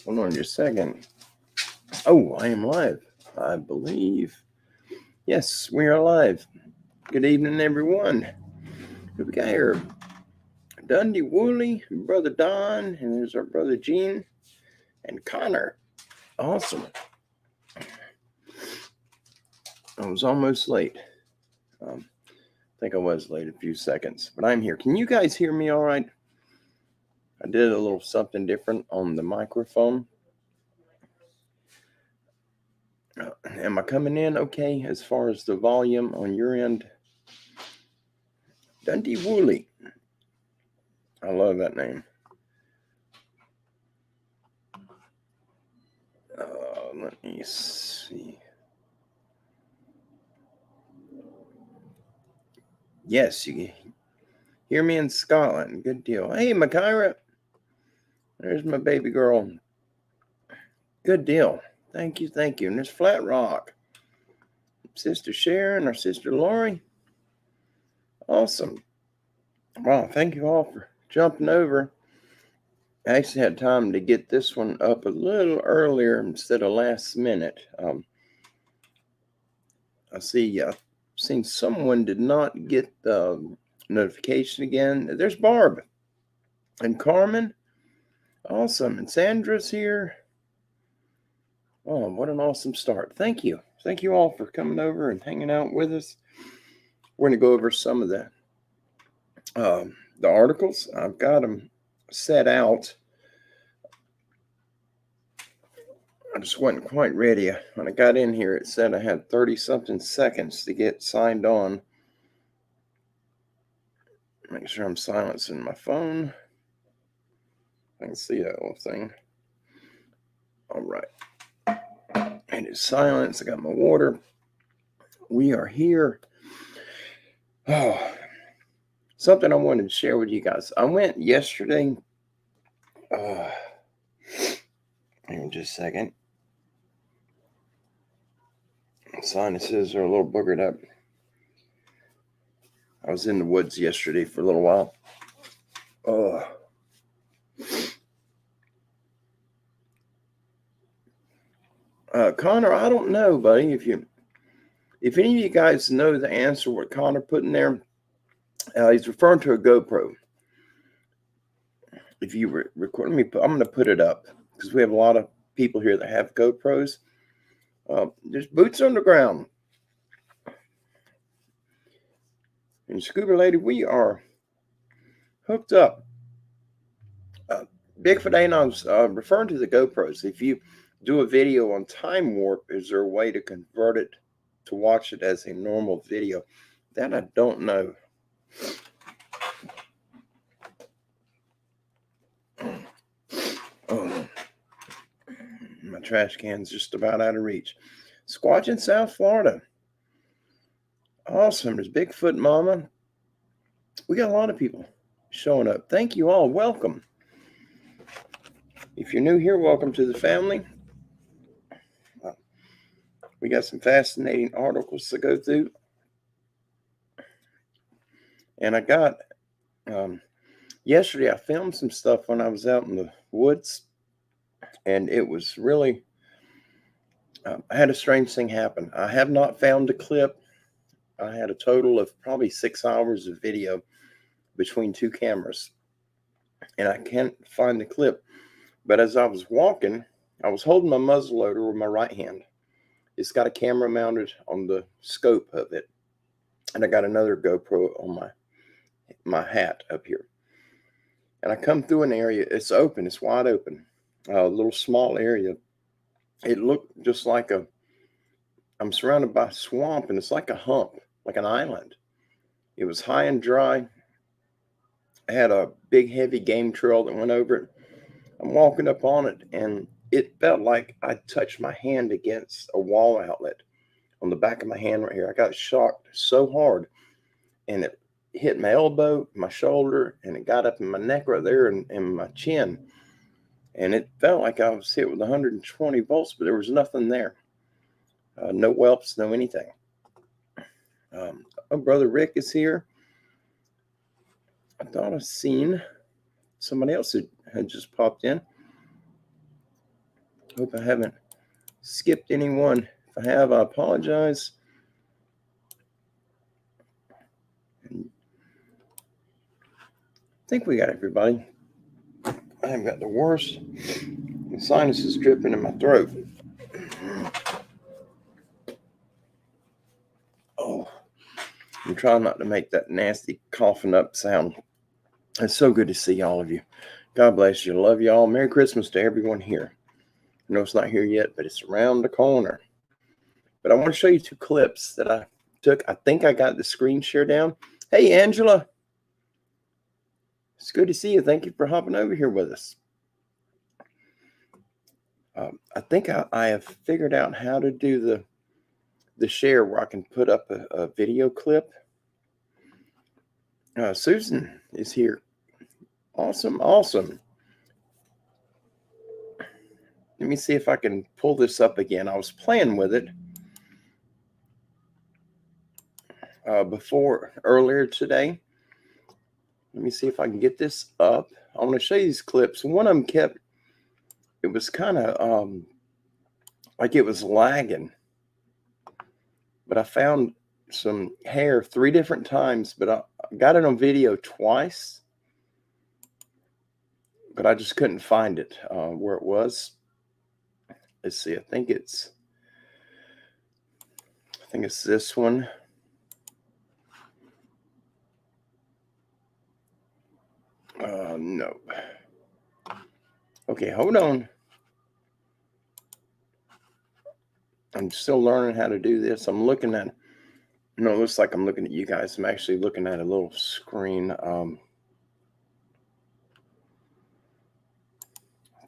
Hold on just a second. Oh, I am live, I believe. Yes, we are live. Good evening, everyone. Who we got here? Dundee Woolley, Brother Don, and there's our brother Gene and Connor. Awesome. I was almost late. I think I was late a few seconds, but I'm here. Can you guys hear me all right? I did a little something different on the microphone. Am I coming in okay as far as the volume on your end? Dundee Woolley. I love that name. Let me see. Yes, you hear me in Scotland. Good deal. Hey, Makira. There's my baby girl. Good deal. Thank you, thank you. And there's Flat Rock. Sister Sharon, our sister Lori. Awesome. Wow, thank you all for jumping over. I actually had time to get this one up a little earlier instead of last minute. I see, I've seen someone did not get the notification again. There's Barb and Carmen. Awesome. And Sandra's here. Oh, what an awesome start. Thank you. Thank you all for coming over and hanging out with us. We're going to go over some of the articles. I've got them set out. I just wasn't quite ready. When I got in here, it said I had 30-something seconds to get signed on. Make sure I'm silencing my phone. I can see that little thing. All right. And it's silence. I got my water. We are here. Oh, something I wanted to share with you guys. I went yesterday. Hang on just a second. My sinuses are a little boogered up. I was in the woods yesterday for a little while. Connor, I don't know, buddy. If any of you guys know the answer, what Connor put in there, he's referring to a GoPro. If you record me, I'm going to put it up because we have a lot of people here that have GoPros. There's boots on the ground. And Scuba Lady, we are hooked up. Bigfoot and I was referring to the GoPros. If you do a video on Time Warp, is there a way to convert it to watch it as a normal video? That I don't know. Oh, my trash can's just about out of reach. Squatch in South Florida. Awesome. There's Bigfoot Mama. We got a lot of people showing up. Thank you all. Welcome. If you're new here, welcome to the family. We got some fascinating articles to go through. And I got, yesterday I filmed some stuff when I was out in the woods. And it was really, I had a strange thing happen. I have not found a clip. I had a total of probably 6 hours of video between two cameras. And I can't find the clip. But as I was walking, I was holding my muzzleloader with my right hand. It's got a camera mounted on the scope of it. And I got another GoPro on my hat up here. And I come through an area. It's open. It's wide open. A little small area. It looked just like I'm surrounded by swamp, and it's like a hump, like an island. It was high and dry. I had a big, heavy game trail that went over it. I'm walking up on it, and it felt like I touched my hand against a wall outlet on the back of my hand right here. I got shocked so hard, and it hit my elbow, my shoulder, and it got up in my neck right there and my chin. And it felt like I was hit with 120 volts, but there was nothing there. No whelps, no anything. Oh, Brother Rick is here. I thought I seen somebody else who had just popped in. Hope I haven't skipped anyone. If I have, I apologize. I think we got everybody. I have got the worst. The sinus is dripping in my throat. Oh, I'm trying not to make that nasty coughing up sound. It's so good to see all of you. God bless you. Love you all. Merry Christmas to everyone here. I know it's not here yet, but it's around the corner. But I want to show you 2 clips that I took. I think I got the screen share down. Hey, Angela. It's good to see you. Thank you for hopping over here with us. I think I have figured out how to do the share where I can put up a video clip. Susan is here. Awesome, awesome. Let me see if I can pull this up again. I was playing with it earlier today. Let me see if I can get this up. I want to show you these clips. One of them it was kind of like it was lagging. But I found some hair 3 different times, but I got it on video twice. But I just couldn't find it where it was. Let's see. I think it's this one. No. Okay, hold on. I'm still learning how to do this. I'm looking at. No, it looks like I'm looking at you guys. I'm actually looking at a little screen. I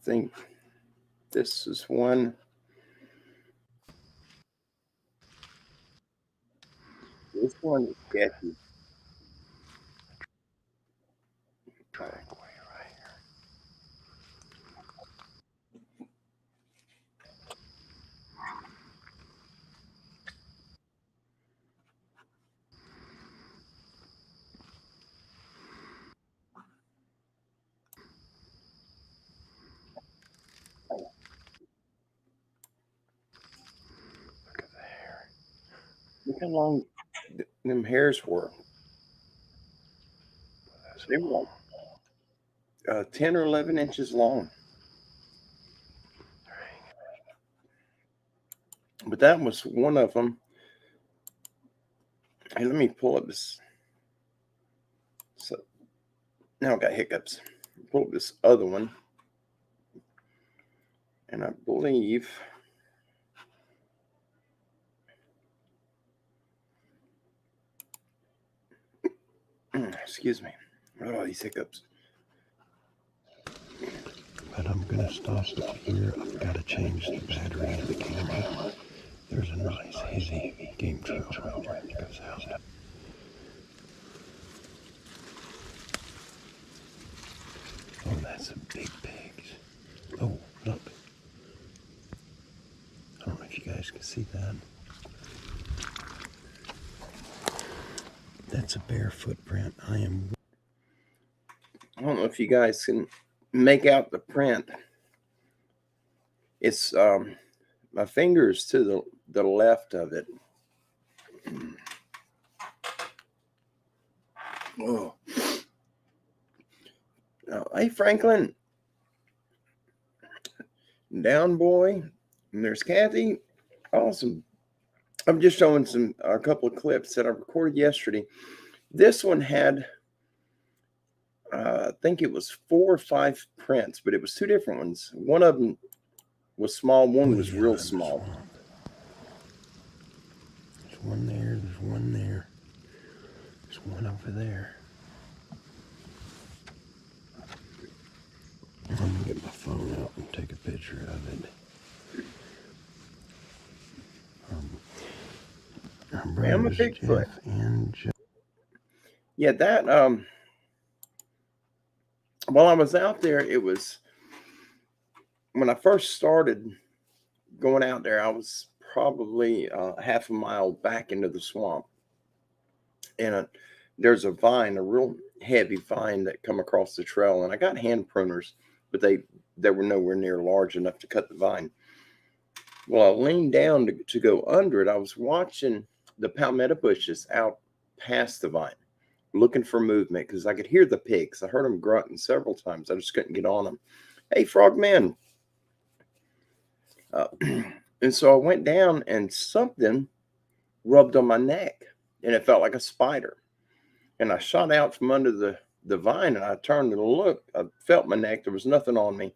think this is one. This one is sketchy. Look at the hair. Look how long them hairs were. They were like 10 or 11 inches long. But that was one of them. Hey, let me pull up this. So now I've got hiccups. Pull up this other one. And I believe excuse me. Oh, these hiccups. But I'm going to stop it here. I've got to change the battery of the camera. There's a nice heavy game trail right there that goes out. Oh, that's a big pig. Oh, look. I don't know if you guys can see that. That's a bear footprint. I don't know if you guys can make out the print. It's my fingers to the left of it. Oh. Hey, Franklin. Down boy. And there's Kathy. Awesome. I'm just showing a couple of clips that I recorded yesterday. This one had, I think it was 4 or 5 prints, but it was 2 different ones. One of them was small. One was real small. There's one there. There's one there. There's one over there. I'm going to get my phone out and take a picture of it. I'm a Bigfoot. Yeah, that while I was out there, it was when I first started going out there, I was probably half a mile back into the swamp, and there's a vine, a real heavy vine that come across the trail, and I got hand pruners, but they were nowhere near large enough to cut the vine. Well, I leaned down to go under it. I was watching the palmetto bushes out past the vine, looking for movement because I could hear the pigs. I heard them grunting several times. I just couldn't get on them. Hey, frogman. And so I went down and something rubbed on my neck and it felt like a spider. And I shot out from under the vine and I turned and looked. I felt my neck. There was nothing on me.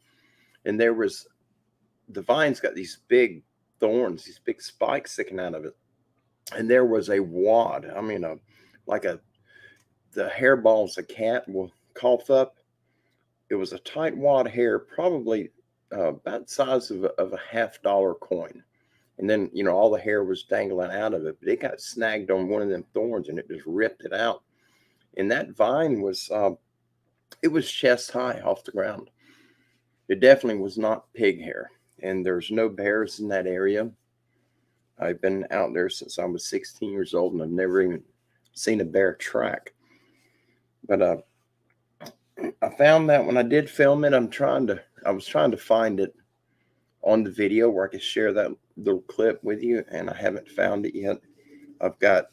And the vine's got these big thorns, these big spikes sticking out of it. And there was a wad. I mean, the hairballs a cat will cough up. It was a tight wad of hair, probably about the size of a $50 coin. And then, all the hair was dangling out of it, but it got snagged on one of them thorns and it just ripped it out. And that vine was, it was chest high off the ground. It definitely was not pig hair. And there's no bears in that area. I've been out there since I was 16 years old and I've never even seen a bear track. But I found that when I did film it, I was trying to find it on the video where I could share that little clip with you, and I haven't found it yet. I've got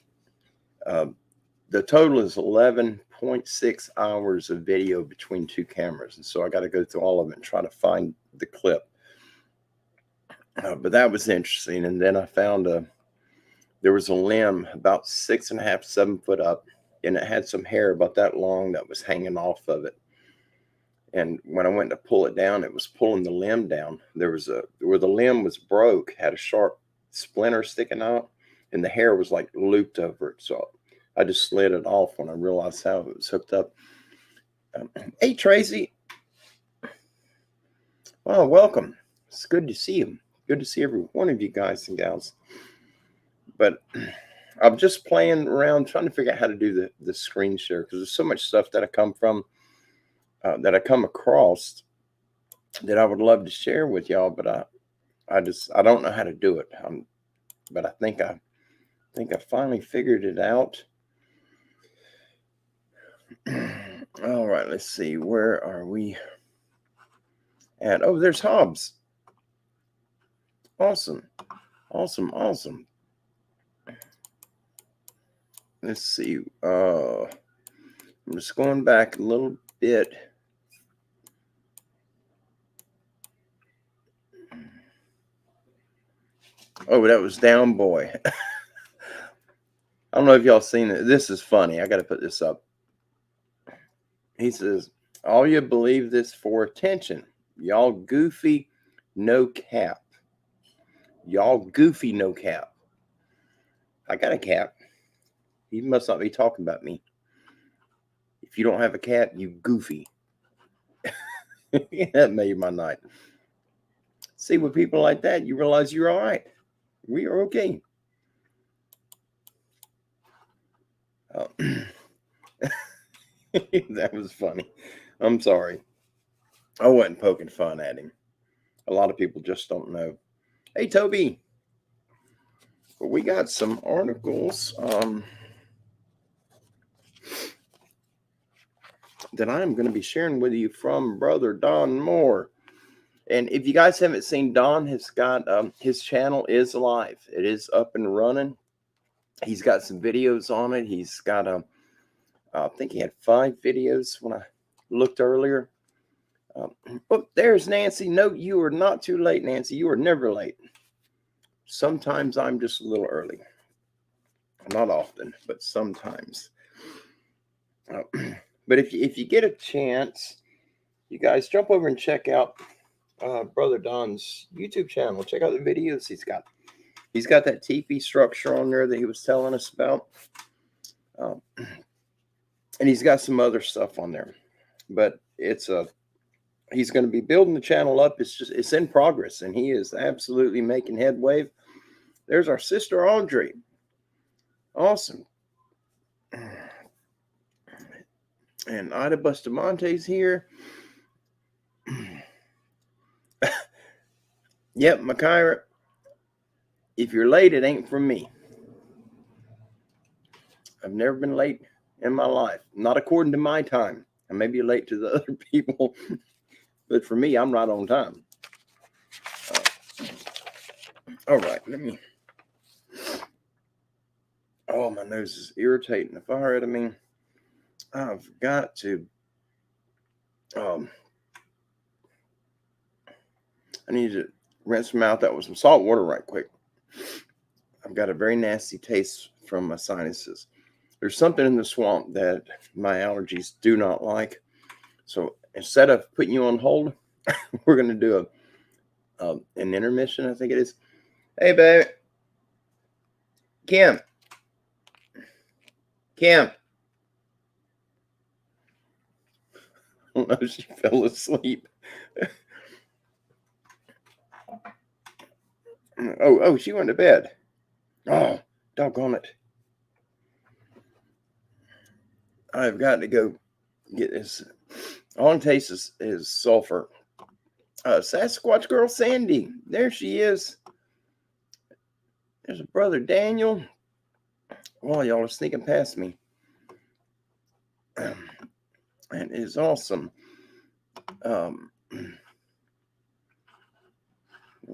the total is 11.6 hours of video between two cameras, and so I got to go through all of it and try to find the clip. But that was interesting. And then I found there was a limb about 6.5, 7 foot up, and it had some hair about that long that was hanging off of it. And when I went to pull it down, it was pulling the limb down. There was where the limb was broke, had a sharp splinter sticking out, and the hair was like looped over it. So I just slid it off when I realized how it was hooked up. Hey, Tracy. Well, welcome. It's good to see you. Good to see every one of you guys and gals. But I'm just playing around, trying to figure out how to do the screen share, because there's so much stuff that I come across that I would love to share with y'all, but I don't know how to do it. But I think I finally figured it out. All right, let's see. Where are we at? Oh, there's Hobbs. Awesome. Let's see. I'm just going back a little bit. Oh, that was Down Boy. I don't know if y'all seen it. This is funny. I got to put this up. He says, all you believe this for attention. Y'all goofy, no cap. Y'all goofy, no cap. I got a cap. He must not be talking about me. If you don't have a cap, you goofy. That made my night. See, with people like that, you realize you're all right. We are okay. That was funny. I'm sorry. I wasn't poking fun at him. A lot of people just don't know. Hey, Toby. Well, we got some articles that I'm going to be sharing with you from Brother Don Moore. And if you guys haven't seen, Don has got his channel is live. It is up and running. He's got some videos on it. He's got I think he had 5 videos when I looked earlier. Oh, there's Nancy. No, you are not too late, Nancy. You are never late. Sometimes I'm just a little early. Not often, but sometimes. But if you get a chance, you guys jump over and check out Brother Don's YouTube channel. Check out the videos he's got. He's got that teepee structure on there that he was telling us about. And he's got some other stuff on there. But he's going to be building the channel up. It's in progress, and he is absolutely making headway. There's our sister Audrey. Awesome. And Ida Bustamonte's here. Yep, Makira. If you're late, it ain't from me. I've never been late in my life. Not according to my time. I may be late to the other people, but for me, I'm right on time. All right, let me. Oh, my nose is irritating the fire out of me. I've got to. I need to rinse my mouth out with some salt water right quick. I've got a very nasty taste from my sinuses. There's something in the swamp that my allergies do not like. So instead of putting you on hold, we're going to do an intermission, I think it is. Hey, babe. Kim. Kim. I don't know if she fell asleep. Oh, she went to bed. Oh, doggone it. I've got to go get this. All it tastes is sulfur. Sasquatch girl Sandy. There she is. There's a brother Daniel. Well, y'all are sneaking past me. And it's awesome. There's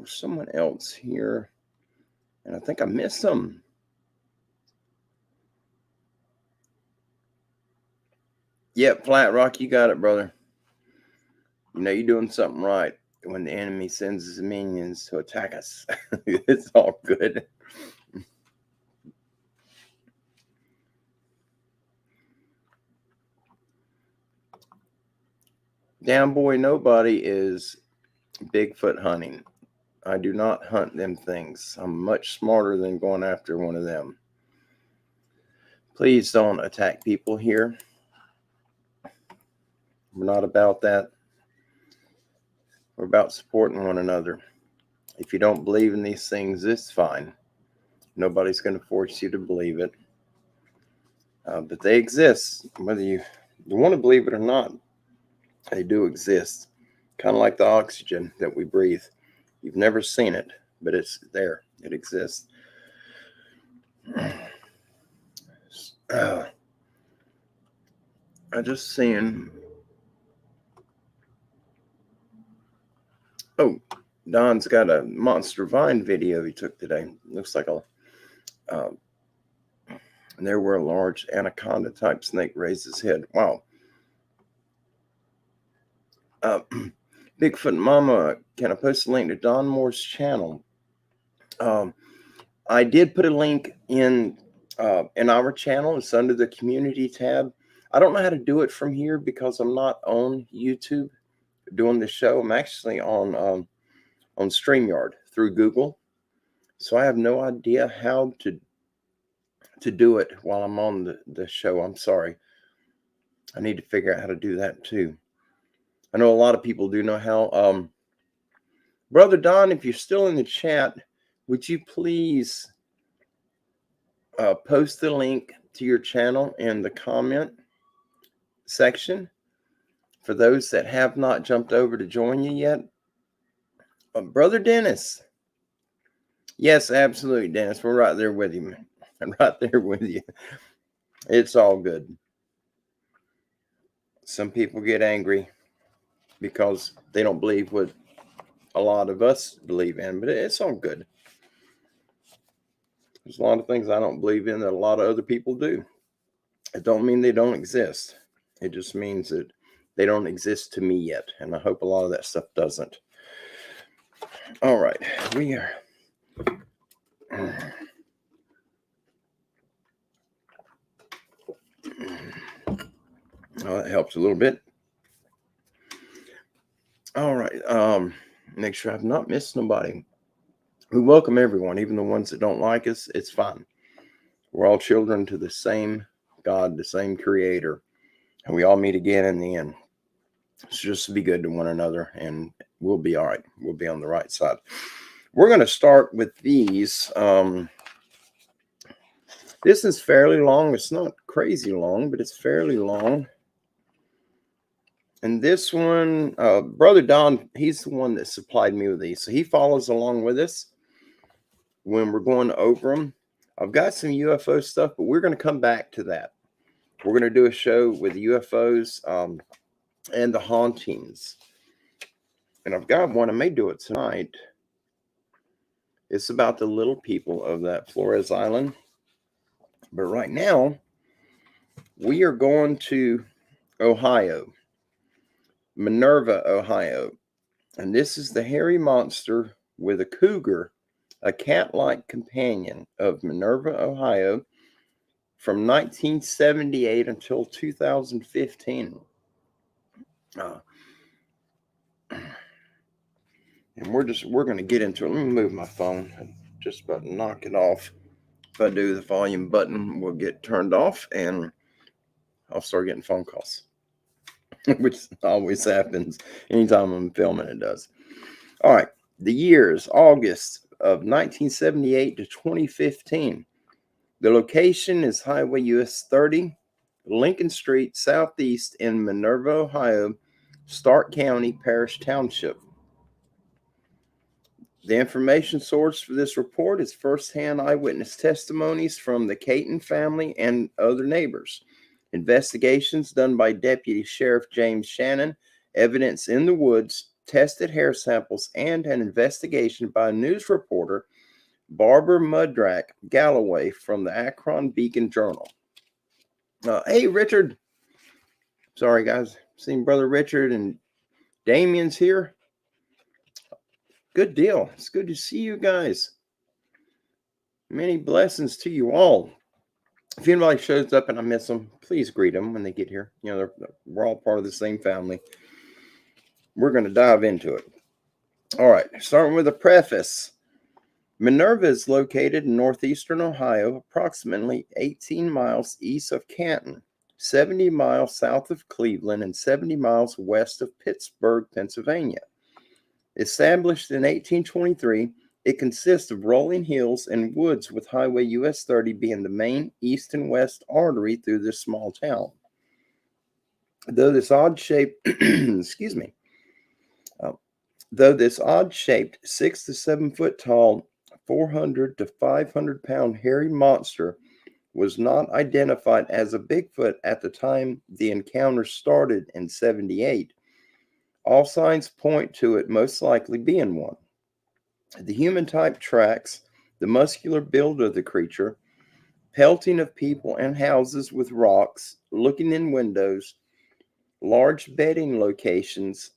someone else here. And I think I missed them. Yep, Flat Rock, you got it, brother. You know, you're doing something right when the enemy sends his minions to attack us. It's all good. Down boy, nobody is Bigfoot hunting. I do not hunt them things. I'm much smarter than going after one of them. Please don't attack people here. We're not about that. We're about supporting one another. If you don't believe in these things, it's fine. Nobody's going to force you to believe it. But they exist. Whether you want to believe it or not, they do exist. Kind of like the oxygen that we breathe. You've never seen it, but it's there. It exists. I just seen. Oh, Don's got a monster vine video he took today. Looks like there where a large anaconda type snake raised his head. Wow. Bigfoot Mama, can I post a link to Don Moore's channel? I did put a link in our channel. It's under the community tab. I don't know how to do it from here because I'm not on YouTube doing the show. I'm actually on StreamYard through Google. So I have no idea how to do it while I'm on the show. I'm sorry. I need to figure out how to do that too. I know a lot of people do know how. Brother Don, if you're still in the chat, would you please post the link to your channel in the comment section for those that have not jumped over to join you yet? Brother Dennis. Yes, absolutely, Dennis. We're right there with you, man. I'm right there with you. It's all good. Some people get angry because they don't believe what a lot of us believe in, but it's all good. There's a lot of things I don't believe in that a lot of other people do. It don't mean they don't exist. It just means that they don't exist to me yet, and I hope a lot of that stuff doesn't. All right, we are. Oh, that helps a little bit. All right. Make sure I've not missed nobody. We welcome everyone, even the ones that don't like us. It's fine. We're all children to the same God, the same Creator, and we all meet again in the end. So just be good to one another, and we'll be all right. We'll be on the right side. We're going to start with these. This is fairly long. It's not crazy long, but it's fairly long. And this one, Brother Don, he's the one that supplied me with these. So he follows along with us when we're going over them. I've got some UFO stuff, but we're going to come back to that. We're going to do a show with UFOs and the hauntings. And I've got one. I may do it tonight. It's about the little people of that Flores Island. But right now, we are going to Ohio, Minerva, Ohio. And this is the hairy monster with a cougar, a cat-like companion of Minerva, Ohio, from 1978 until 2015. And we're going to get into it. Let me move my phone. I just about to knock it off. If I do, the volume button will get turned off, and I'll start getting phone calls, which always happens anytime I'm filming. It does. All right. The years, August of 1978 to 2015. The location is Highway US 30, Lincoln Street, Southeast in Minerva, Ohio, Stark County, Parish Township. The information source for this report is firsthand eyewitness testimonies from the Caton family and other neighbors. Investigations done by Deputy Sheriff James Shannon, evidence in the woods, tested hair samples, and an investigation by news reporter Barbara Mudrack Galloway from the Akron Beacon Journal. Hey, Richard. Sorry, guys. Seen Brother Richard and Damien's here. Good deal. It's good to see you guys. Many blessings to you all. If anybody shows up and I miss them, please greet them when they get here. You know, we're all part of the same family. We're going to dive into it. All right, starting with a preface. Minerva is located in northeastern Ohio, approximately 18 miles east of Canton, 70 miles south of Cleveland, and 70 miles west of Pittsburgh, Pennsylvania. Established in 1823, it consists of rolling hills and woods, with Highway US 30 being the main east and west artery through this small town. Though this odd-shaped, though this odd-shaped 6 to 7 foot tall, 400 to 500 pound hairy monster was not identified as a Bigfoot at the time the encounter started in 78, all signs point to it most likely being one. The human type tracks, the muscular build of the creature, pelting of people and houses with rocks, looking in windows, large bedding locations,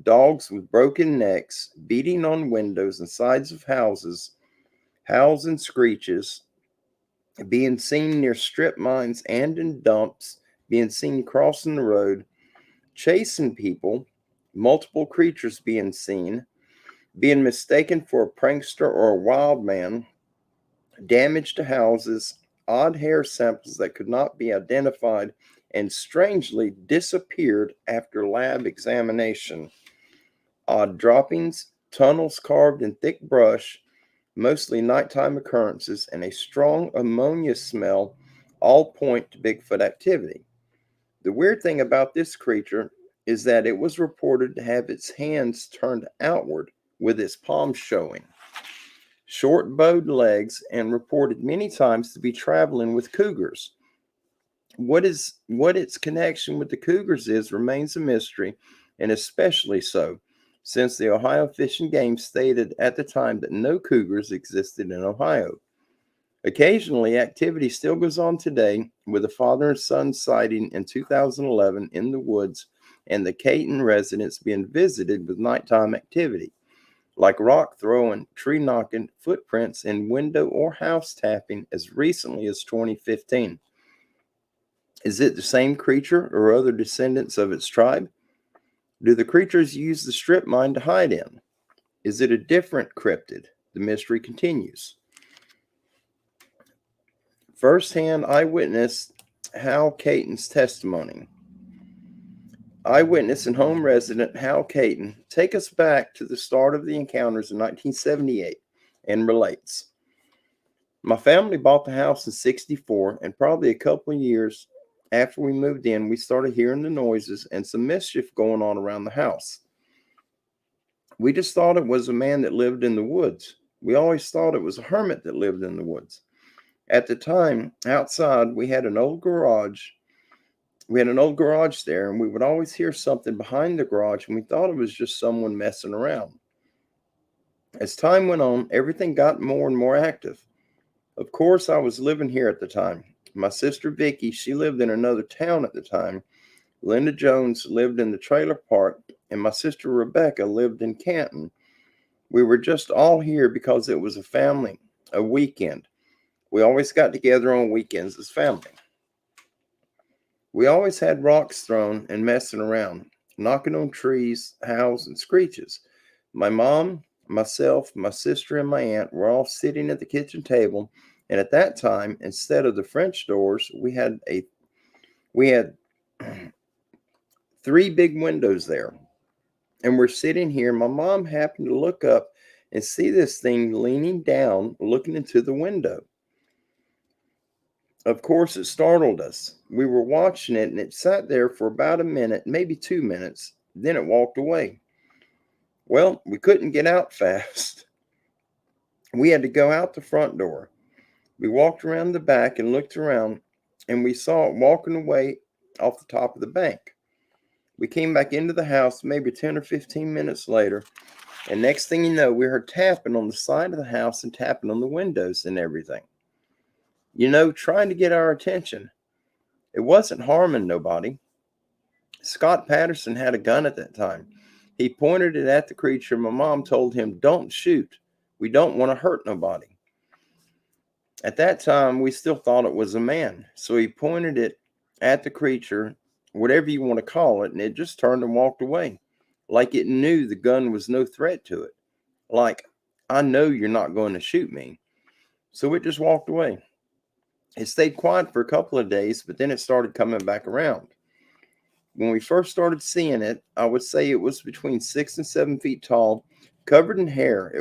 dogs with broken necks, beating on windows and sides of houses, howls and screeches, being seen near strip mines and in dumps, being seen crossing the road, chasing people, multiple creatures being seen, being mistaken for a prankster or a wild man, damage to houses, odd hair samples that could not be identified, and strangely disappeared after lab examination. Odd droppings, tunnels carved in thick brush, mostly nighttime occurrences, and a strong ammonia smell all point to Bigfoot activity. The weird thing about this creature is that it was reported to have its hands turned outward with its palms showing, short bowed legs, and reported many times to be traveling with cougars. What its connection with the cougars is remains a mystery, and especially so since the Ohio Fish and Game stated at the time that no cougars existed in Ohio. Occasionally, activity still goes on today, with a father and son sighting in 2011 in the woods and the Caton residence being visited with nighttime activity, like rock throwing, tree knocking, footprints, and window or house tapping as recently as 2015. Is it the same creature or other descendants of its tribe? Do the creatures use the strip mine to hide in? Is it a different cryptid? The mystery continues. First-hand eyewitness Hal Caton's testimony. Eyewitness and home resident Hal Caton take us back to the start of the encounters in 1978 and relates. My family bought the house in 64, and probably a couple of years after we moved in, we started hearing the noises and some mischief going on around the house. We just thought it was a man that lived in the woods. We always thought it was a hermit that lived in the woods. At the time, outside, we had an old garage. We had an old garage there, and we would always hear something behind the garage, and we thought it was just someone messing around. As time went on, everything got more and more active. Of course, I was living here at the time. My sister Vicky, she lived in another town at the time. Linda Jones lived in the trailer park, and my sister Rebecca lived in Canton. We were just all here because it was a weekend. We always got together on weekends as family. We always had rocks thrown and messing around, knocking on trees, howls, and screeches. My mom, myself, my sister, and my aunt were all sitting at the kitchen table, and at that time, instead of the French doors, we had three big windows there. And we're sitting here. My mom happened to look up and see this thing leaning down, looking into the window. Of course, it startled us. We were watching it, and it sat there for about a minute, maybe 2 minutes. Then it walked away. Well, we couldn't get out fast. We had to go out the front door. We walked around the back and looked around, and we saw it walking away off the top of the bank. We came back into the house maybe 10 or 15 minutes later, and next thing you know, we heard tapping on the side of the house and tapping on the windows and everything. Trying to get our attention. It wasn't harming nobody. Scott Patterson had a gun at that time. He pointed it at the creature. My mom told him, "Don't shoot. We don't want to hurt nobody." At that time, we still thought it was a man. So he pointed it at the creature, whatever you want to call it, and it just turned and walked away. Like it knew the gun was no threat to it. Like, I know you're not going to shoot me. So it just walked away. It stayed quiet for a couple of days, but then it started coming back around. When we first started seeing it, I would say it was between 6 and 7 feet tall, covered in hair.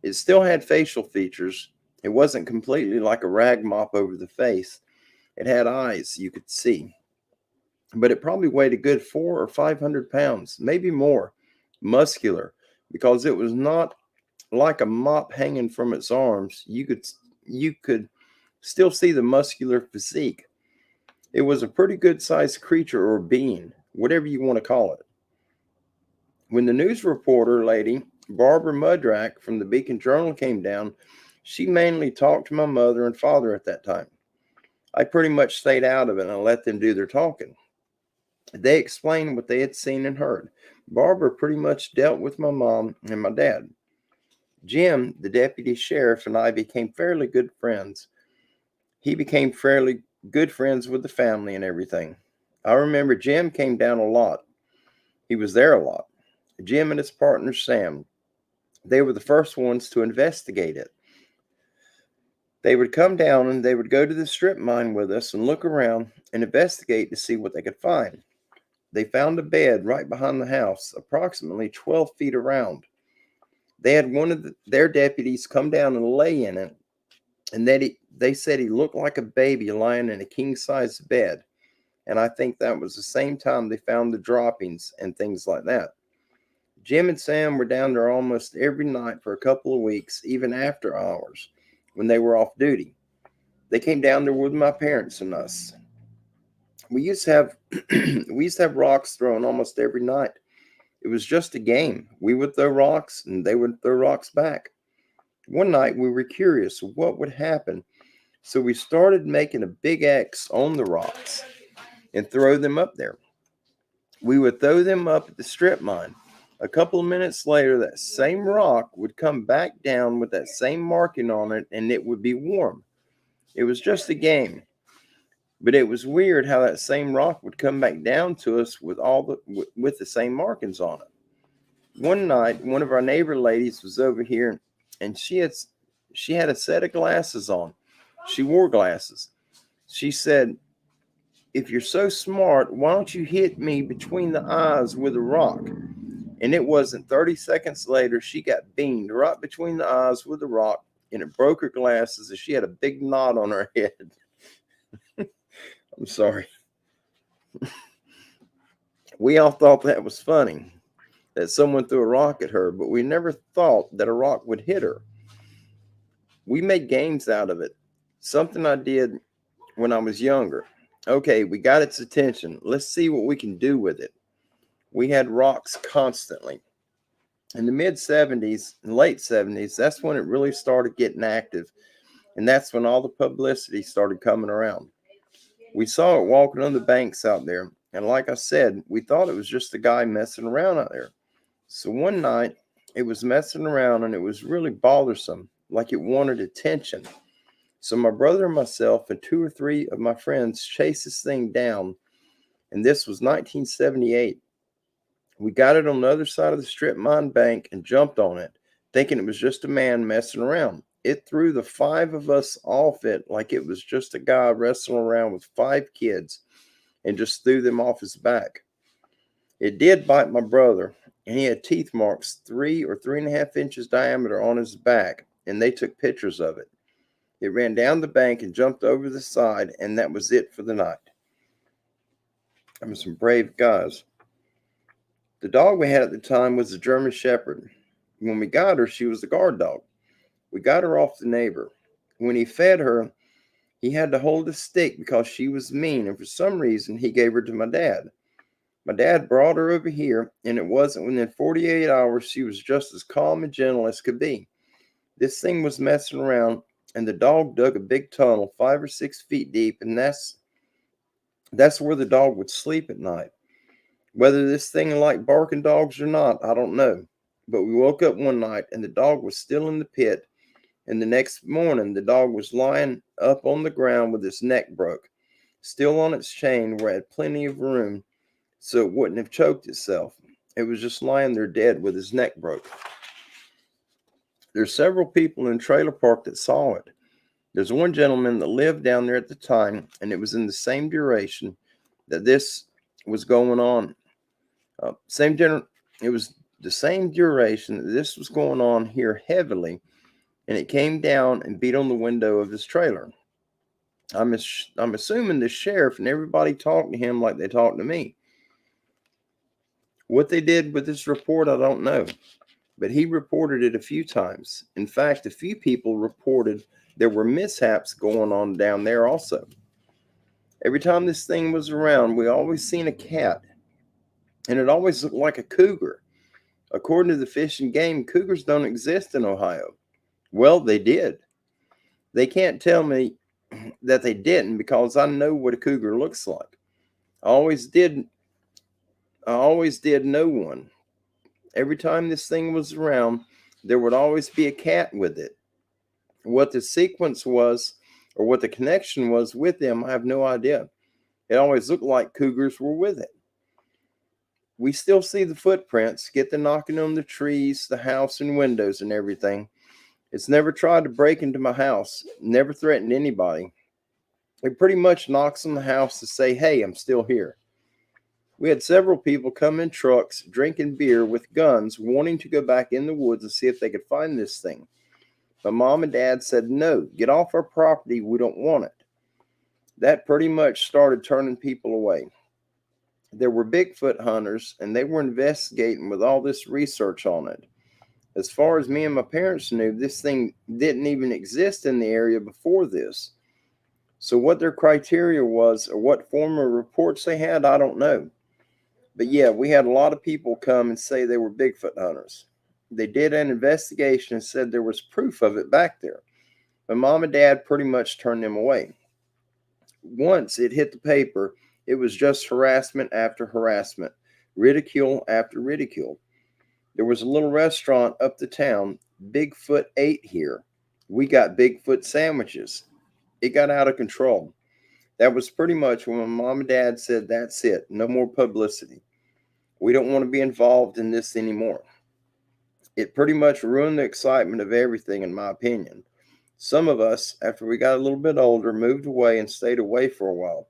It still had facial features. It wasn't completely like a rag mop over the face. It had eyes you could see. But it probably weighed a good 400 or 500 pounds, maybe more, muscular, because it was not like a mop hanging from its arms. You could still see the muscular physique. It was a pretty good sized creature or being, whatever you want to call it. When the news reporter lady, Barbara Mudrack from the Beacon Journal, came down, she mainly talked to my mother and father at that time. I pretty much stayed out of it and let them do their talking. They explained what they had seen and heard. Barbara pretty much dealt with my mom and my dad. Jim, the deputy sheriff, and I became fairly good friends. He became fairly good friends with the family and everything. I remember Jim came down a lot. He was there a lot. Jim and his partner Sam, they were the first ones to investigate it. They would come down and they would go to the strip mine with us and look around and investigate to see what they could find. They found a bed right behind the house, approximately 12 feet around. They had one of their deputies come down and lay in it, and they said he looked like a baby lying in a king-size bed. And I think that was the same time they found the droppings and things like that. Jim and Sam were down there almost every night for a couple of weeks, even after hours, when they were off duty. They came down there with my parents and us. We used to have we used to have rocks thrown almost every night. It was just a game. We would throw rocks and they would throw rocks back. One night we were curious what would happen, so we started making a big X on the rocks and throw them up there. We would throw them up at the strip mine. A couple of minutes later, that same rock would come back down with that same marking on it, and it would be warm. It was just a game. But it was weird how that same rock would come back down to us with with the same markings on it. One night, one of our neighbor ladies was over here, and she had a set of glasses on. She wore glasses. She said, "If you're so smart, why don't you hit me between the eyes with a rock?" And it wasn't 30 seconds later, she got beamed right between the eyes with a rock, and it broke her glasses, and she had a big knot on her head. I'm sorry. We all thought that was funny, that someone threw a rock at her, but we never thought that a rock would hit her. We made games out of it. Something I did when I was younger. Okay, we got its attention. Let's see what we can do with it. We had rocks constantly. In the mid 70s and late 70s, that's when it really started getting active. And that's when all the publicity started coming around. We saw it walking on the banks out there. And like I said, we thought it was just a guy messing around out there. So one night, it was messing around and it was really bothersome, like it wanted attention. So my brother and myself and two or three of my friends chased this thing down. And this was 1978. We got it on the other side of the strip mine bank and jumped on it, thinking it was just a man messing around. It threw the five of us off it like it was just a guy wrestling around with five kids and just threw them off his back. It did bite my brother, and he had teeth marks 3 or 3.5 inches diameter on his back, and they took pictures of it. It ran down the bank and jumped over the side, and that was it for the night. I mean, some brave guys. The dog we had at the time was a German Shepherd. When we got her, she was the guard dog. We got her off the neighbor. When he fed her, he had to hold a stick because she was mean, and for some reason, he gave her to my dad. My dad brought her over here, and it wasn't within 48 hours she was just as calm and gentle as could be. This thing was messing around, and the dog dug a big tunnel 5 or 6 feet deep, and that's where the dog would sleep at night. Whether this thing liked barking dogs or not, I don't know. But we woke up one night and the dog was still in the pit. And the next morning, the dog was lying up on the ground with its neck broke, still on its chain where it had plenty of room so it wouldn't have choked itself. It was just lying there dead with his neck broke. There's several people in the trailer park that saw it. There's one gentleman that lived down there at the time, and it was in the same duration that this was going on. It was the same duration that this was going on here heavily, and it came down and beat on the window of his trailer. I'm assuming the sheriff and everybody talked to him like they talked to me. What they did with this report, I don't know, but he reported it a few times. In fact, a few people reported there were mishaps going on down there also. Every time this thing was around, we always seen a cat. And it always looked like a cougar. According to the Fish and Game, cougars don't exist in Ohio. Well, they did. They can't tell me that they didn't because I know what a cougar looks like. I always did know one. Every time this thing was around, there would always be a cat with it. What the sequence was or what the connection was with them, I have no idea. It always looked like cougars were with it. We still see the footprints, get the knocking on the trees, the house and windows and everything. It's never tried to break into my house, never threatened anybody. It pretty much knocks on the house to say, hey, I'm still here. We had several people come in trucks, drinking beer with guns, wanting to go back in the woods and see if they could find this thing. But Mom and Dad said, no, get off our property, we don't want it. That pretty much started turning people away. There were Bigfoot hunters, and they were investigating with all this research on it. As far as me and my parents knew, this thing didn't even exist in the area before this. So what their criteria was or what form of reports they had, I don't know. But yeah, we had a lot of people come and say they were Bigfoot hunters. They did an investigation and said there was proof of it back there. But Mom and Dad pretty much turned them away. Once it hit the paper, it was just harassment after harassment, ridicule after ridicule. There was a little restaurant up the town, Bigfoot ate here. We got Bigfoot sandwiches. It got out of control. That was pretty much when my mom and dad said, that's it, no more publicity. We don't want to be involved in this anymore. It pretty much ruined the excitement of everything, in my opinion. Some of us, after we got a little bit older, moved away and stayed away for a while.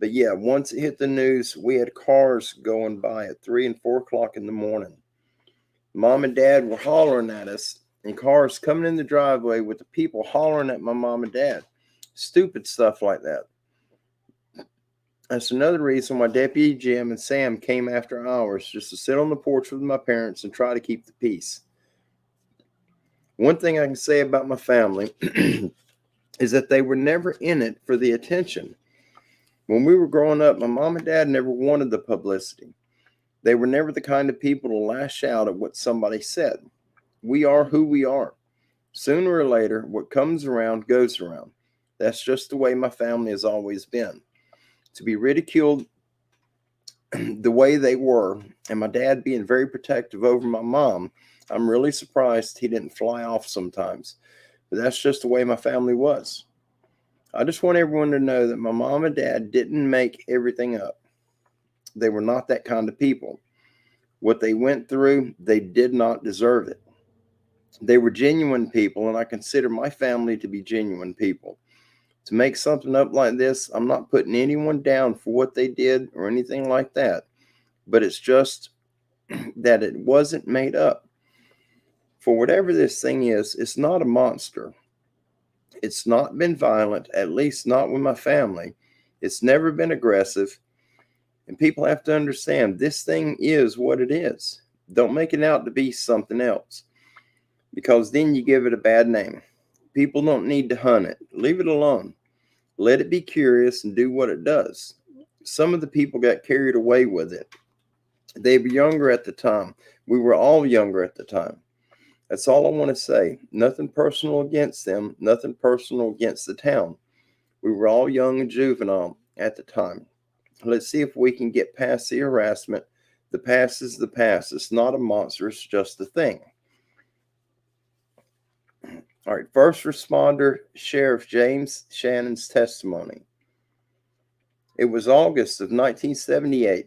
But yeah, once it hit the news, we had cars going by at 3 and 4 o'clock in the morning. Mom and Dad were hollering at us, and cars coming in the driveway with the people hollering at my mom and dad. Stupid stuff like that. That's another reason why Deputy Jim and Sam came after hours, just to sit on the porch with my parents and try to keep the peace. One thing I can say about my family is that they were never in it for the attention. When we were growing up, my mom and dad never wanted the publicity. They were never the kind of people to lash out at what somebody said. We are who we are. Sooner or later, what comes around goes around. That's just the way my family has always been. To be ridiculed the way they were, and my dad being very protective over my mom, I'm really surprised he didn't fly off sometimes. But that's just the way my family was. I just want everyone to know that my mom and dad didn't make everything up. They were not that kind of people. What they went through, they did not deserve it. They were genuine people, and I consider my family to be genuine people. To make something up like this, I'm not putting anyone down for what they did or anything like that, but it's just that it wasn't made up. For whatever this thing is, it's not a monster. It's not been violent, at least not with my family. It's never been aggressive. And people have to understand this thing is what it is. Don't make it out to be something else, because then you give it a bad name. People don't need to hunt it. Leave it alone. Let it be curious and do what it does. Some of the people got carried away with it. They were younger at the time. We were all younger at the time. That's all I want to say. Nothing personal against them. Nothing personal against the town. We were all young and juvenile at the time. Let's see if we can get past the harassment. The past is the past. It's not a monster. It's just a thing. All right. First responder, Sheriff James Shannon's testimony. It was August of 1978.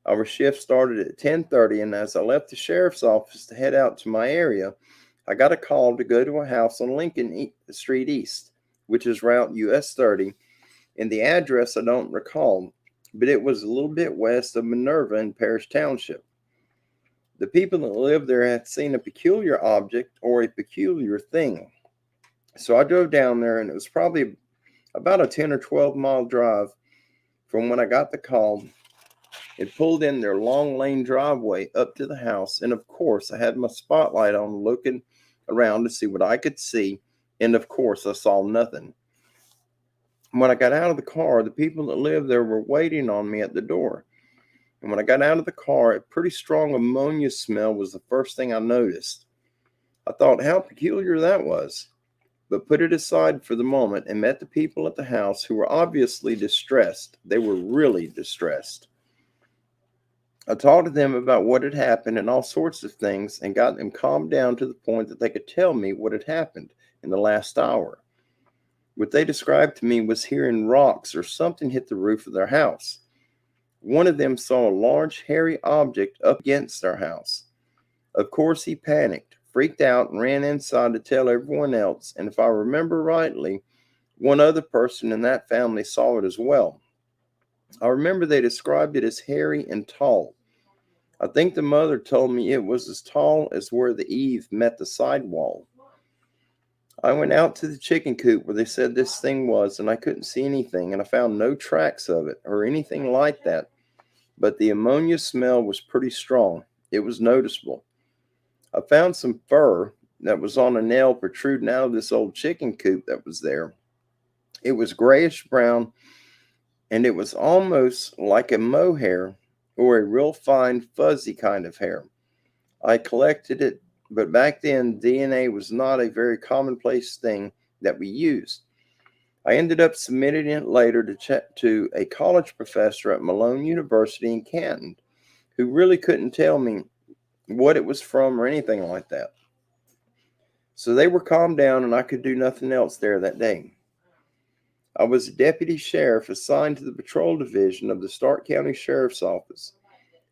Our shift started at 10:30, and as I left the sheriff's office to head out to my area, I got a call to go to a house on Lincoln Street East, which is Route US 30, and the address I don't recall, but it was a little bit west of Minerva in Parish Township. The people that lived there had seen a peculiar object or a peculiar thing. So I drove down there, and it was probably about a 10 or 12 mile drive from when I got the call. It pulled in their long lane driveway up to the house, and of course I had my spotlight on looking around to see what I could see, and of course I saw nothing. When I got out of the car, the people that lived there were waiting on me at the door. And when I got out of the car, a pretty strong ammonia smell was the first thing I noticed. I thought how peculiar that was, but put it aside for the moment and met the people at the house who were obviously distressed. They were really distressed. I talked to them about what had happened and all sorts of things, and got them calmed down to the point that they could tell me what had happened in the last hour. What they described to me was hearing rocks or something hit the roof of their house. One of them saw a large hairy object up against their house. Of course, he panicked, freaked out, and ran inside to tell everyone else, and if I remember rightly, one other person in that family saw it as well. I remember they described it as hairy and tall. I think the mother told me it was as tall as where the eave met the sidewall. I went out to the chicken coop where they said this thing was, and I couldn't see anything, and I found no tracks of it or anything like that. But the ammonia smell was pretty strong. It was noticeable. I found some fur that was on a nail protruding out of this old chicken coop that was there. It was grayish brown, and it was almost like a mohair or a real fine fuzzy kind of hair. I collected it, but back then DNA was not a very commonplace thing that we used. I ended up submitting it later to a college professor at Malone University in Canton, who really couldn't tell me what it was from or anything like that. So they were calmed down, and I could do nothing else there that day. I was a deputy sheriff assigned to the patrol division of the Stark County Sheriff's Office.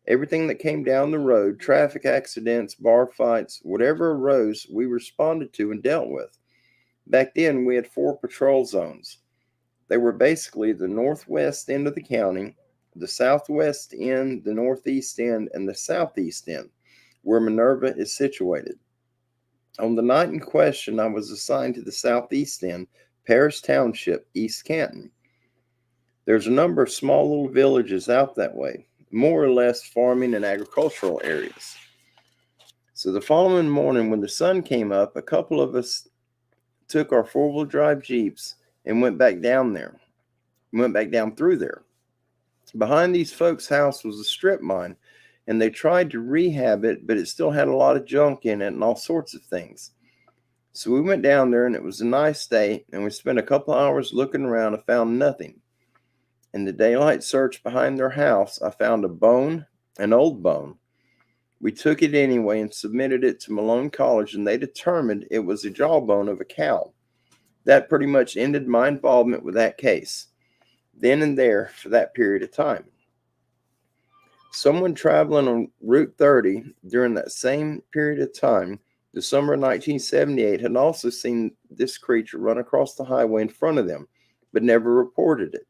Everything that came down the road, traffic accidents, bar fights, whatever arose, we responded to and dealt with. Back then, we had 4 patrol zones. They were basically the northwest end of the county, the southwest end, the northeast end, and the southeast end, where Minerva is situated. On the night in question, I was assigned to the southeast end, Parish Township, East Canton. There's a number of small little villages out that way, more or less farming and agricultural areas. So the following morning, when the sun came up, a couple of us took our 4-wheel drive Jeeps and went back down through there. Behind these folks' house was a strip mine, and they tried to rehab it, but it still had a lot of junk in it and all sorts of things. So we went down there, and it was a nice day, and we spent a couple hours looking around and found nothing. In the daylight search behind their house, I found a bone, an old bone. We took it anyway and submitted it to Malone College, and they determined it was a jawbone of a cow. That pretty much ended my involvement with that case, then and there for that period of time. Someone traveling on Route 30 during that same period of time, the summer of 1978, had also seen this creature run across the highway in front of them, but never reported it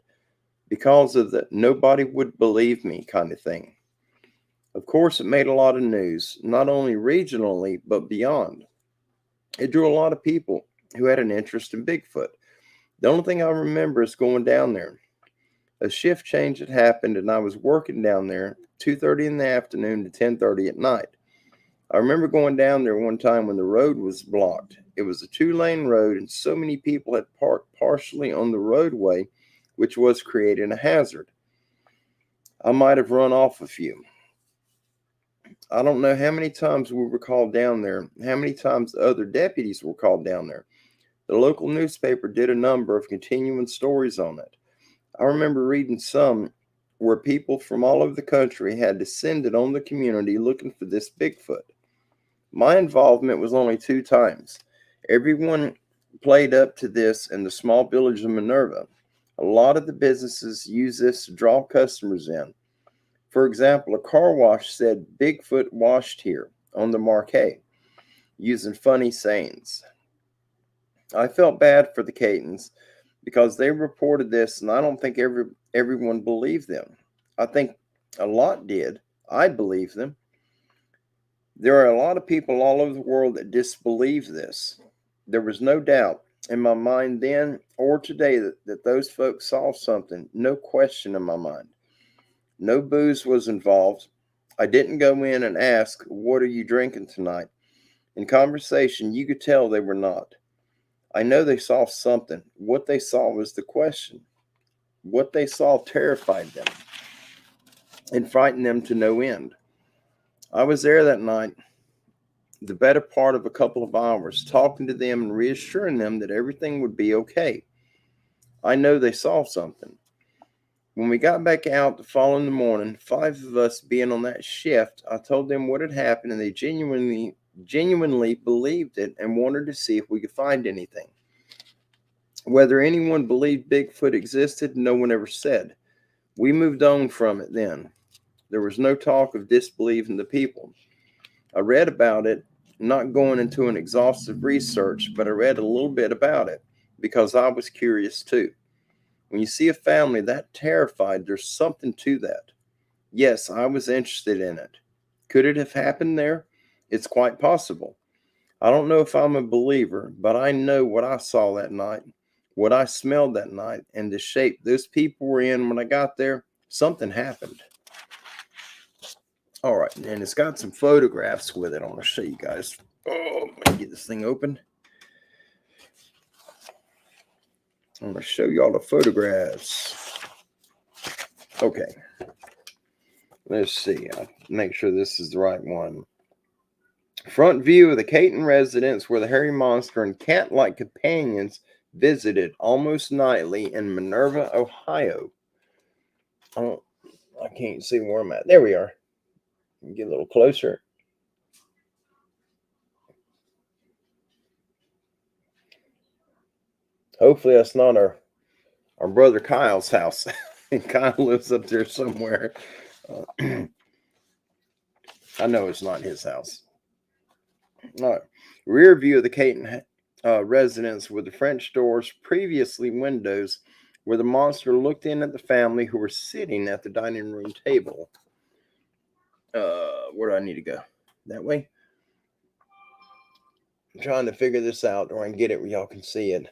because of the nobody would believe me kind of thing. Of course, it made a lot of news, not only regionally, but beyond. It drew a lot of people who had an interest in Bigfoot. The only thing I remember is going down there. A shift change had happened, and I was working down there 2:30 in the afternoon to 10:30 at night. I remember going down there one time when the road was blocked. It was a 2-lane road, and so many people had parked partially on the roadway, which was creating a hazard. I might have run off a few. I don't know how many times we were called down there, how many times the other deputies were called down there. The local newspaper did a number of continuing stories on it. I remember reading some where people from all over the country had descended on the community looking for this Bigfoot. My involvement was only 2 times. Everyone played up to this in the small village of Minerva. A lot of the businesses use this to draw customers in. For example, a car wash said Bigfoot washed here on the marquee, using funny sayings. I felt bad for the Catons because they reported this, and I don't think everyone believed them. I think a lot did. I believe them. There are a lot of people all over the world that disbelieve this. There was no doubt in my mind then or today that those folks saw something, no question in my mind. No booze was involved. I didn't go in and ask, "What are you drinking tonight?" In conversation, you could tell they were not. I know they saw something. What they saw was the question. What they saw terrified them and frightened them to no end. I was there that night, the better part of a couple of hours, talking to them and reassuring them that everything would be okay. I know they saw something. When we got back out the following morning, 5 of us being on that shift, I told them what had happened, and they genuinely believed it and wanted to see if we could find anything. Whether anyone believed Bigfoot existed, no one ever said. We moved on from it then. There was no talk of disbelieving the people. I read about it, not going into an exhaustive research, but I read a little bit about it because I was curious too. When you see a family that terrified, there's something to that. Yes, I was interested in it. Could it have happened there? It's quite possible. I don't know if I'm a believer, but I know what I saw that night, what I smelled that night, and the shape those people were in when I got there. Something happened. All right, and it's got some photographs with it. I want to show you guys. Oh, let me get this thing open. I'm going to show you all the photographs. Okay. Let's see. I'll make sure this is the right one. Front view of the Caton residence where the hairy monster and cat-like companions visited almost nightly in Minerva, Ohio. I can't see where I'm at. There we are. Get a little closer. Hopefully that's not our brother Kyle's house. Kyle lives up there somewhere. I know it's not his house. All right. Rear view of the Caton residence with the French doors, previously windows, where the monster looked in at the family who were sitting at the dining room table. Where do I need to go? That way? I'm trying to figure this out, or I can get it where y'all can see it.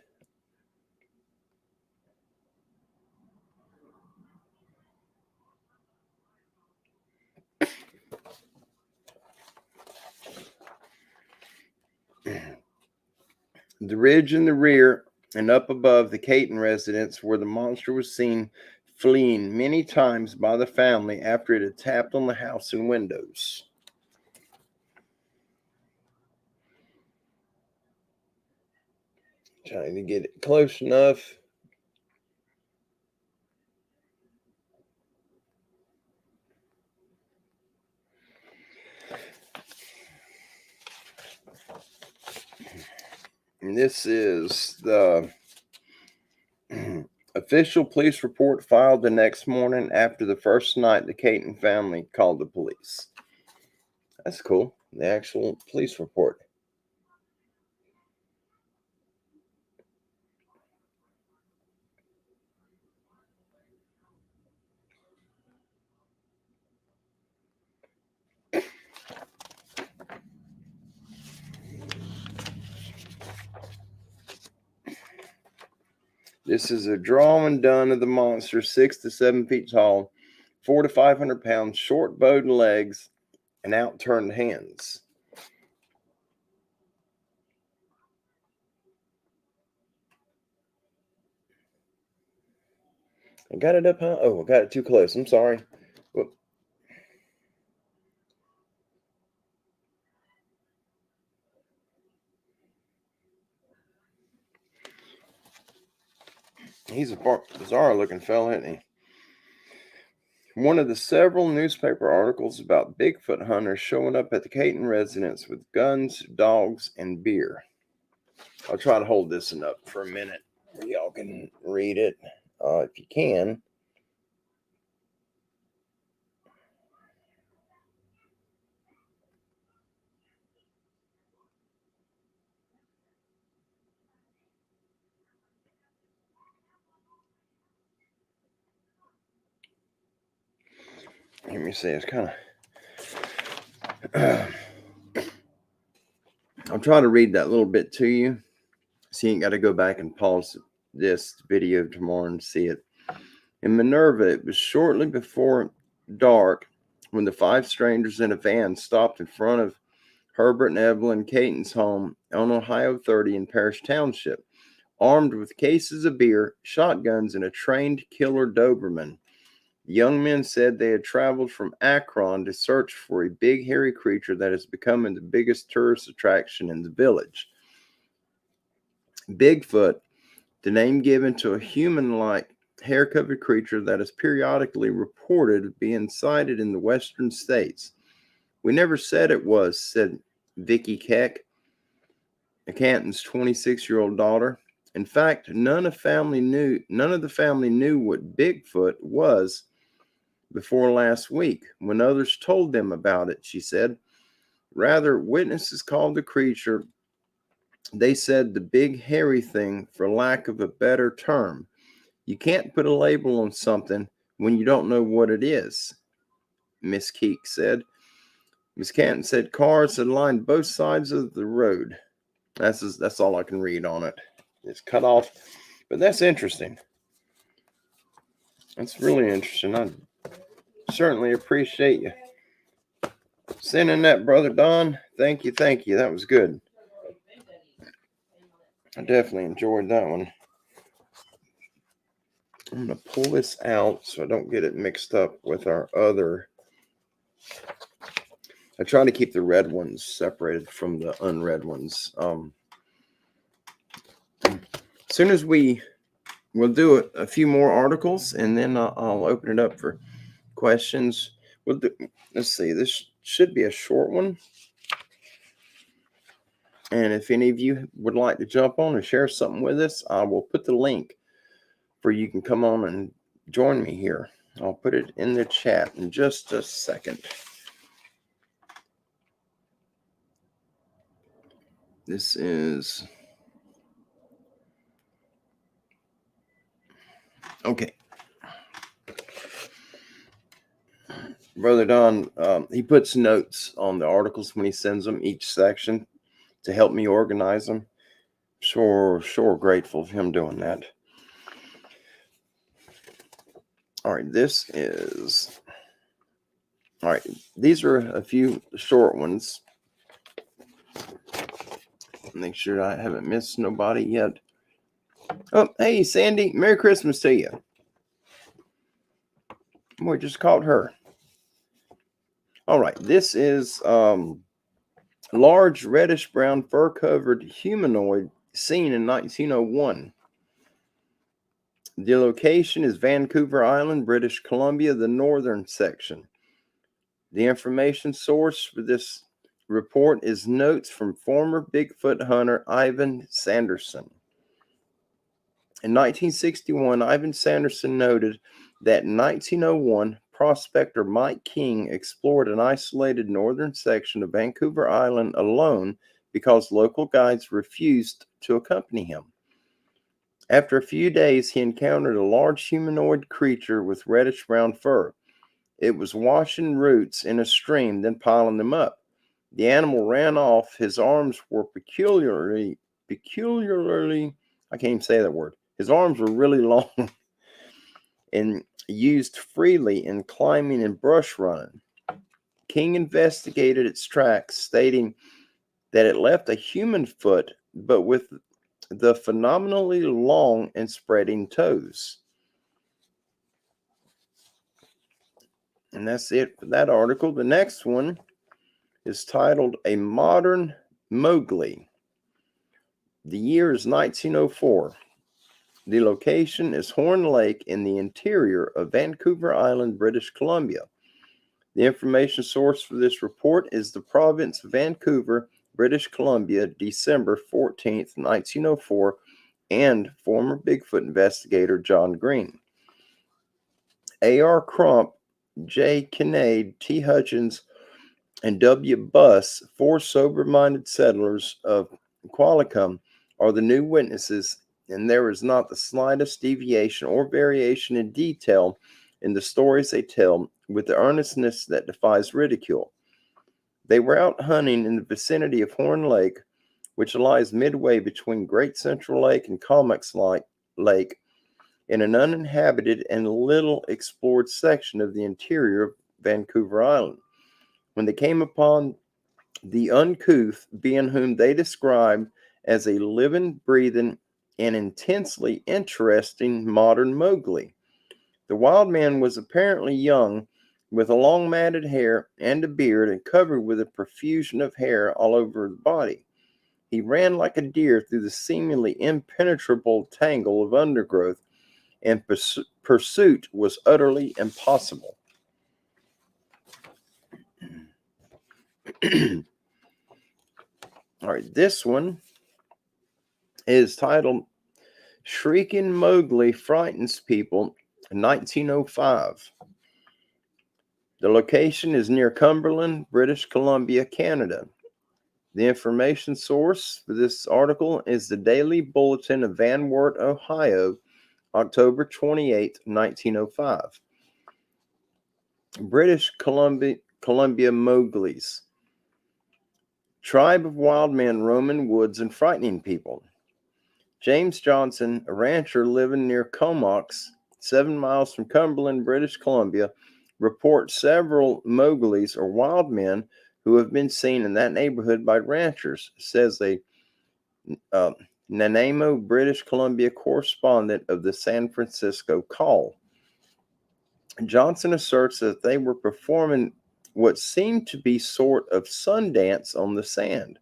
The ridge in the rear and up above the Caton residence where the monster was seen fleeing many times by the family after it had tapped on the house and windows. Trying to get it close enough. And this is the official police report filed the next morning after the first night the Caton family called the police. That's cool. The actual police report. This is a drawing done of the monster, 6 to 7 feet tall, 400 to 500 pounds, short bowed legs, and outturned hands. I got it up high. Oh, I got it too close. I'm sorry. Whoop. He's a bizarre looking fella, isn't he? One of the several newspaper articles about Bigfoot hunters showing up at the Caton residence with guns, dogs, and beer. I'll try to hold this one up for a minute where y'all can read it if you can. Let me see. It's kind of. I'll try to read that little bit to you. So you ain't got to go back and pause this video tomorrow and see it. In Minerva, it was shortly before dark when the 5 strangers in a van stopped in front of Herbert and Evelyn Caton's home on Ohio 30 in Parrish Township, armed with cases of beer, shotguns, and a trained killer Doberman. The young men said they had traveled from Akron to search for a big hairy creature that is becoming the biggest tourist attraction in the village. Bigfoot, the name given to a human-like hair-covered creature that is periodically reported being sighted in the western states. We never said it was, said Vicky Keck, Canton's 26-year-old daughter. In fact, none of the family knew what Bigfoot was before last week, when others told them about it, she said. Rather, witnesses called the creature, they said, the big hairy thing, for lack of a better term. You can't put a label on something when you don't know what it is, Miss Keek said. Miss Canton said cars had lined both sides of the road. That's all I can read on it. It's cut off, but that's interesting. That's really interesting. I certainly appreciate you sending that, Brother Don. Thank you. That was good. I definitely enjoyed that one. I'm going to pull this out so I don't get it mixed up with our other. I try to keep the red ones separated from the unread ones. As soon as we'll do a few more articles, and then I'll open it up for questions. Let's see. This should be a short one. And if any of you would like to jump on and share something with us, I will put the link where you can come on and join me here. I'll put it in the chat in just a second. This is okay. Brother Don, he puts notes on the articles when he sends them, each section, to help me organize them. Sure grateful for him doing that. All right, these are a few short ones. Make sure I haven't missed nobody yet. Oh, hey, Sandy, Merry Christmas to you. We just caught her. All right, this is large reddish-brown fur-covered humanoid seen in 1901. The location is Vancouver Island, British Columbia, the northern section. The information source for this report is notes from former Bigfoot hunter Ivan Sanderson. In 1961, Ivan Sanderson noted that in 1901, prospector Mike King explored an isolated northern section of Vancouver Island alone because local guides refused to accompany him. After a few days, he encountered a large humanoid creature with reddish-brown fur. It was washing roots in a stream, then piling them up. The animal ran off. His arms were peculiarly, I can't even say that word. His arms were really long and used freely in climbing and brush running. King investigated its tracks, stating that it left a human foot, but with the phenomenally long and spreading toes. And that's it for that article. The next one is titled A Modern Mowgli. The year is 1904. The location is Horn Lake in the interior of Vancouver Island, British Columbia. The information source for this report is the province of Vancouver, British Columbia, December 14th, 1904, and former Bigfoot investigator John Green. A.R. Crump, J. Kinnaid, T. Hutchins, and W. Buss, four sober-minded settlers of Qualicum, are the new witnesses, and there is not the slightest deviation or variation in detail in the stories they tell, with the earnestness that defies ridicule. They were out hunting in the vicinity of Horn Lake, which lies midway between Great Central Lake and Comox Lake, in an uninhabited and little explored section of the interior of Vancouver Island, when they came upon the uncouth being whom they described as a living, breathing, and intensely interesting modern Mowgli. The wild man was apparently young, with a long matted hair and a beard, and covered with a profusion of hair all over the body. He ran like a deer through the seemingly impenetrable tangle of undergrowth, and pursuit was utterly impossible. All right, this one is titled Shrieking Mowgli Frightens People, 1905. The location is near Cumberland, British Columbia, Canada. The information source for this article is the Daily Bulletin of Van Wert, Ohio, October 28, 1905. British Columbia Mowglis. Tribe of wild men roaming woods and frightening people. James Johnson, a rancher living near Comox, 7 miles from Cumberland, British Columbia, reports several Mowglis or wild men who have been seen in that neighborhood by ranchers, says a Nanaimo, British Columbia correspondent of the San Francisco Call. Johnson asserts that they were performing what seemed to be sort of Sundance on the sand.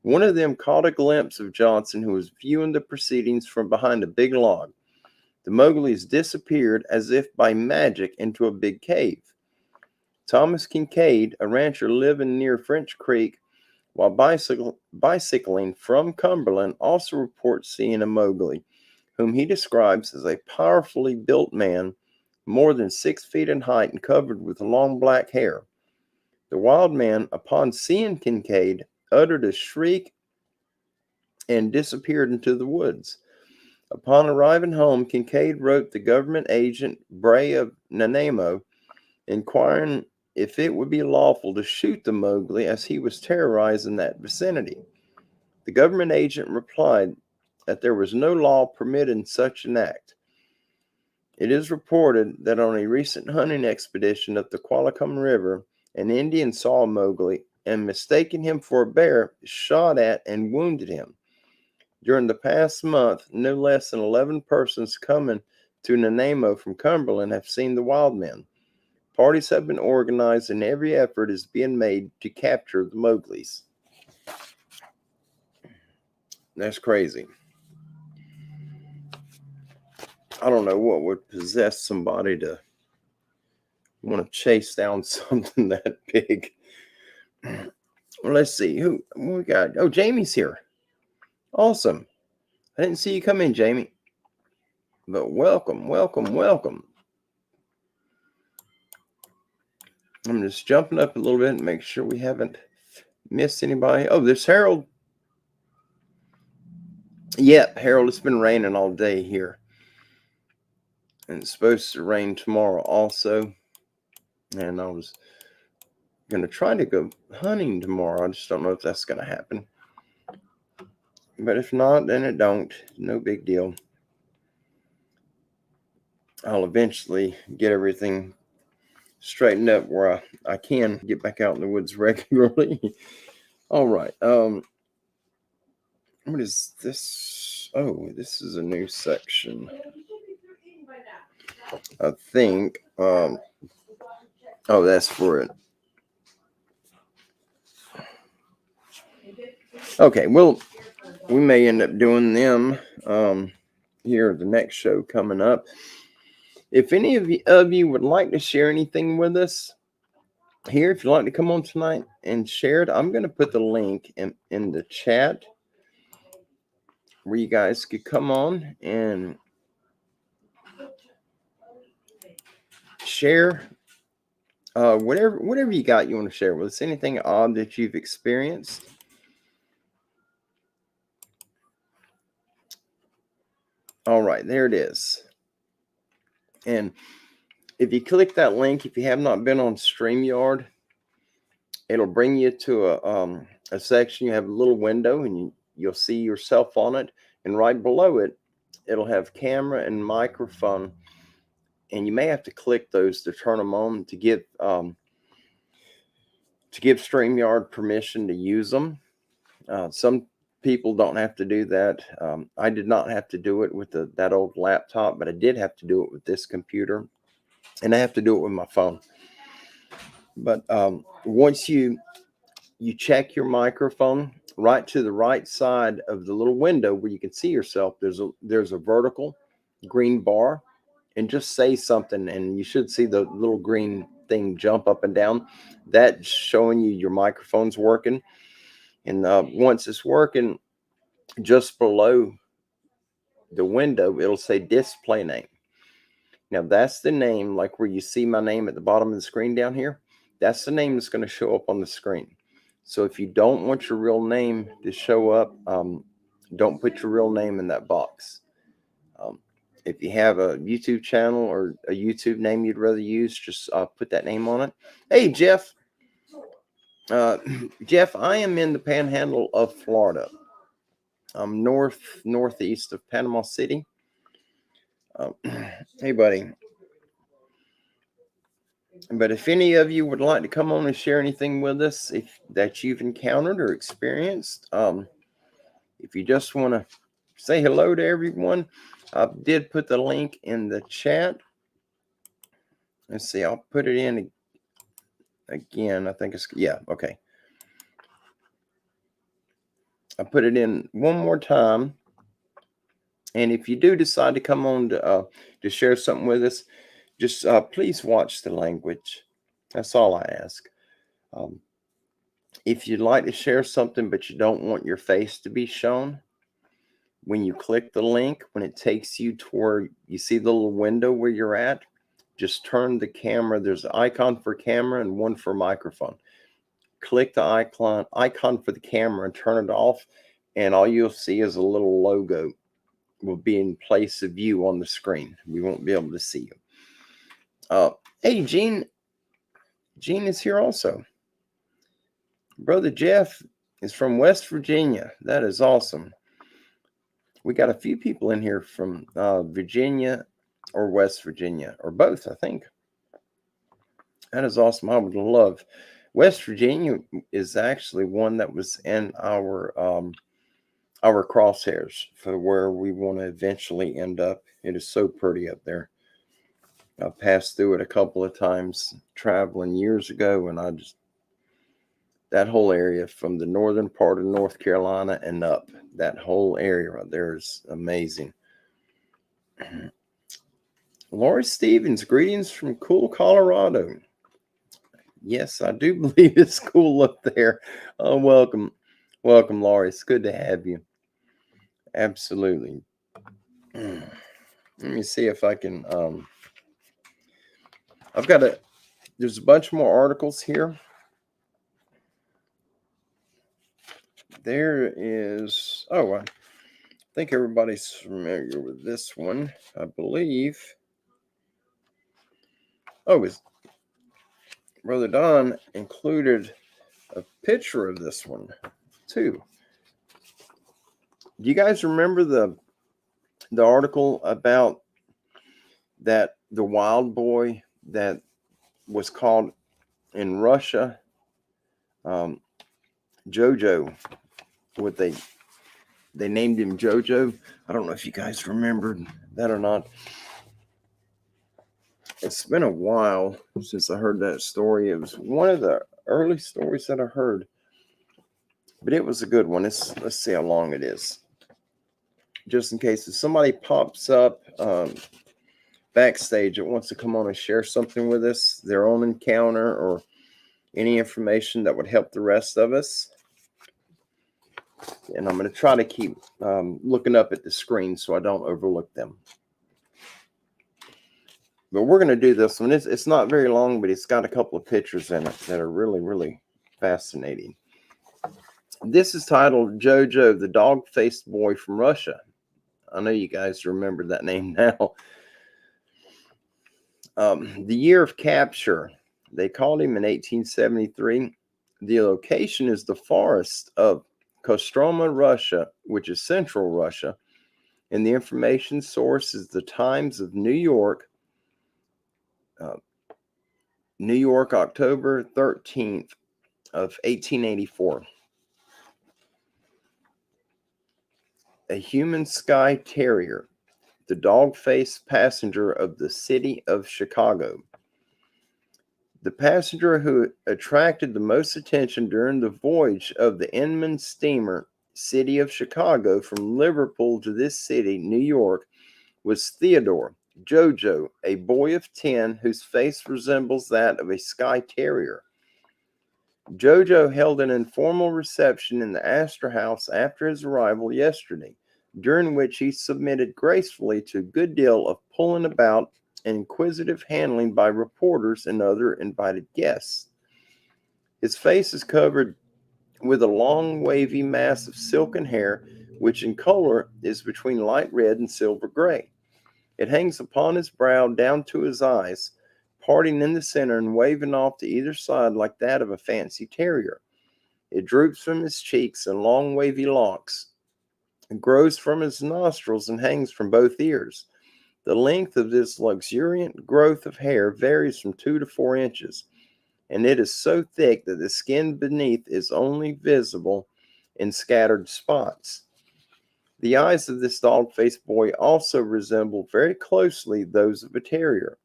One of them caught a glimpse of Johnson, who was viewing the proceedings from behind a big log. The Mowglis disappeared as if by magic into a big cave. Thomas Kincaid, a rancher living near French Creek while bicycling from Cumberland, also reports seeing a Mowgli, whom he describes as a powerfully built man, more than 6 feet in height and covered with long black hair. The wild man, upon seeing Kincaid, uttered a shriek and disappeared into the woods. Upon arriving home, Kincaid wrote the government agent Bray of Nanaimo, inquiring if it would be lawful to shoot the Mowgli, as he was terrorizing that vicinity. The government agent replied that there was no law permitting such an act. It is reported that on a recent hunting expedition up the Qualicum River, an Indian saw Mowgli and, mistaking him for a bear, shot at and wounded him. During the past month, no less than 11 persons coming to Nanaimo from Cumberland have seen the wild men. Parties have been organized and every effort is being made to capture the Mowglis. That's crazy. I don't know what would possess somebody to want to chase down something that big. Well, let's see. Who we got? Oh, Jamie's here. Awesome. I didn't see you come in, Jamie. But welcome, welcome, welcome. I'm just jumping up a little bit and make sure we haven't missed anybody. Oh, there's Harold. Yep, Harold, it's been raining all day here. And it's supposed to rain tomorrow also. And I was going to try to go hunting tomorrow. I just don't know if that's going to happen. But if not, then it don't. No big deal. I'll eventually get everything straightened up where I can get back out in the woods regularly. All right. What is this? Oh, this is a new section. I think. Oh, that's for it. Okay, well, we may end up doing them here the next show coming up. If any of you would like to share anything with us here, if you'd like to come on tonight and share it, I'm going to put the link in the chat where you guys could come on and share whatever you got you want to share with us. Anything odd that you've experienced. All right, there it is. And if you click that link, if you have not been on StreamYard, it'll bring you to a section. You have a little window, and you'll see yourself on it. And right below it, it'll have camera and microphone. And you may have to click those to turn them on to give StreamYard permission to use them. Some people don't have to do that. I did not have to do it with that old laptop, but I did have to do it with this computer. And I have to do it with my phone. But once you check your microphone, right to the right side of the little window where you can see yourself, there's a vertical green bar, and just say something, and you should see the little green thing jump up and down. That's showing you your microphone's working. And once it's working, just below the window, it'll say display name. Now, that's the name, like where you see my name at the bottom of the screen down here. That's the name that's going to show up on the screen. So if you don't want your real name to show up, don't put your real name in that box. If you have a YouTube channel or a YouTube name you'd rather use, just put that name on it. Hey, Jeff. Jeff, I am in the panhandle of Florida. I'm northeast of Panama City. Hey, buddy. But if any of you would like to come on and share anything with us that you've encountered or experienced, if you just want to say hello to everyone, I did put the link in the chat. Let's see, I'll put it in again. I think it's, yeah, okay. I put it in one more time. And if you do decide to come on to share something with us, just please watch the language. That's all I ask. If you'd like to share something, but you don't want your face to be shown, when you click the link, when it takes you to where you see the little window where you're at, just turn the camera. There's an icon for camera and one for microphone. Click the icon for the camera and turn it off, and all you'll see is a little logo will be in place of you on the screen. We won't be able to see you. Hey, Gene. Gene is here also. Brother Jeff is from West Virginia. That is awesome. We got a few people in here from Virginia or West Virginia, or both, I think. That is awesome. I would love. West Virginia is actually one that was in our crosshairs for where we want to eventually end up. It is so pretty up there. I passed through it a couple of times traveling years ago, and that whole area from the northern part of North Carolina and up, that whole area right there is amazing. Lori Stevens, greetings from cool Colorado. Yes, I do believe it's cool up there. Welcome, Lori. It's good to have you. Absolutely. Let me see if I can. There's a bunch more articles here. There is. Oh, I think everybody's familiar with this one. I believe. Oh, Brother Don included a picture of this one too. Do you guys remember the article about the wild boy that was called in Russia, Jojo? What they named him Jojo. I don't know if you guys remembered that or not. It's been a while since I heard that story. It was one of the early stories that I heard, but it was a good one. Let's see how long it is, just in case if somebody pops up backstage that wants to come on and share something with us, their own encounter or any information that would help the rest of us. And I'm going to try to keep looking up at the screen so I don't overlook them. But we're going to do this one. It's not very long, but it's got a couple of pictures in it that are really, really fascinating. This is titled Jojo, the dog-faced boy from Russia. I know you guys remember that name now. The year of capture, they called him in 1873. The location is the forest of Kostroma, Russia, which is central Russia. And the information source is the Times of New York, October 13th of 1884. A human Skye Terrier, the dog-faced passenger of the city of Chicago. The passenger who attracted the most attention during the voyage of the Inman steamer City of Chicago from Liverpool to this city, New York, was Theodore, Jojo, a boy of 10 whose face resembles that of a Skye Terrier. Jojo held an informal reception in the Astor House after his arrival yesterday, during which he submitted gracefully to a good deal of pulling about and inquisitive handling by reporters and other invited guests. His face is covered with a long, wavy mass of silken hair, which in color is between light red and silver gray. It hangs upon his brow down to his eyes, parting in the center and waving off to either side like that of a fancy terrier. It droops from his cheeks in long, wavy locks. It grows from his nostrils and hangs from both ears. The length of this luxuriant growth of hair varies from 2 to 4 inches, and it is so thick that the skin beneath is only visible in scattered spots. The eyes of this dog-faced boy also resemble very closely those of a terrier.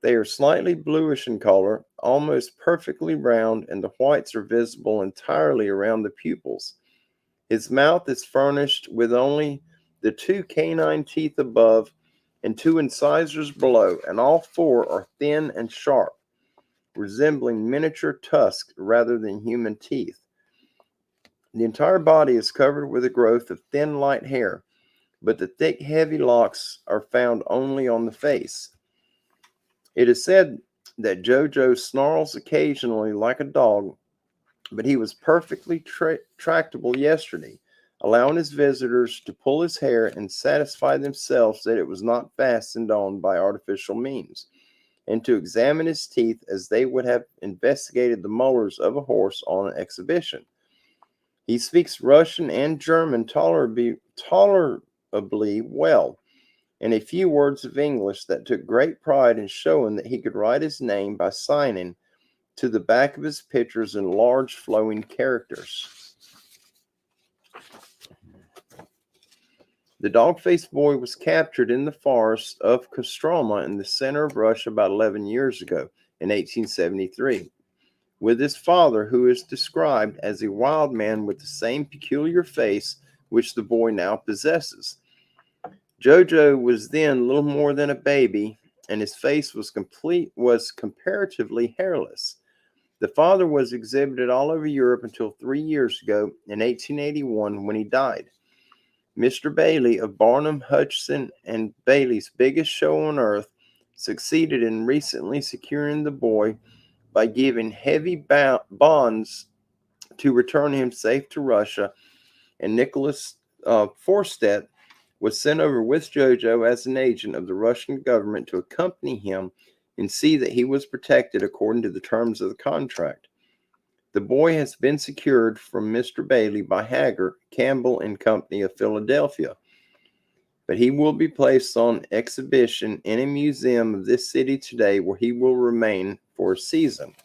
They are slightly bluish in color, almost perfectly round, and the whites are visible entirely around the pupils. His mouth is furnished with only the 2 canine teeth above and 2 incisors below, and all 4 are thin and sharp, resembling miniature tusks rather than human teeth. The entire body is covered with a growth of thin, light hair, but the thick, heavy locks are found only on the face. It is said that Jojo snarls occasionally like a dog, but he was perfectly tractable yesterday, allowing his visitors to pull his hair and satisfy themselves that it was not fastened on by artificial means, and to examine his teeth as they would have investigated the molars of a horse on an exhibition. He speaks Russian and German tolerably well, and a few words of English that took great pride in showing that he could write his name by signing to the back of his pictures in large flowing characters. The dog-faced boy was captured in the forest of Kostroma in the center of Russia about 11 years ago in 1873, with his father, who is described as a wild man with the same peculiar face which the boy now possesses. Jojo was then little more than a baby, and his face was comparatively hairless. The father was exhibited all over Europe until 3 years ago in 1881 when he died. Mr. Bailey of Barnum, Hutchison, and Bailey's biggest show on earth succeeded in recently securing the boy by giving heavy bonds to return him safe to Russia, and Nicholas Forstedt was sent over with Jojo as an agent of the Russian government to accompany him and see that he was protected according to the terms of the contract. The boy has been secured from Mr. Bailey by Haggart, Campbell and Company of Philadelphia, but he will be placed on exhibition in a museum of this city today, where he will remain for a season.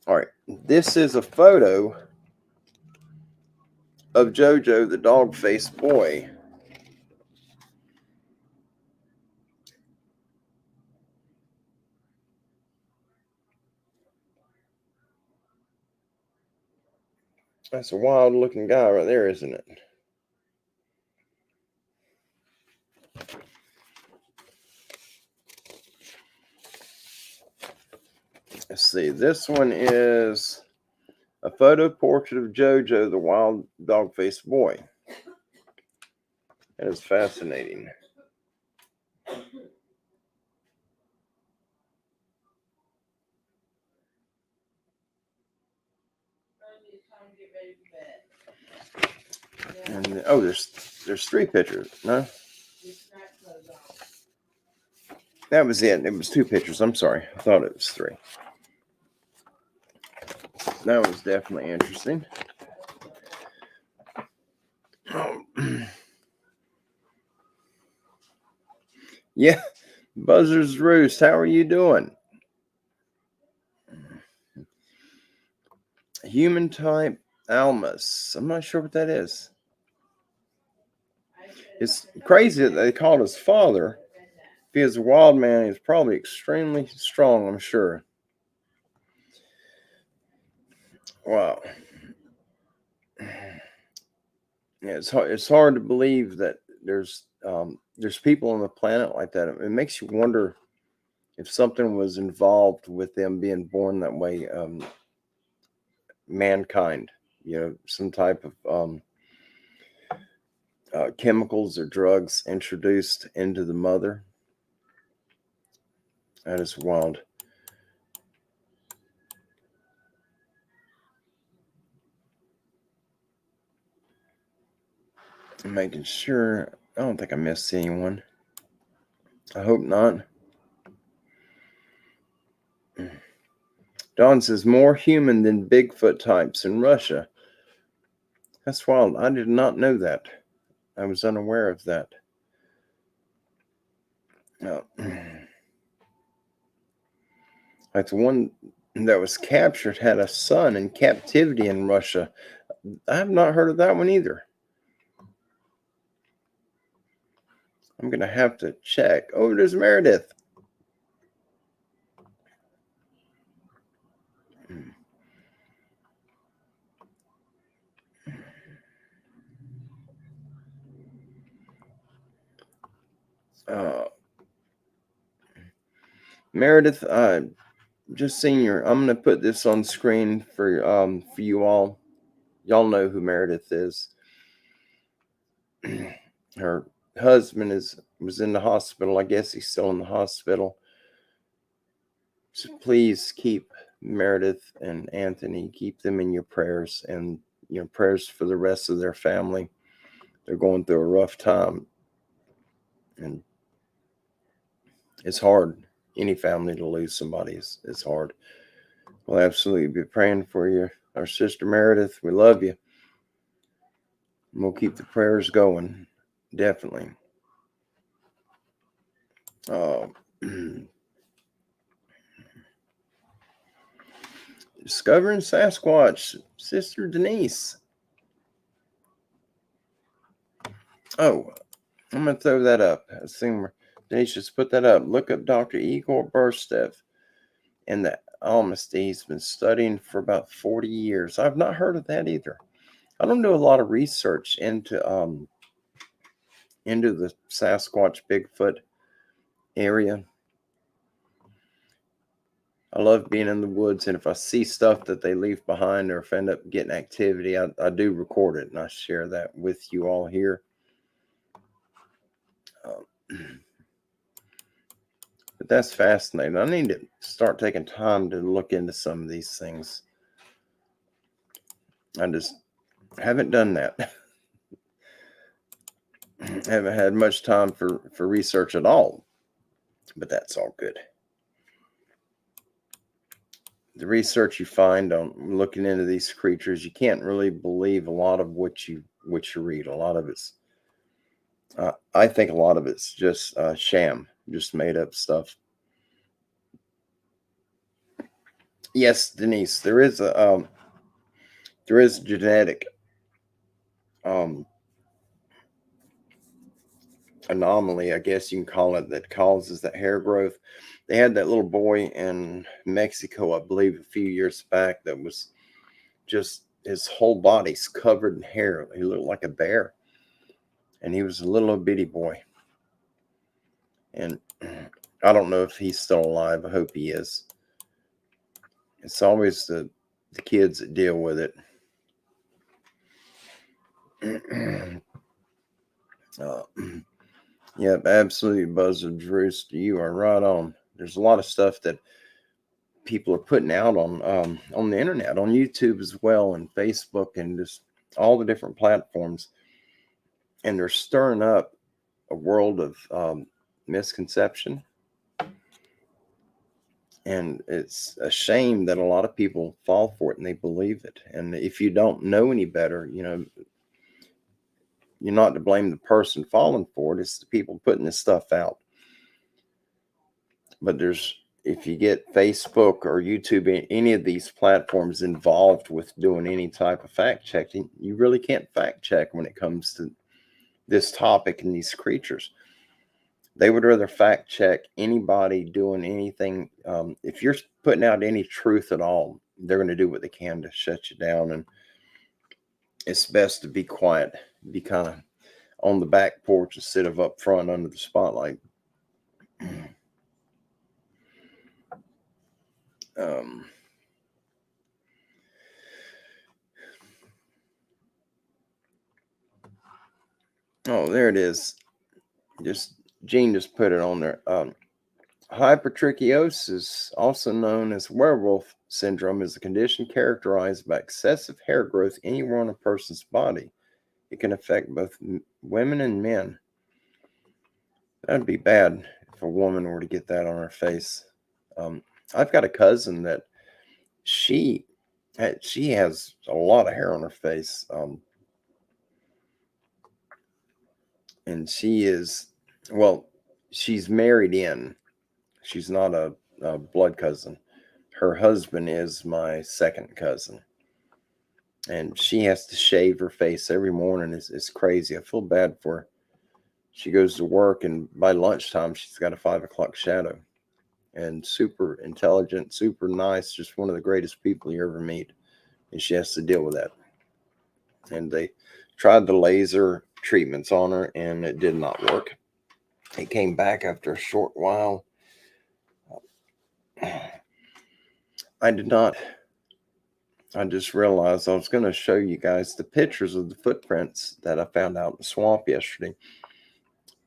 All right, this is a photo of Jojo, the dog-faced boy. That's a wild-looking guy right there, isn't it? Let's see. This one is a photo portrait of Jojo, the wild dog-faced boy. That is fascinating. And oh, there's 3 pictures. No, that was it. It was 2 pictures. I'm sorry. I thought it was 3. That was definitely interesting. Oh. Yeah, Buzzard's Roost. How are you doing? Human type Almas. I'm not sure what that is. It's crazy that they called his father. If he is a wild man, he's probably extremely strong, I'm sure. Wow. Yeah, it's hard to believe that there's people on the planet like that. It makes you wonder if something was involved with them being born that way. Mankind, some type of chemicals or drugs introduced into the mother. That is wild. I'm making sure. I don't think I missed anyone. I hope not. Don says more human than Bigfoot types in Russia. That's wild. I did not know that. I was unaware of that. Like the one that was captured had a son in captivity in Russia. I have not heard of that one either. I'm going to have to check. Oh, there's Meredith. Meredith, just seen your. I'm going to put this on screen for you all. Y'all know who Meredith is. Her husband was in the hospital. I guess he's still in the hospital. So please keep Meredith and Anthony, keep them in your prayers, and prayers for the rest of their family. They're going through a rough time, and it's hard. Any family to lose somebody is hard. We'll absolutely be praying for you, our sister Meredith. We love you. And we'll keep the prayers going, definitely. Discovering Sasquatch, Sister Denise. Oh, I'm going to throw that up. I assume Denise just put that up. Look up Dr. Igor Burstev and the Almasty. He's been studying for about 40 years. I've not heard of that either. I don't do a lot of research into the Sasquatch Bigfoot area. I love being in the woods, and if I see stuff that they leave behind, or if I end up getting activity, I do record it, and I share that with you all here. But that's fascinating. I need to start taking time to look into some of these things. I just haven't done that. Haven't had much time for research at all, but that's all good. The research you find on looking into these creatures, you can't really believe a lot of what you read. A lot of it's, I think, a lot of it's just sham, just made up stuff. Yes, Denise, there is genetic anomaly, I guess you can call it, that causes that hair growth. They had that little boy in Mexico, I believe, a few years back, that was just, his whole body's covered in hair. He looked like a bear, and he was a little bitty boy. And I don't know if he's still alive. I hope he is. It's always the kids that deal with it. Yep, absolutely, Buzzard Roost. You are right on. There's a lot of stuff that people are putting out on the internet, on YouTube as well, and Facebook, and just all the different platforms, and they're stirring up a world of misconception. And it's a shame that a lot of people fall for it and they believe it. And if you don't know any better, you're not to blame the person falling for it. It's the people putting this stuff out. But if you get Facebook or YouTube, any of these platforms involved with doing any type of fact checking, you really can't fact check when it comes to this topic and these creatures. They would rather fact check anybody doing anything. If you're putting out any truth at all, they're going to do what they can to shut you down. And it's best to be quiet, be kind of on the back porch instead of up front under the spotlight. Oh, there it is. Gene just put it on there. Hypertrichosis, also known as werewolf syndrome, is a condition characterized by excessive hair growth anywhere on a person's body. It can affect both women and men. That'd be bad if a woman were to get that on her face. I've got a cousin that she has a lot of hair on her face, and she's married in. She's not a blood cousin. Her husband is my second cousin, and she has to shave her face every morning. It's crazy. I feel bad for her. She goes to work, and by lunchtime, she's got a 5 o'clock shadow. And super intelligent, super nice, just one of the greatest people you ever meet. And she has to deal with that. And they tried the laser treatments on her, and it did not work. It came back after a short while. I just realized I was going to show you guys the pictures of the footprints that I found out in the swamp yesterday.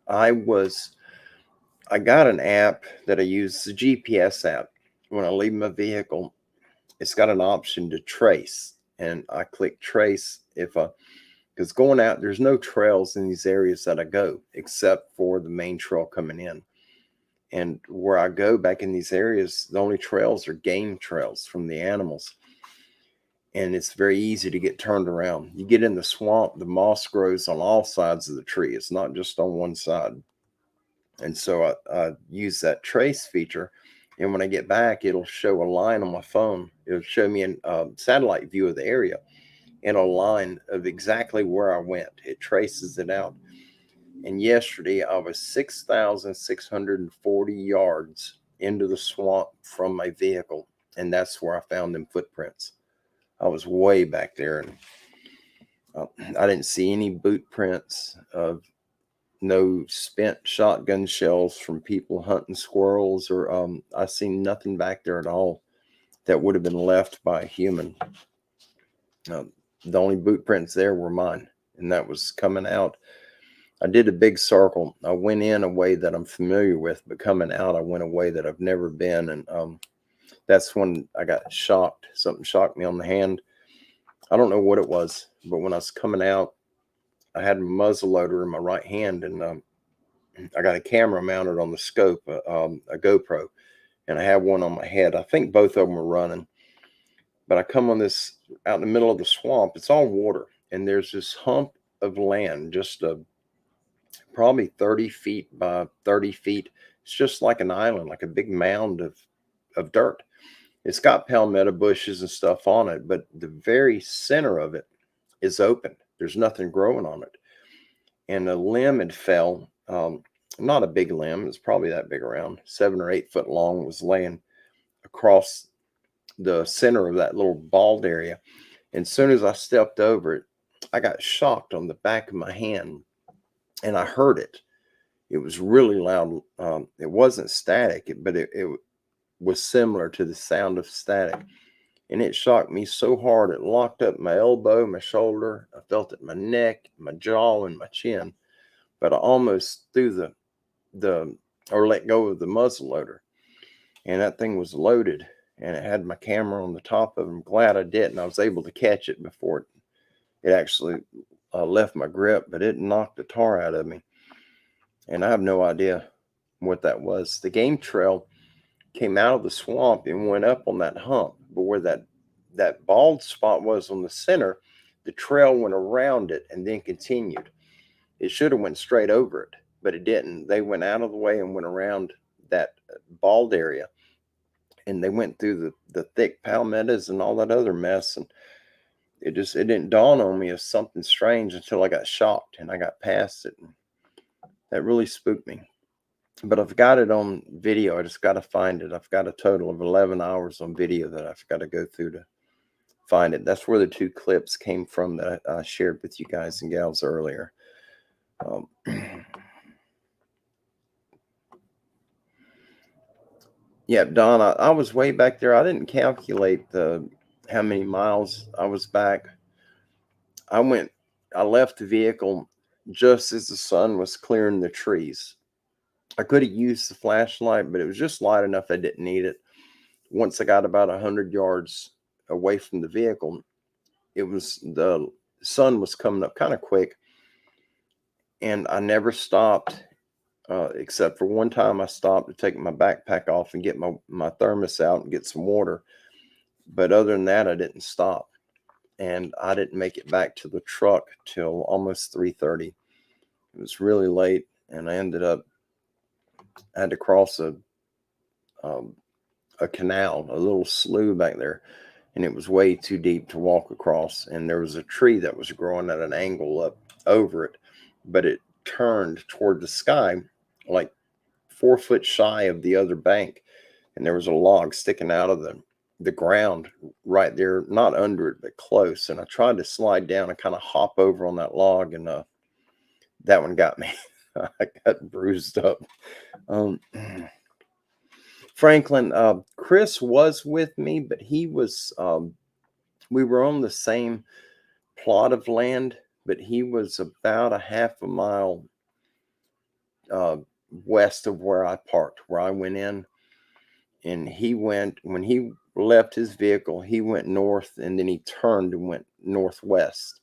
I got an app that I use, the GPS app. When I leave my vehicle, it's got an option to trace, and I click trace because going out, there's no trails in these areas that I go except for the main trail coming in. And where I go back in these areas, the only trails are game trails from the animals. And it's very easy to get turned around. You get in the swamp, the moss grows on all sides of the tree. It's not just on one side. And so I use that trace feature. And when I get back, it'll show a line on my phone. It'll show me a satellite view of the area and a line of exactly where I went. It traces it out. And yesterday I was 6,640 yards into the swamp from my vehicle, and that's where I found them footprints. I was way back there, and I didn't see any boot prints of no spent shotgun shells from people hunting squirrels, or I seen nothing back there at all that would have been left by a human. The only boot prints there were mine, and that was coming out. I did a big circle. I went in a way that I'm familiar with, but coming out, I went a way that I've never been. And that's when I got shocked. Something shocked me on the hand. I don't know what it was, but when I was coming out, I had a muzzle loader in my right hand, and I got a camera mounted on the scope, a GoPro, and I had one on my head. I think both of them were running. But I come on this out in the middle of the swamp. It's all water, and there's this hump of land, just probably 30 feet by 30 feet. It's just like an island, like a big mound of dirt. It's got palmetto bushes and stuff on it, but the very center of it is open. There's nothing growing on it. And a limb had fell, not a big limb, it's probably that big around, 7 or 8 foot long, was laying across the center of that little bald area. And as soon as I stepped over it, I got shocked on the back of my hand, and I heard it. It was really loud. It wasn't static, but it was similar to the sound of static. And it shocked me so hard, it locked up my elbow, my shoulder. I felt it in my neck, my jaw, and my chin. But I almost threw or let go of the muzzle loader. And that thing was loaded, and it had my camera on the top of it. I'm glad I did, and I was able to catch it before it actually left my grip, but it knocked the tar out of me. And I have no idea what that was. The game trail came out of the swamp and went up on that hump, but where that bald spot was on the center, the trail went around it and then continued. It should have went straight over it, but it didn't. They went out of the way and went around that bald area, and they went through the thick palmettos and all that other mess. And it didn't dawn on me as something strange until I got shocked and I got past it. And that really spooked me. But I've got it on video. I just got to find it. I've got a total of 11 hours on video that I've got to go through to find it. That's where the 2 clips came from that I shared with you guys and gals earlier. Yeah, Don, I was way back there. I didn't calculate how many miles I was back. I left the vehicle just as the sun was clearing the trees. I could have used the flashlight, but it was just light enough I didn't need it. Once I got about 100 yards away from the vehicle, the sun was coming up kind of quick, and I never stopped, except for one time I stopped to take my backpack off and get my thermos out and get some water. But other than that, I didn't stop. And I didn't make it back to the truck till almost 3:30. It was really late, and I had to cross a canal, a little slough back there, and it was way too deep to walk across. And there was a tree that was growing at an angle up over it, but it turned toward the sky like 4 foot shy of the other bank, and there was a log sticking out of the ground right there, not under it, but close. And I tried to slide down and kind of hop over on that log, and that one got me. I got bruised up. Franklin, Chris was with me, but we were on the same plot of land, but he was about a half a mile west of where I parked, where I went in. And when he left his vehicle, he went north, and then he turned and went northwest.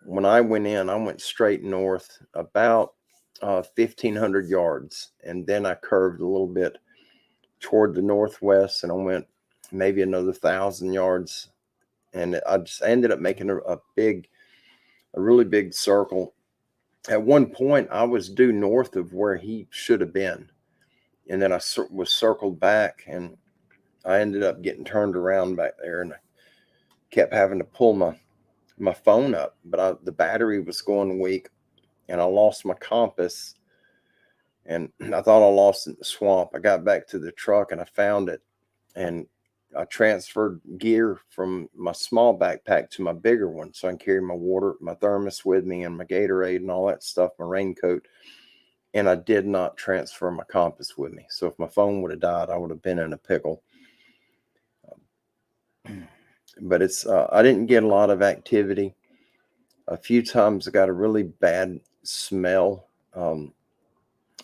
When I went in, I went straight north about 1,500 yards, and then I curved a little bit toward the northwest, and I went maybe another 1,000 yards, and I just ended up making a really big circle. At one point, I was due north of where he should have been, and then I was circled back, and I ended up getting turned around back there, and I kept having to pull my phone up, but the battery was going weak, and I lost my compass, and I thought I lost it in the swamp. I got back to the truck and I found it, and I transferred gear from my small backpack to my bigger one so I can carry my water, my thermos with me, and my Gatorade and all that stuff, my raincoat. And I did not transfer my compass with me. So if my phone would have died, I would have been in a pickle. But I didn't get a lot of activity. A few times I got a really bad smell.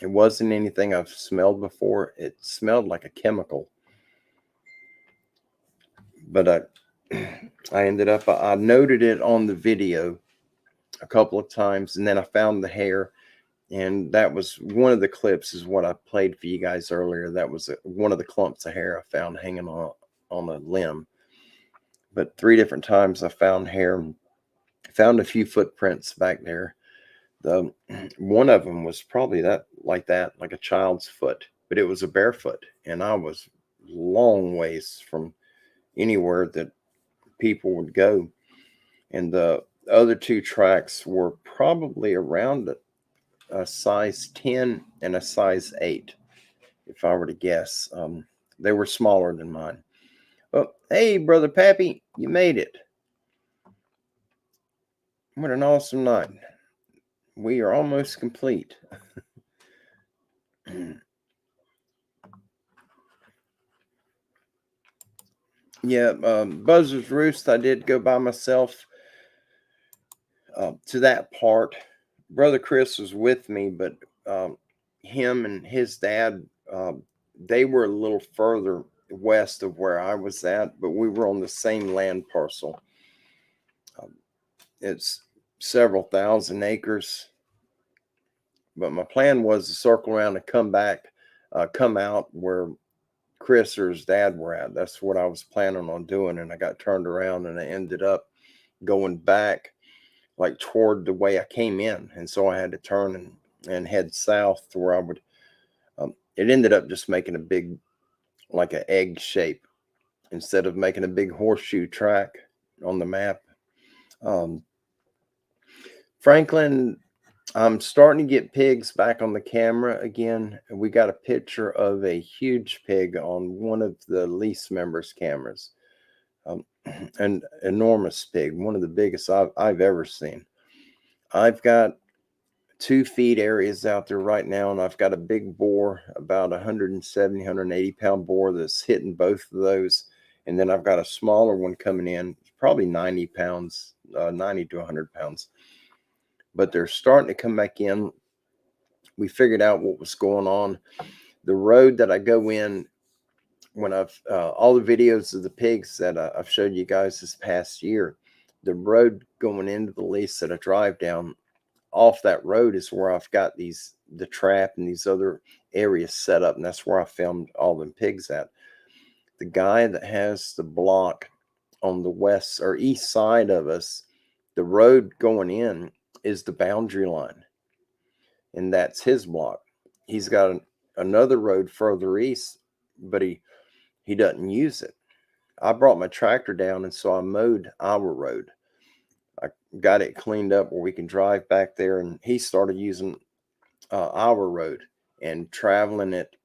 It wasn't anything I've smelled before. It smelled like a chemical. But I ended up, I noted it on the video a couple of times, and then I found the hair, and that was one of the clips is what I played for you guys earlier. That was one of the clumps of hair I found hanging on a limb. But 3 different times I found hair, found a few footprints back there. One of them was probably like a child's foot, but it was a barefoot, and I was long ways from anywhere that people would go. And the other 2 tracks were probably around a size 10 and a size 8, if I were to guess. They were smaller than mine. Oh, hey, Brother Pappy, you made it. What an awesome night. We are almost complete. Yeah, Buzzard's Roost, I did go by myself to that part. Brother Chris was with me, but him and his dad, they were a little further west of where I was at, but we were on the same land parcel. It's several thousand acres, but my plan was to circle around and come back, come out where Chris or his dad were at. That's what I was planning on doing, and I got turned around, and I ended up going back like toward the way I came in, and so I had to turn and head south to where I would. It ended up just making a big, like an egg shape, instead of making a big horseshoe track on the map. Franklin, I'm starting to get pigs back on the camera again. We got a picture of a huge pig on one of the lease members' cameras. An enormous pig, one of the biggest I've ever seen. I've got 2 feed areas out there right now, and I've got a big boar, about 170, 180 pound boar that's hitting both of those. And then I've got a smaller one coming in, probably 90 pounds, 90 to 100 pounds. But they're starting to come back in. We figured out what was going on. The road that I go in, when I've all the videos of the pigs that I've showed you guys this past year, the road going into the lease that I drive down, off that road is where I've got the trap and these other areas set up, and that's where I filmed all them pigs at. The guy that has the block on the west or east side of us, the road going in is the boundary line, and that's his block. He's got another road further east, but he doesn't use it. I brought my tractor down, and so I mowed our road. I got it cleaned up where we can drive back there, and he started using our road and traveling it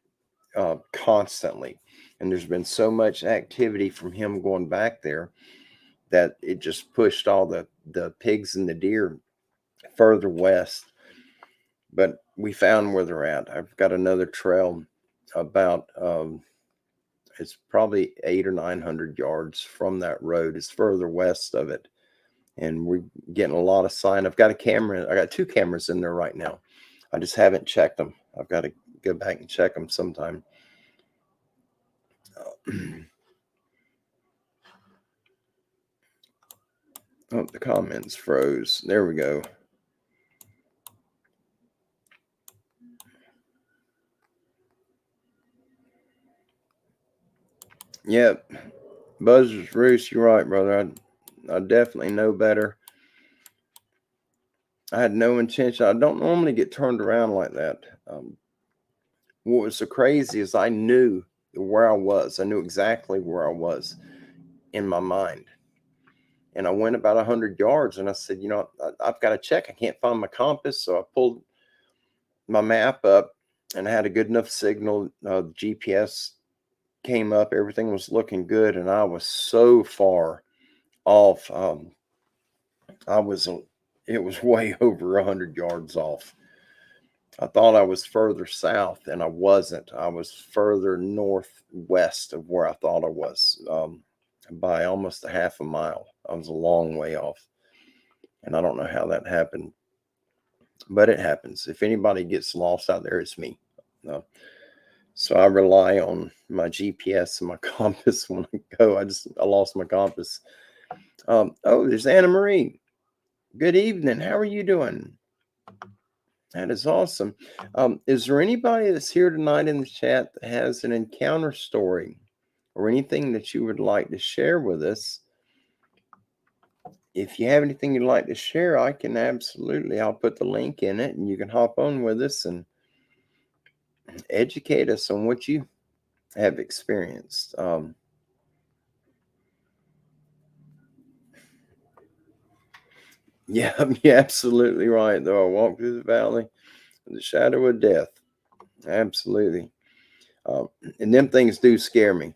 constantly. And there's been so much activity from him going back there that it just pushed all the pigs and the deer further west. But we found where they're at. I've got another trail about it's probably 800 or 900 yards from that road. It's further west of it, and we're getting a lot of sign. I've got a camera. I got 2 cameras in there right now. I just haven't checked them. I've got to go back and check them sometime. Oh, the comments froze. There we go. Yep. Buzzard's Roost, you're right, brother. I definitely know better. I had no intention. I don't normally get turned around like that. What was so crazy is I knew where I was. I knew exactly where I was in my mind. And I went about 100 yards, and I said, I've got to check. I can't find my compass. So I pulled my map up, and I had a good enough signal. The GPS came up. Everything was looking good, and I was so far off. It was way over 100 yards off. I thought I was further south, and I wasn't. I was further northwest of where I thought I was, by almost a half a mile. I was a long way off, and I don't know how that happened, but it happens. If anybody gets lost out there, it's me. So I rely on my GPS and my compass when I go. I lost my compass. Oh, there's Anna Marie. Good evening. How are you doing? That is awesome. Is there anybody that's here tonight in the chat that has an encounter story or anything that you would like to share with us? If you have anything you'd like to share, I'll put the link in it, and you can hop on with us and educate us on what you have experienced. Yeah, you're absolutely right, though. I walk through the valley of the shadow of death. Absolutely. And them things do scare me.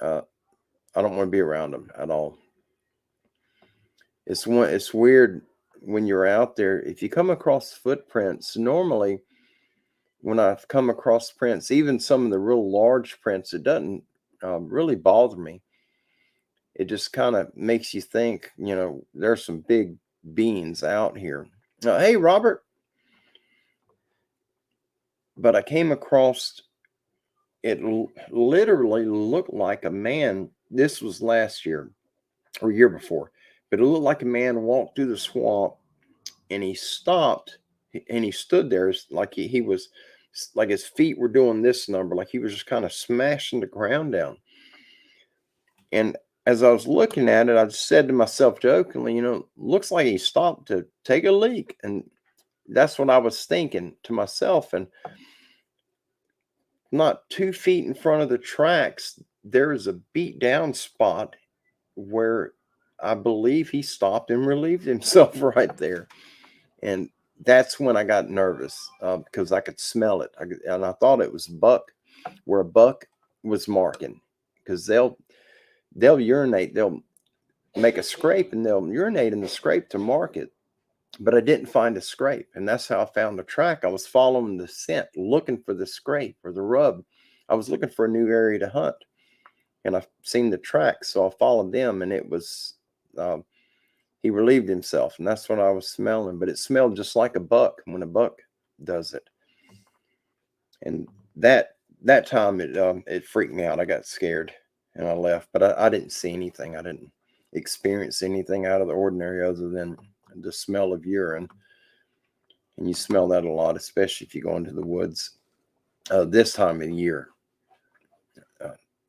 I don't want to be around them at all. It's weird when you're out there. If you come across footprints, normally when I've come across prints, even some of the real large prints, it doesn't really bother me. It just kind of makes you think, there's some big beings out here. Hey, Robert. But I came across, it literally looked like a man. This was last year or year before, but it looked like a man walked through the swamp, and he stopped, and he stood there like he was, like his feet were doing this number, like he was just kind of smashing the ground down. And as I was looking at it, I just said to myself jokingly, looks like he stopped to take a leak. And that's what I was thinking to myself. And not 2 feet in front of the tracks, there is a beat down spot where I believe he stopped and relieved himself right there. And that's when I got nervous, because I could smell it. And I thought it was buck, where a buck was marking, because they'll urinate. They'll make a scrape, and they'll urinate in the scrape to mark it. But I didn't find a scrape. And that's how I found the track. I was following the scent, looking for the scrape or the rub. I was looking for a new area to hunt. And I've seen the tracks, so I followed them, and it was, he relieved himself, and that's what I was smelling. But it smelled just like a buck when a buck does it. And that time it freaked me out. I got scared, and I left. But I didn't see anything. I didn't experience anything out of the ordinary other than the smell of urine. And you smell that a lot, especially if you go into the woods this time of year.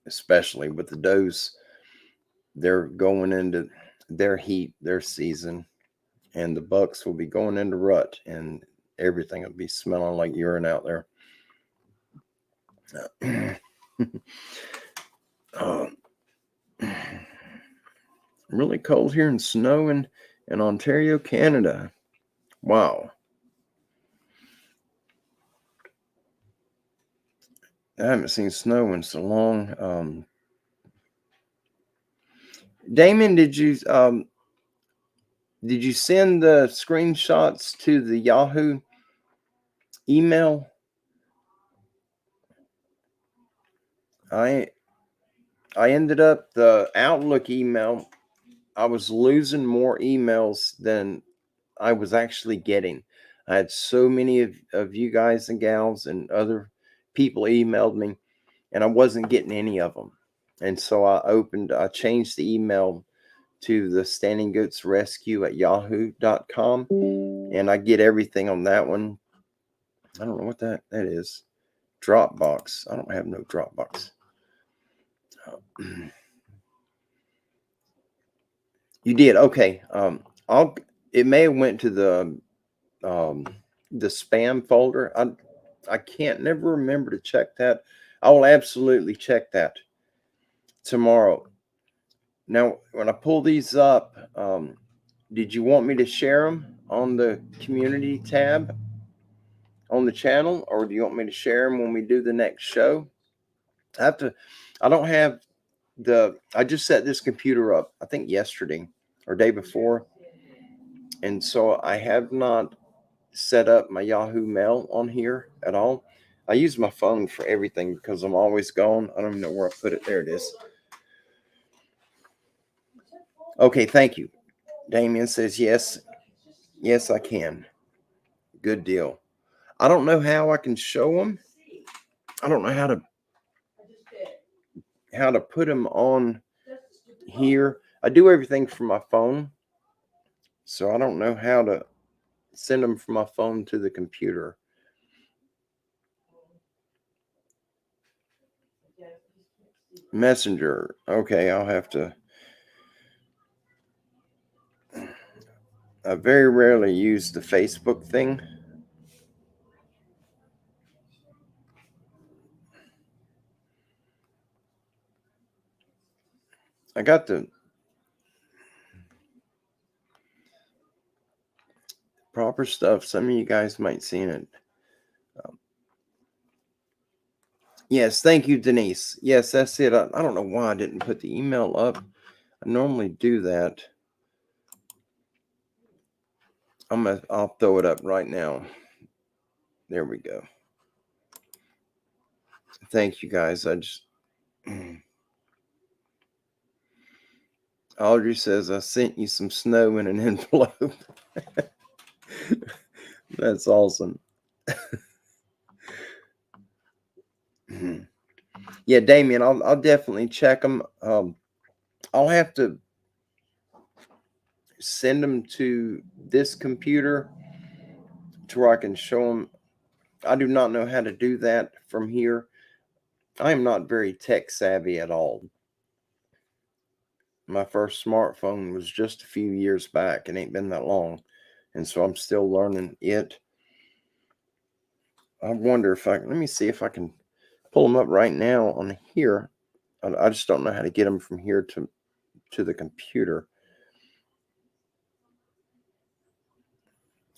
Especially with the does, they're going into their heat, their season, and the bucks will be going into rut, and everything will be smelling like urine out there. Really cold here and snowing in Ontario, Canada. Wow. I haven't seen snow in so long. Damon, did you send the screenshots to the Yahoo email? I ended up, the Outlook email, I was losing more emails than I was actually getting. I had so many of you guys and gals and other people emailed me, and I wasn't getting any of them. And so I changed the email to the Standing Goats Rescue at yahoo.com, and I get everything on that one. I don't know what that is. Dropbox. I don't have no Dropbox. You did? Okay. It may have went to the spam folder. I can't never remember to check that. I will absolutely check that tomorrow. Now, when I pull these up, did you want me to share them on the community tab on the channel, or do you want me to share them when we do the next show? I don't have I just set this computer up, I think yesterday or day before. And so I have not set up my Yahoo Mail on here at all. I use my phone for everything because I'm always gone. I don't even know where I put it. There it is. Okay, thank you. Damien says yes. Yes, I can. Good deal. I don't know how I can show them. I don't know how to put them on here. I do everything from my phone, so I don't know how to send them from my phone to the computer. Messenger. Okay, I'll have to. I very rarely use the Facebook thing. I got the proper stuff. Some of you guys might seen it. Yes, thank you, Denise. Yes, that's it. I don't know why I didn't put the email up. I normally do that. I'll throw it up right now. There we go. Thank you guys. Audrey says I sent you some snow in an envelope. That's awesome. Yeah, Damien, I'll definitely check them. I'll have to send them to this computer to where I can show them. I do not know how to do that from here. I am not very tech savvy at all. My first smartphone was just a few years back. It ain't been that long. And so I'm still learning it. I wonder if let me see if I can pull them up right now on here. I just don't know how to get them from here to the computer.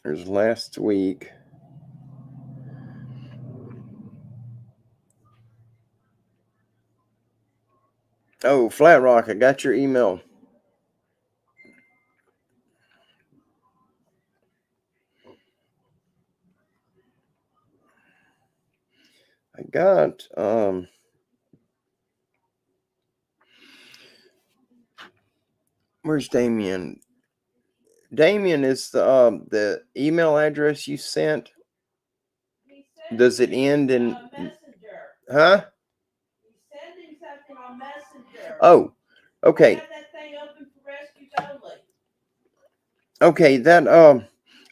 There's last week. Oh, Flat Rock, I got your email. I got where's Damien? Damien is the email address you sent. Does it end in Messenger? Huh? He's sending something on Messenger. Oh, okay. Have that thing open for rescues only. Okay, that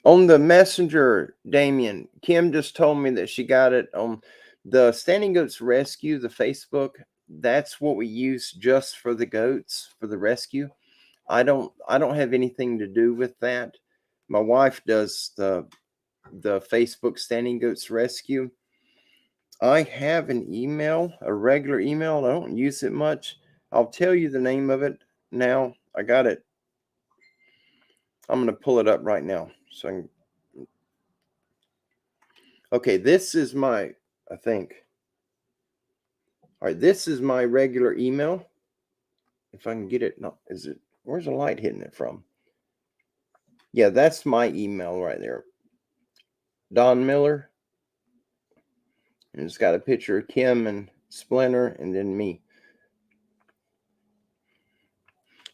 on the messenger, Damien, Kim just told me that she got it on the Standing Goats Rescue, the Facebook. That's what we use just for the goats for the rescue. I don't have anything to do with that. My wife does the Facebook Standing Goats Rescue. I have an email, a regular email. I don't use it much. I'll tell you the name of it now. I got it. I'm going to pull it up right now. Okay, this is my, I think. All right, this is my regular email. If I can get it, no, where's the light hitting it from? Yeah, that's my email right there. Don Miller. And it's got a picture of Kim and Splinter and then me.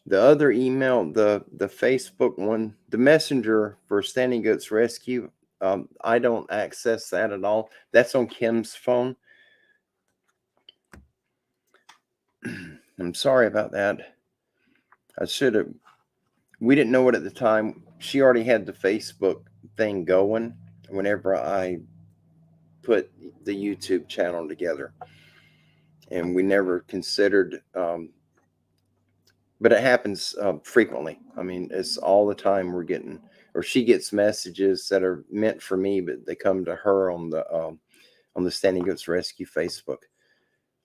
The other email, the Facebook one, the messenger for Standing Goats Rescue, I don't access that at all. That's on Kim's phone. I'm sorry about that. I should have. We didn't know it at the time. She already had the Facebook thing going whenever I put the YouTube channel together. And we never considered, but it happens frequently. I mean, it's all the time we're getting, or she gets messages that are meant for me, but they come to her on the Standing Goats Rescue Facebook.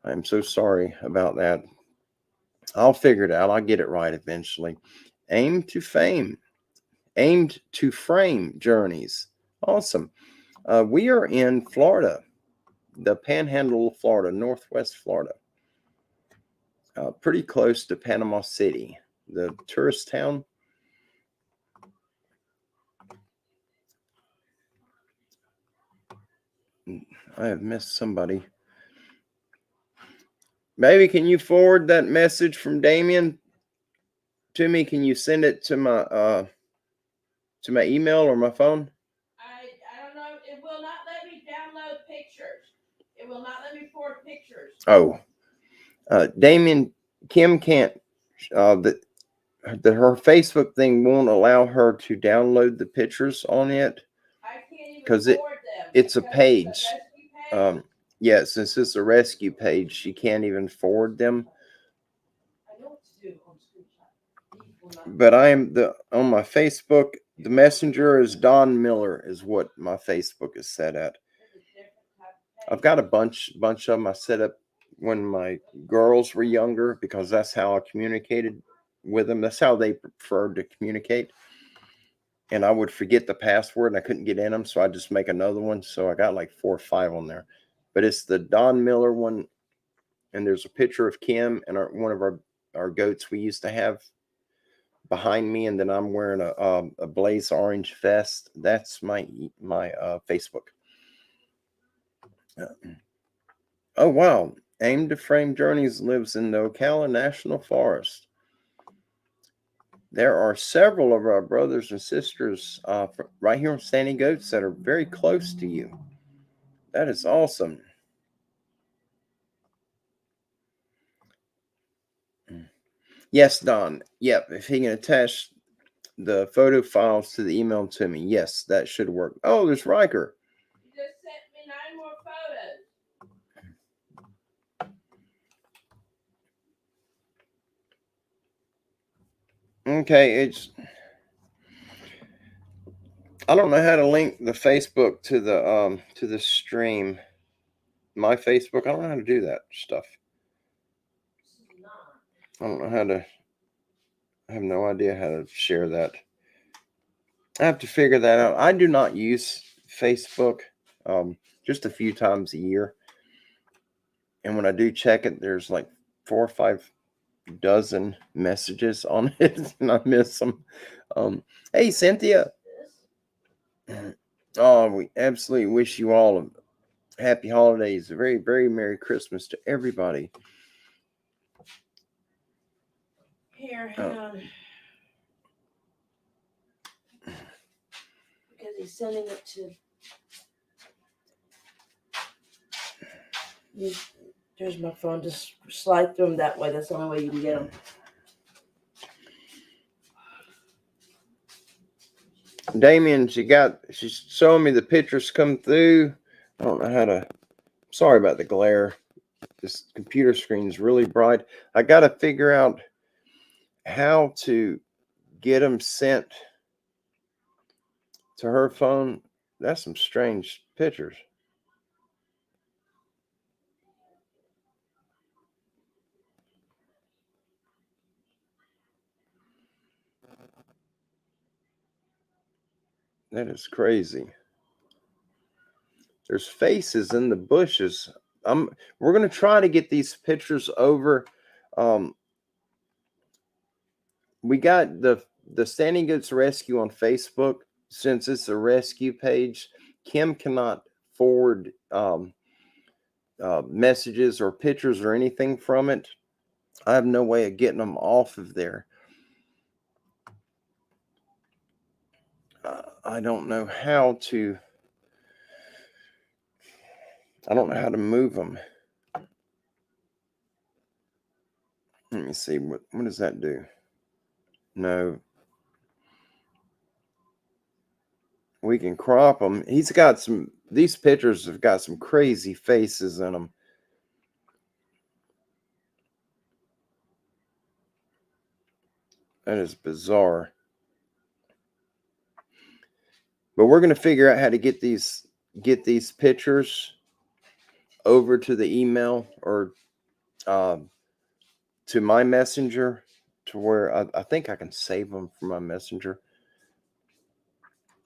I'm so sorry about that. I'll figure it out. I'll get it right eventually. Aim to fame. Aimed to frame journeys. Awesome. We are in Florida, the Panhandle of Florida, Northwest Florida. Pretty close to Panama City, the tourist town. I have missed somebody. Maybe can you forward that message from Damien to me? Can you send it to my email or my phone? I don't know. It will not let me download pictures. It will not let me forward pictures. Oh, Damien, Kim can't. Her Facebook thing won't allow her to download the pictures on it. I can't even because forward them. it's a because page. It's a rescue page. Yeah, since it's a rescue page, she can't even forward them. I know what to do on screenshot. But I am on my Facebook. The messenger is Don Miller, is what my Facebook is set at. I've got a bunch of them I set up when my girls were younger because that's how I communicated with them. That's how they preferred to communicate. And I would forget the password and I couldn't get in them, so I just make another one. So I got like 4 or 5 on there. But it's the Don Miller one, and there's a picture of Kim and one of our goats we used to have behind me, and then I'm wearing a blaze orange vest. That's my Facebook. Oh wow! Aim to Frame Journeys lives in the Ocala National Forest. There are several of our brothers and sisters right here in Sandy Goats that are very close to you. That is awesome. Yes, Don. Yep. If he can attach the photo files to the email to me, yes, that should work. Oh, there's Riker. You just sent me 9 more photos. Okay, I don't know how to link the Facebook to the stream. My Facebook, I don't know how to do that stuff. I don't know how to. I have no idea how to share that. I have to figure that out. I do not use Facebook just a few times a year. And when I do check it, there's like 4 or 5 dozen messages on it, and I miss them. Hey, Cynthia. Oh, we absolutely wish you all a happy holidays. A very, very Merry Christmas to everybody. Here, hang on. Because he's sending it to. There's my phone. Just slide through them that way. That's the only way you can get them. Damien, she's showing me the pictures come through. I don't know how to. Sorry about the glare. This computer screen is really bright. I got to figure out how to get them sent to her phone. That's some strange pictures. That is crazy. There's faces in the bushes. We're gonna try to get these pictures over. We got the Standing Goats Rescue on Facebook. Since it's a rescue page, Kim cannot forward messages or pictures or anything from it. I have no way of getting them off of there. I don't know how to. I don't know how to move them. Let me see. What does that do? No. We can crop them. These pictures have got some crazy faces in them. That is bizarre. But we're going to figure out how to get these pictures over to the email or to to my messenger, to where I think I can save them from my messenger,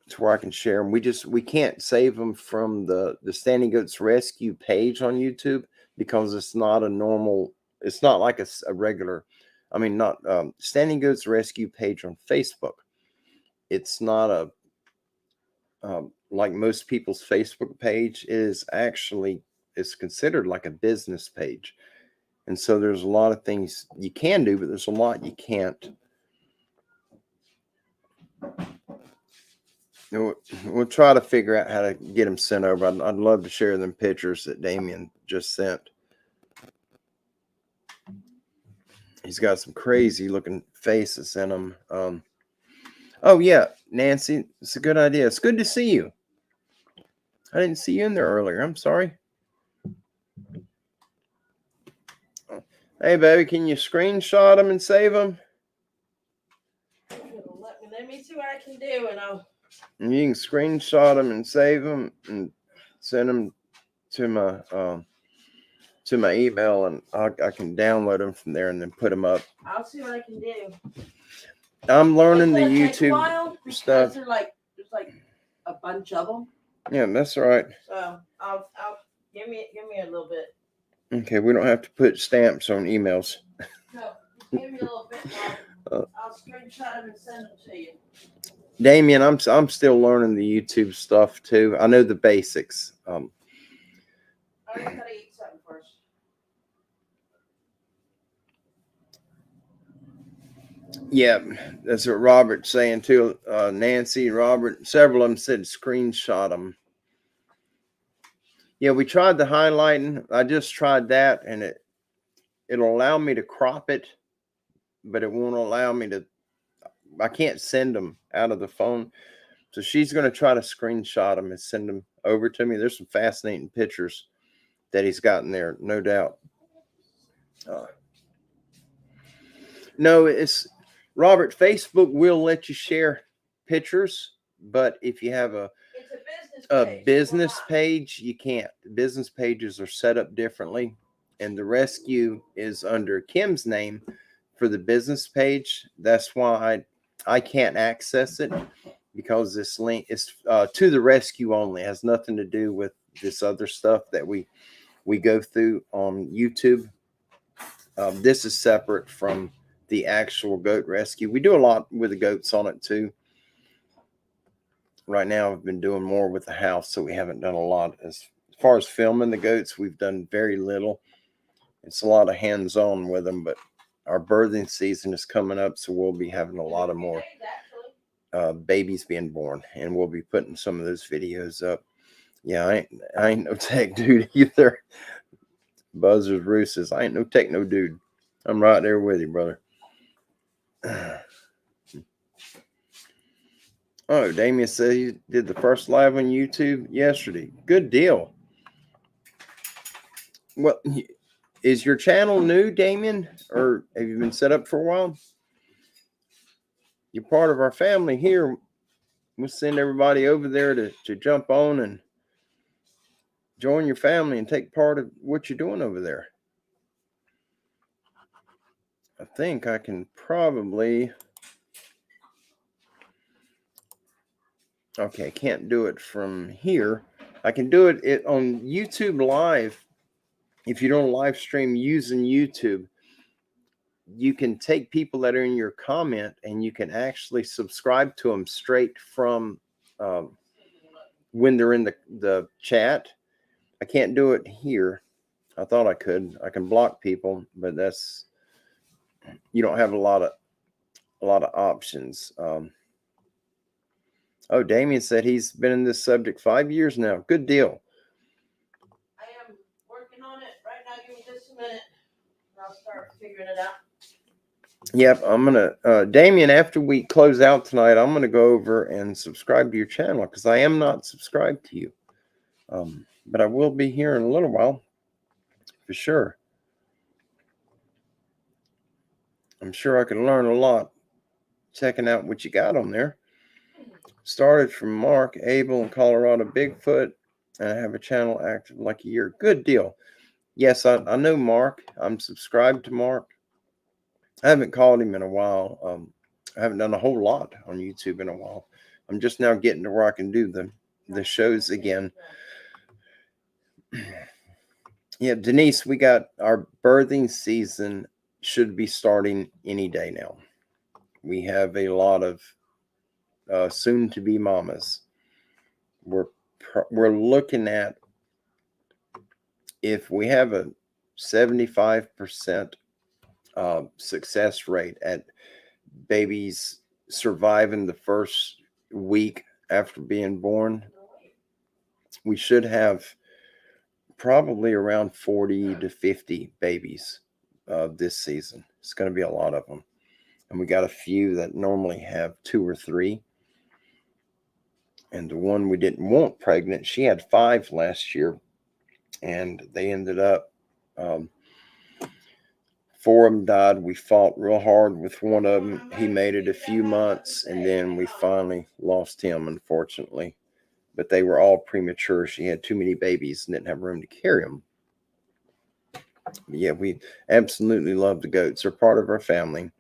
to where I can share them. We can't save them from the Standing Goats Rescue page on YouTube, because it's not a normal. It's not like a regular. I mean, not Standing Goats Rescue page on Facebook. It's not a like most people's Facebook page is actually, it's considered like a business page. And so there's a lot of things you can do, but there's a lot you can't. We'll try to figure out how to get them sent over. I'd love to share them pictures that Damien just sent. He's got some crazy looking faces in them. Oh yeah, Nancy, it's a good idea. It's good to see you. I didn't see you in there earlier. I'm sorry. Hey, baby, can you screenshot them and save them? Let me see what I can do, and you can screenshot them and save them and send them to my email, and I can download them from there and then put them up. I'll see what I can do. I'm learning the YouTube stuff. There's like a bunch of them. Yeah, that's right. So I'll give me a little bit. Okay, we don't have to put stamps on emails. No, give me a little bit more. I'll screenshot them and send them to you. Damien, I'm still learning the YouTube stuff too. I know the basics. I gotta eat something first. Yeah, that's what Robert's saying too. Nancy, Robert, several of them said screenshot them. Yeah, we tried the highlighting. I just tried that, and it'll allow me to crop it, but it won't allow me to. I can't send them out of the phone. So she's going to try to screenshot them and send them over to me. There's some fascinating pictures that he's gotten there, no doubt. No, it's Robert. Facebook will let you share pictures, but if you have a business page, you can't. Business pages are set up differently, and the rescue is under Kim's name for the business page. That's why I can't access it, because this link is to the rescue only. It has nothing to do with this other stuff that we go through on YouTube. This is separate from the actual goat rescue. We do a lot with the goats on it too. Right now, I've been doing more with the house, so we haven't done a lot. As far as filming the goats, we've done very little. It's a lot of hands-on with them, but our birthing season is coming up, so we'll be having a lot of more babies being born, and we'll be putting some of those videos up. Yeah, I ain't no tech dude either. Buzzers Roost says, I ain't no techno dude. I'm right there with you, brother. Oh, Damien said you did the first live on YouTube yesterday. Good deal. Well, is your channel new, Damien? Or have you been set up for a while? You're part of our family here. We'll send everybody over there to jump on and join your family and take part of what you're doing over there. I think I can probably... Okay, I can't do it from here. I can do it on YouTube Live. If you don't live stream using YouTube, you can take people that are in your comment and you can actually subscribe to them straight from when they're in the chat. I can't do it here. I thought I could. I can block people, but you don't have a lot of options. Oh, Damien said he's been in this subject 5 years now. Good deal. I am working on it right now. Give me just a minute. I'll start figuring it out. Yep, I'm going to, Damien, after we close out tonight, I'm going to go over and subscribe to your channel, because I am not subscribed to you. But I will be here in a little while, for sure. I'm sure I can learn a lot checking out what you got on there. Started from Mark Abel in Colorado Bigfoot, and I have a channel active like a year. Good deal. Yes, I know Mark. I'm subscribed to Mark. I haven't called him in a while. I haven't done a whole lot on YouTube in a while. I'm just now getting to where I can do the shows again. Yeah, Denise, we got our birthing season should be starting any day now. We have a lot of soon to be mamas. We're looking at, if we have a 75% success rate at babies surviving the first week after being born, we should have probably around 40 to 50 babies this season. It's going to be a lot of them. And we got a few that normally have 2 or 3. And the one we didn't want pregnant, she had 5 last year. And they ended up, 4 of them died. We fought real hard with one of them. He made it a few months, and then we finally lost him, unfortunately. But they were all premature. She had too many babies and didn't have room to carry them. But yeah, we absolutely love the goats. They're part of our family.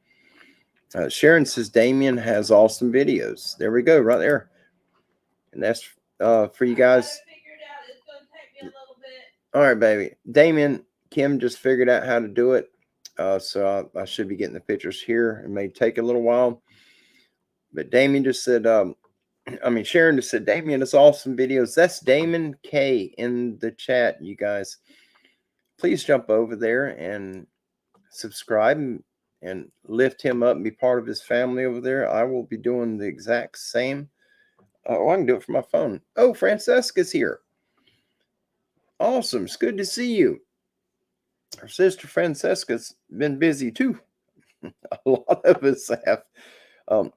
Sharon says Damien has awesome videos. There we go, right there. And that's for you guys. All right, baby. Damien, Kim just figured out how to do it. So I should be getting the pictures here. It may take a little while. But Damien just said, Sharon just said, Damien, it's awesome videos. That's Damon K in the chat, you guys. Please jump over there and subscribe and lift him up and be part of his family over there. I will be doing the exact same. I can do it from my phone. Oh, Francesca's here. Awesome. It's good to see you. Our sister Francesca's been busy too. A lot of us have. I'm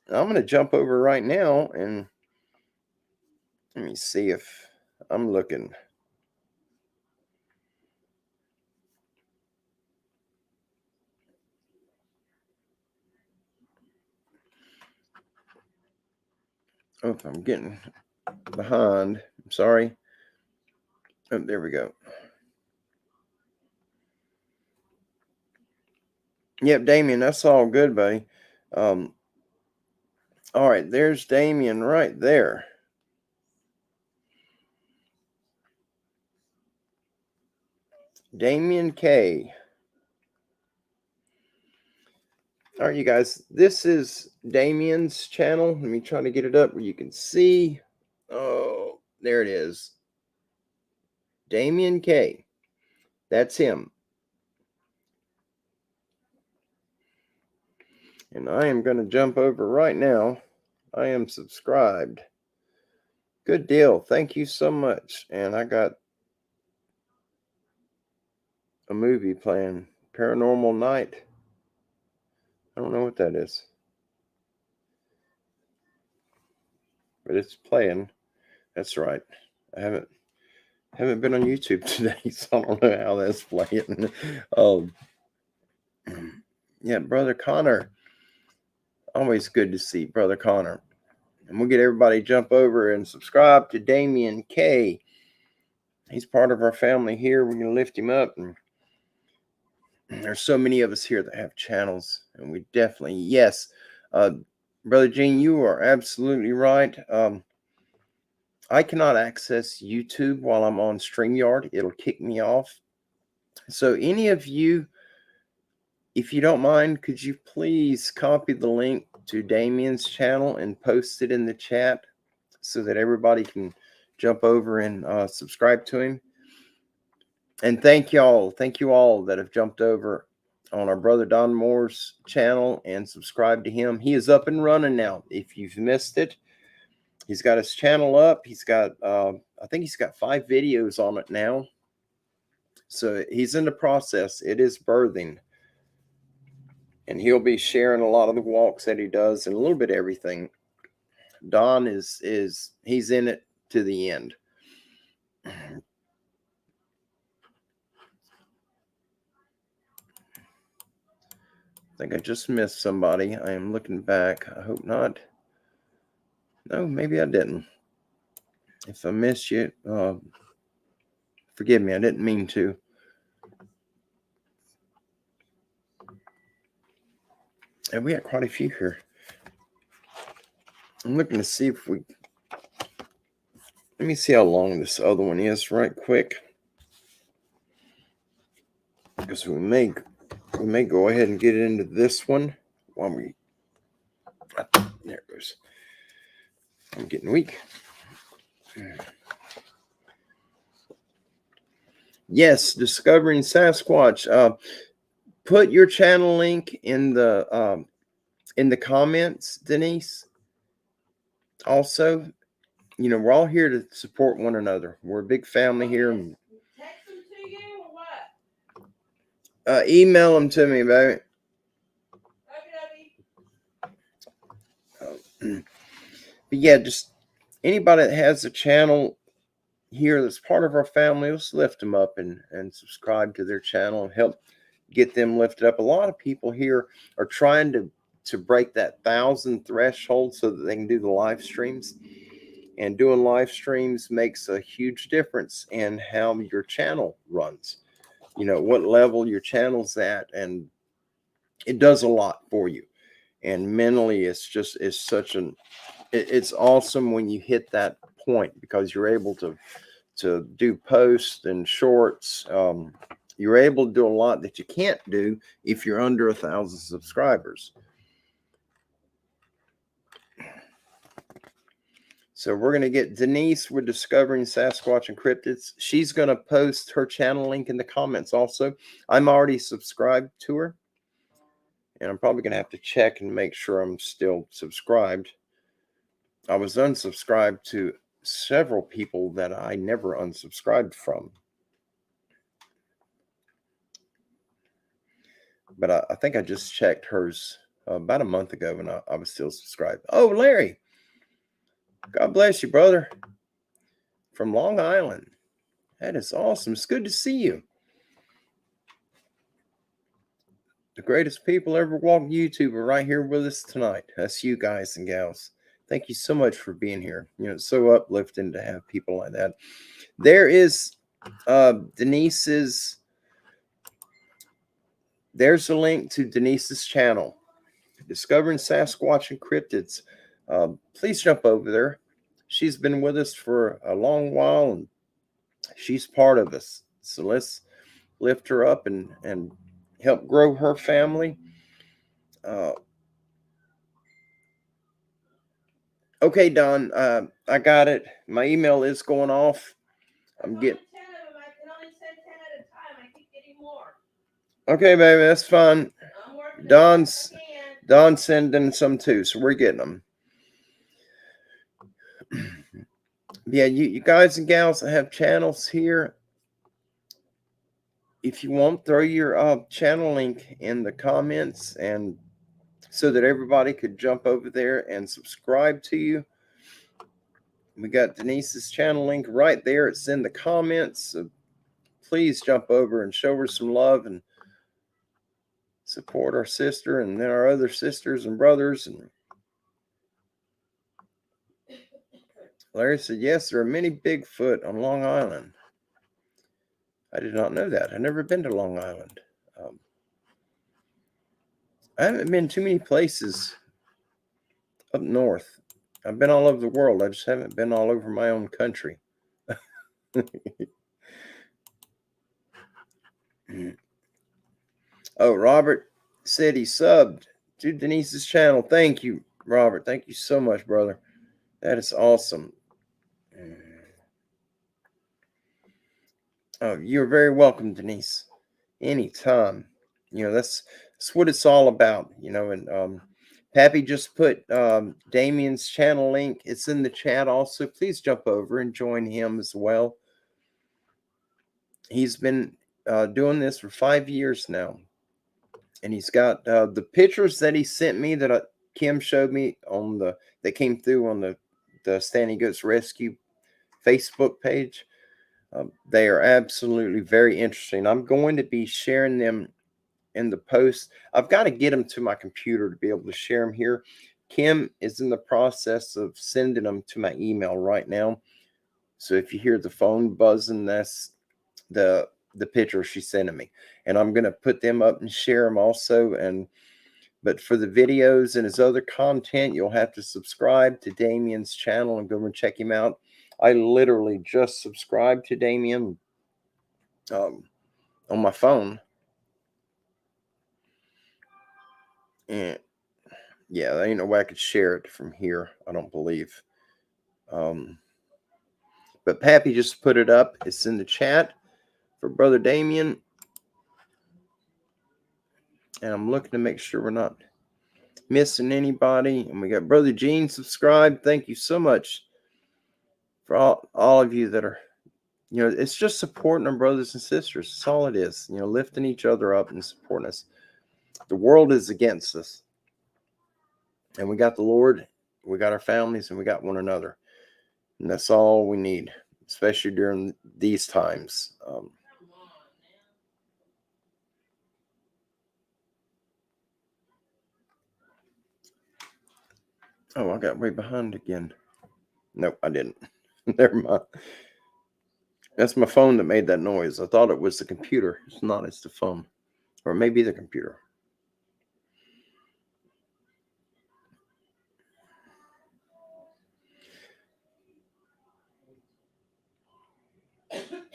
going to jump over right now and let me see if I'm looking. Oh, I'm getting behind. I'm sorry. Oh, there we go. Yep, Damien, that's all good, buddy. All right, there's Damien right there. Damien K. All right, you guys, this is Damien's channel. Let me try to get it up where you can see. Oh, there it is. Damien K. That's him. And I am going to jump over right now. I am subscribed. Good deal. Thank you so much. And I got a movie playing, Paranormal Night. I don't know what that is, but it's playing. That's right. I haven't been on YouTube today, so I don't know how that's playing. Yeah, Brother Connor. Always good to see Brother Connor. And we'll get everybody to jump over and subscribe to Damien K. He's part of our family here. We're going to lift him up. And there's so many of us here that have channels. And we definitely, yes. Brother Gene, you are absolutely right. I cannot access YouTube while I'm on StreamYard. It'll kick me off. So any of you, if you don't mind, could you please copy the link to Damien's channel and post it in the chat so that everybody can jump over and subscribe to him? And thank you all that have jumped over on our brother Don Moore's channel and subscribed to him. He is up and running now. If you've missed it, he's got his channel up. He's got, I think he's got 5 videos on it now. So he's in the process. It is birthing. And he'll be sharing a lot of the walks that he does and a little bit of everything. Don he's in it to the end. I think I just missed somebody. I am looking back. I hope not. No, maybe I didn't. If I missed you, forgive me. I didn't mean to. And we got quite a few here. I'm looking to see if we... Let me see how long this other one is right quick. Because we may go ahead and get into this one while we... There it goes. I'm getting weak. Yes, Discovering Sasquatch. Put your channel link in the comments, Denise. Also, you know, we're all here to support one another. We're a big family here. And, text them to you or what? Email them to me, baby. Okay. But yeah, just anybody that has a channel here that's part of our family, let's lift them up and subscribe to their channel and help get them lifted up. A lot of people here are trying to break that 1,000 threshold so that they can do the live streams. And doing live streams makes a huge difference in how your channel runs. You know, what level your channel's at, and it does a lot for you. And mentally, it's awesome when you hit that point, because you're able to do posts and shorts. You're able to do a lot that you can't do if you're under 1,000 subscribers. So we're going to get Denise with Discovering Sasquatch and Cryptids. She's going to post her channel link in the comments also. I'm already subscribed to her. And I'm probably going to have to check and make sure I'm still subscribed. I was unsubscribed to several people that I never unsubscribed from. But I think I just checked hers about a month ago, and I was still subscribed. Oh, Larry. God bless you, brother. From Long Island. That is awesome. It's good to see you. The greatest people ever walked YouTube are right here with us tonight. That's you guys and gals. Thank you so much for being here. You know, it's so uplifting to have people like that. There is Denise's... There's a link to Denise's channel, Discovering Sasquatch and Cryptids. Please jump over there. She's been with us for a long while, and she's part of us. So let's lift her up and help grow her family. Okay, Don, I got it. My email is going off. I'm getting... 10 of them. I can only send 10 at a time. I keep getting more. Okay, baby, that's fine. I'm working Don's sending some too, so we're getting them. Yeah, you guys and gals that have channels here, if you want, throw your channel link in the comments, and so that everybody could jump over there and subscribe to you. We got Denise's channel link right there. It's in the comments. So please jump over and show her some love and support our sister and then our other sisters and brothers. And Larry said, yes, there are many Bigfoot on Long Island. I did not know that. I've never been to Long Island. I haven't been too many places up north. I've been all over the world. I just haven't been all over my own country. Oh, Robert said he subbed to Denise's channel. Thank you, Robert. Thank you so much, brother. That is awesome. Oh, you're very welcome, Denise. Anytime. You know, that's what it's all about. You know, and Pappy just put Damien's channel link. It's in the chat also. Please jump over and join him as well. He's been doing this for 5 years now. And he's got the pictures that he sent me that Kim showed me on that came through on the Standing Goats Rescue Facebook page. They are absolutely very interesting. I'm going to be sharing them in the post. I've got to get them to my computer to be able to share them here. Kim is in the process of sending them to my email right now. So if you hear the phone buzzing, that's the picture she sent me. And I'm going to put them up and share them also. And But for the videos and his other content, you'll have to subscribe to Damien's channel and go and check him out. I literally just subscribed to Damien on my phone. And yeah, there ain't no way I could share it from here, I don't believe. But Pappy just put it up. It's in the chat for Brother Damien. And I'm looking to make sure we're not missing anybody. And we got Brother Gene subscribed. Thank you so much for all of you that are, it's just supporting our brothers and sisters. That's all it is. Lifting each other up and supporting us. The world is against us. And we got the Lord, we got our families, and we got one another. And that's all we need, especially during these times. Oh, I got way behind again. Nope, I didn't. Never mind. That's my phone that made that noise. I thought it was the computer. It's not, it's the phone. Or maybe the computer.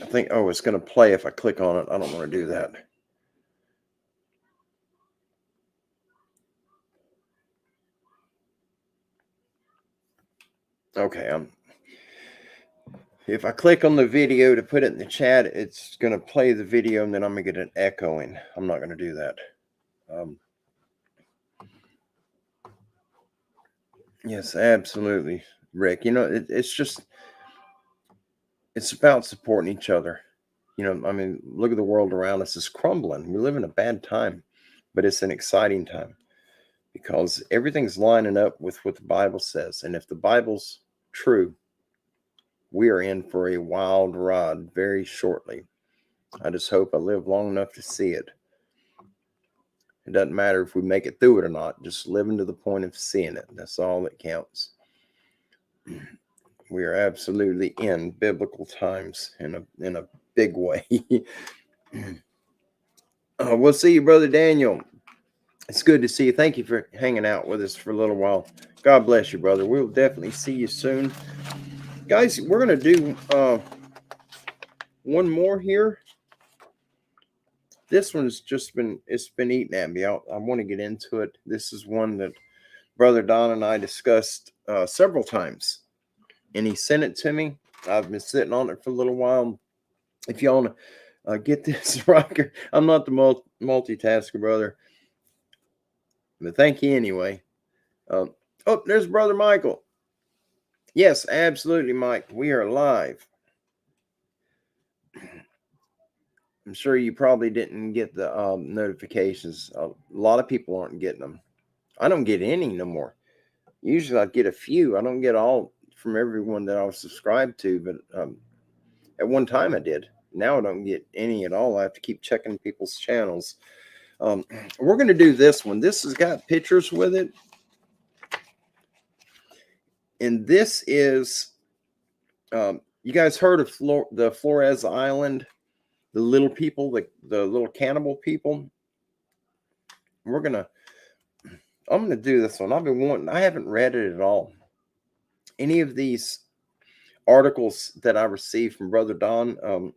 I think, it's going to play if I click on it. I don't want to do that. Okay, if I click on the video to put it in the chat, it's going to play the video and then I'm going to get an echoing. I'm not going to do that. Yes, absolutely, Rick. It's about supporting each other. Look at the world around us. It's crumbling. We live in a bad time, but it's an exciting time because everything's lining up with what the Bible says. And if the Bible's true, we are in for a wild ride very shortly. I just hope I live long enough to see it. It doesn't matter if we make it through it or not. Just living to the point of seeing it. That's all that counts. We are absolutely in biblical times in a big way. We'll see you, Brother Daniel. It's good to see you. Thank you for hanging out with us for a little while. God bless you, brother. We'll definitely see you soon. Guys, we're going to do one more here. This one's it's been eating at me. I want to get into it. This is one that Brother Don and I discussed several times. And he sent it to me. I've been sitting on it for a little while. If y'all want to get this rocker, I'm not the multitasker, brother. But thank you anyway. There's Brother Michael. Yes, absolutely, Mike. We are live. I'm sure you probably didn't get the notifications. A lot of people aren't getting them. I don't get any no more. Usually I get a few. I don't get all from everyone that I was subscribed to, but at one time I did. Now I don't get any at all. I have to keep checking people's channels. We're going to do this one. This has got pictures with it. And this is, you guys heard of the Flores Island, the little people, the little cannibal people? I'm going to do this one. I haven't read it at all. Any of these articles that I received from Brother Don,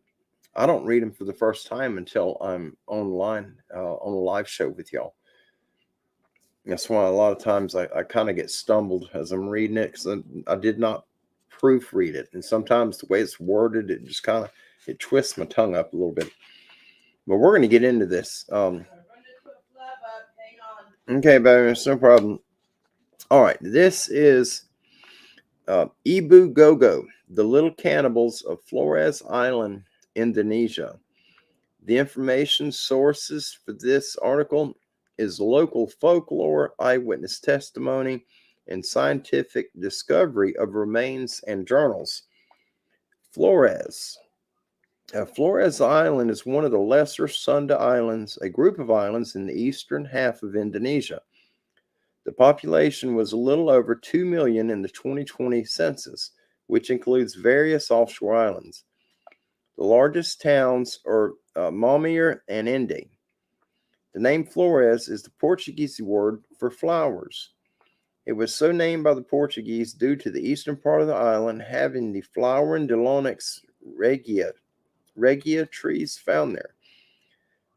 I don't read them for the first time until I'm online on a live show with y'all. That's why a lot of times I kind of get stumbled as I'm reading it because I did not proofread it. And sometimes the way it's worded, it just it twists my tongue up a little bit. But we're going to get into this. Okay, baby, it's no problem. All right, this is Ebu Gogo, the Little Cannibals of Flores Island, Indonesia. The information sources for this article is local folklore, eyewitness testimony, and scientific discovery of remains and journals. Flores. Flores Island is one of the lesser Sunda Islands, a group of islands in the eastern half of Indonesia. The population was a little over 2 million in the 2020 census, which includes various offshore islands. The largest towns are Maumere and Ende. The name Flores is the Portuguese word for flowers. It was so named by the Portuguese due to the eastern part of the island having the flowering Dilonix regia trees found there.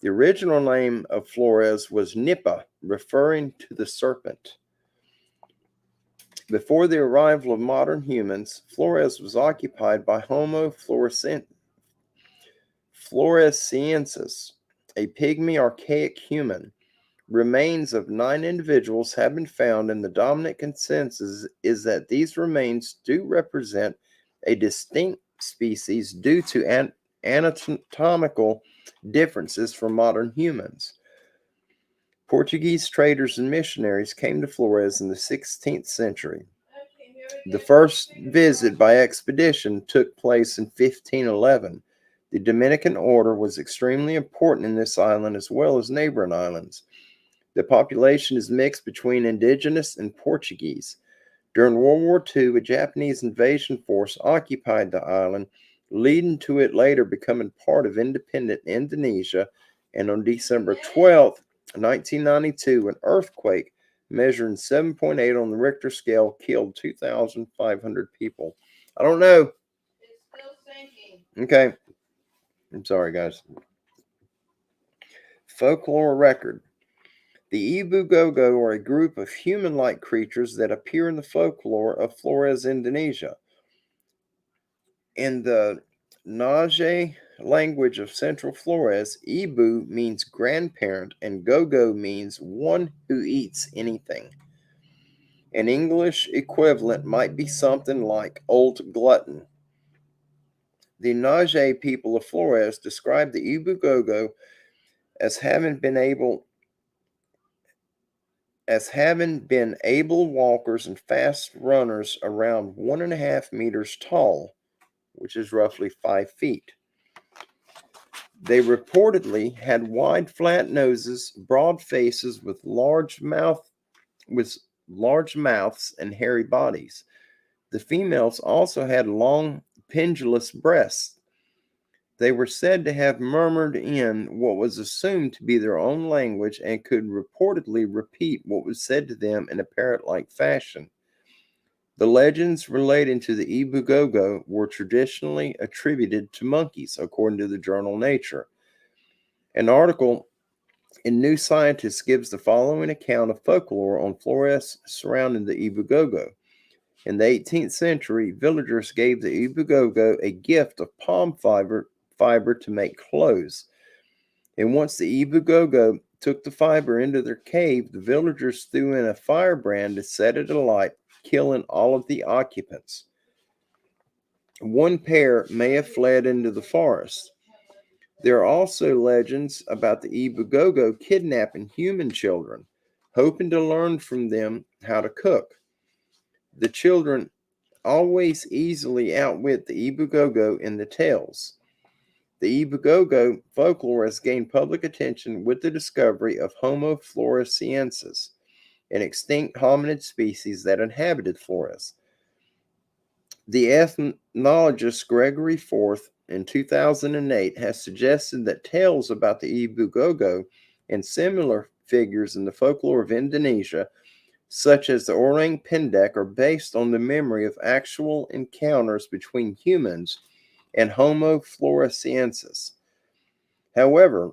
The original name of Flores was Nipa, referring to the serpent. Before the arrival of modern humans, Flores was occupied by Homo floresiensis, a pygmy archaic human. Remains of 9 individuals have been found, and the dominant consensus is that these remains do represent a distinct species due to anatomical differences from modern humans. Portuguese traders and missionaries came to Flores in the 16th century. The first visit by expedition took place in 1511. The Dominican order was extremely important in this island as well as neighboring islands. The population is mixed between indigenous and Portuguese. During World War II, a Japanese invasion force occupied the island, leading to it later becoming part of independent Indonesia. And on December 12, 1992, an earthquake measuring 7.8 on the Richter scale killed 2,500 people. I don't know. It's still sinking. Okay. I'm sorry, guys. Folklore record. The Ebu Gogo are a group of human-like creatures that appear in the folklore of Flores, Indonesia. In the Nage language of Central Flores, Ebu means grandparent and Gogo means one who eats anything. An English equivalent might be something like old glutton. The Nage people of Flores describe the Ebu Gogo as having been able walkers and fast runners around 1.5 meters tall, which is roughly 5 feet. They reportedly had wide, flat noses, broad faces with large mouths and hairy bodies. The females also had long, pendulous breasts. They were said to have murmured in what was assumed to be their own language and could reportedly repeat what was said to them in a parrot-like fashion. The legends relating to the Ebu Gogo were traditionally attributed to monkeys, according to the journal Nature. An article in New Scientist gives the following account of folklore on Flores surrounding the Ebu Gogo. In the 18th century, villagers gave the Ebu Gogo a gift of palm fiber to make clothes. And once the Ebu Gogo took the fiber into their cave, the villagers threw in a firebrand to set it alight, killing all of the occupants. One pair may have fled into the forest. There are also legends about the Ebu Gogo kidnapping human children, hoping to learn from them how to cook. The children always easily outwit the Ebu Gogo in the tales. The Ebu Gogo folklore has gained public attention with the discovery of Homo floresiensis, an extinct hominid species that inhabited Flores. The ethnologist Gregory Forth in 2008 has suggested that tales about the Ebu Gogo and similar figures in the folklore of Indonesia, such as the Orang Pendek, are based on the memory of actual encounters between humans and Homo floresiensis. However,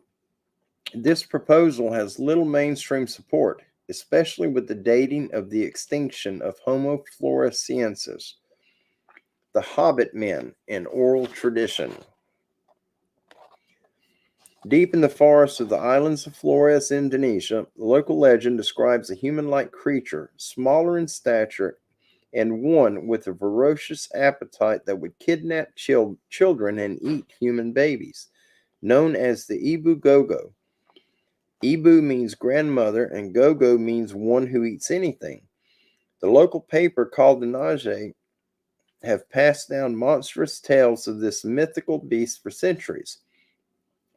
this proposal has little mainstream support, especially with the dating of the extinction of Homo floresiensis. The Hobbit Men in oral tradition. Deep in the forests of the islands of Flores, Indonesia, the local legend describes a human-like creature, smaller in stature, and one with a ferocious appetite that would kidnap children and eat human babies, known as the Ebu Gogo. Ebu means grandmother, and Gogo means one who eats anything. The local paper called the Nage have passed down monstrous tales of this mythical beast for centuries.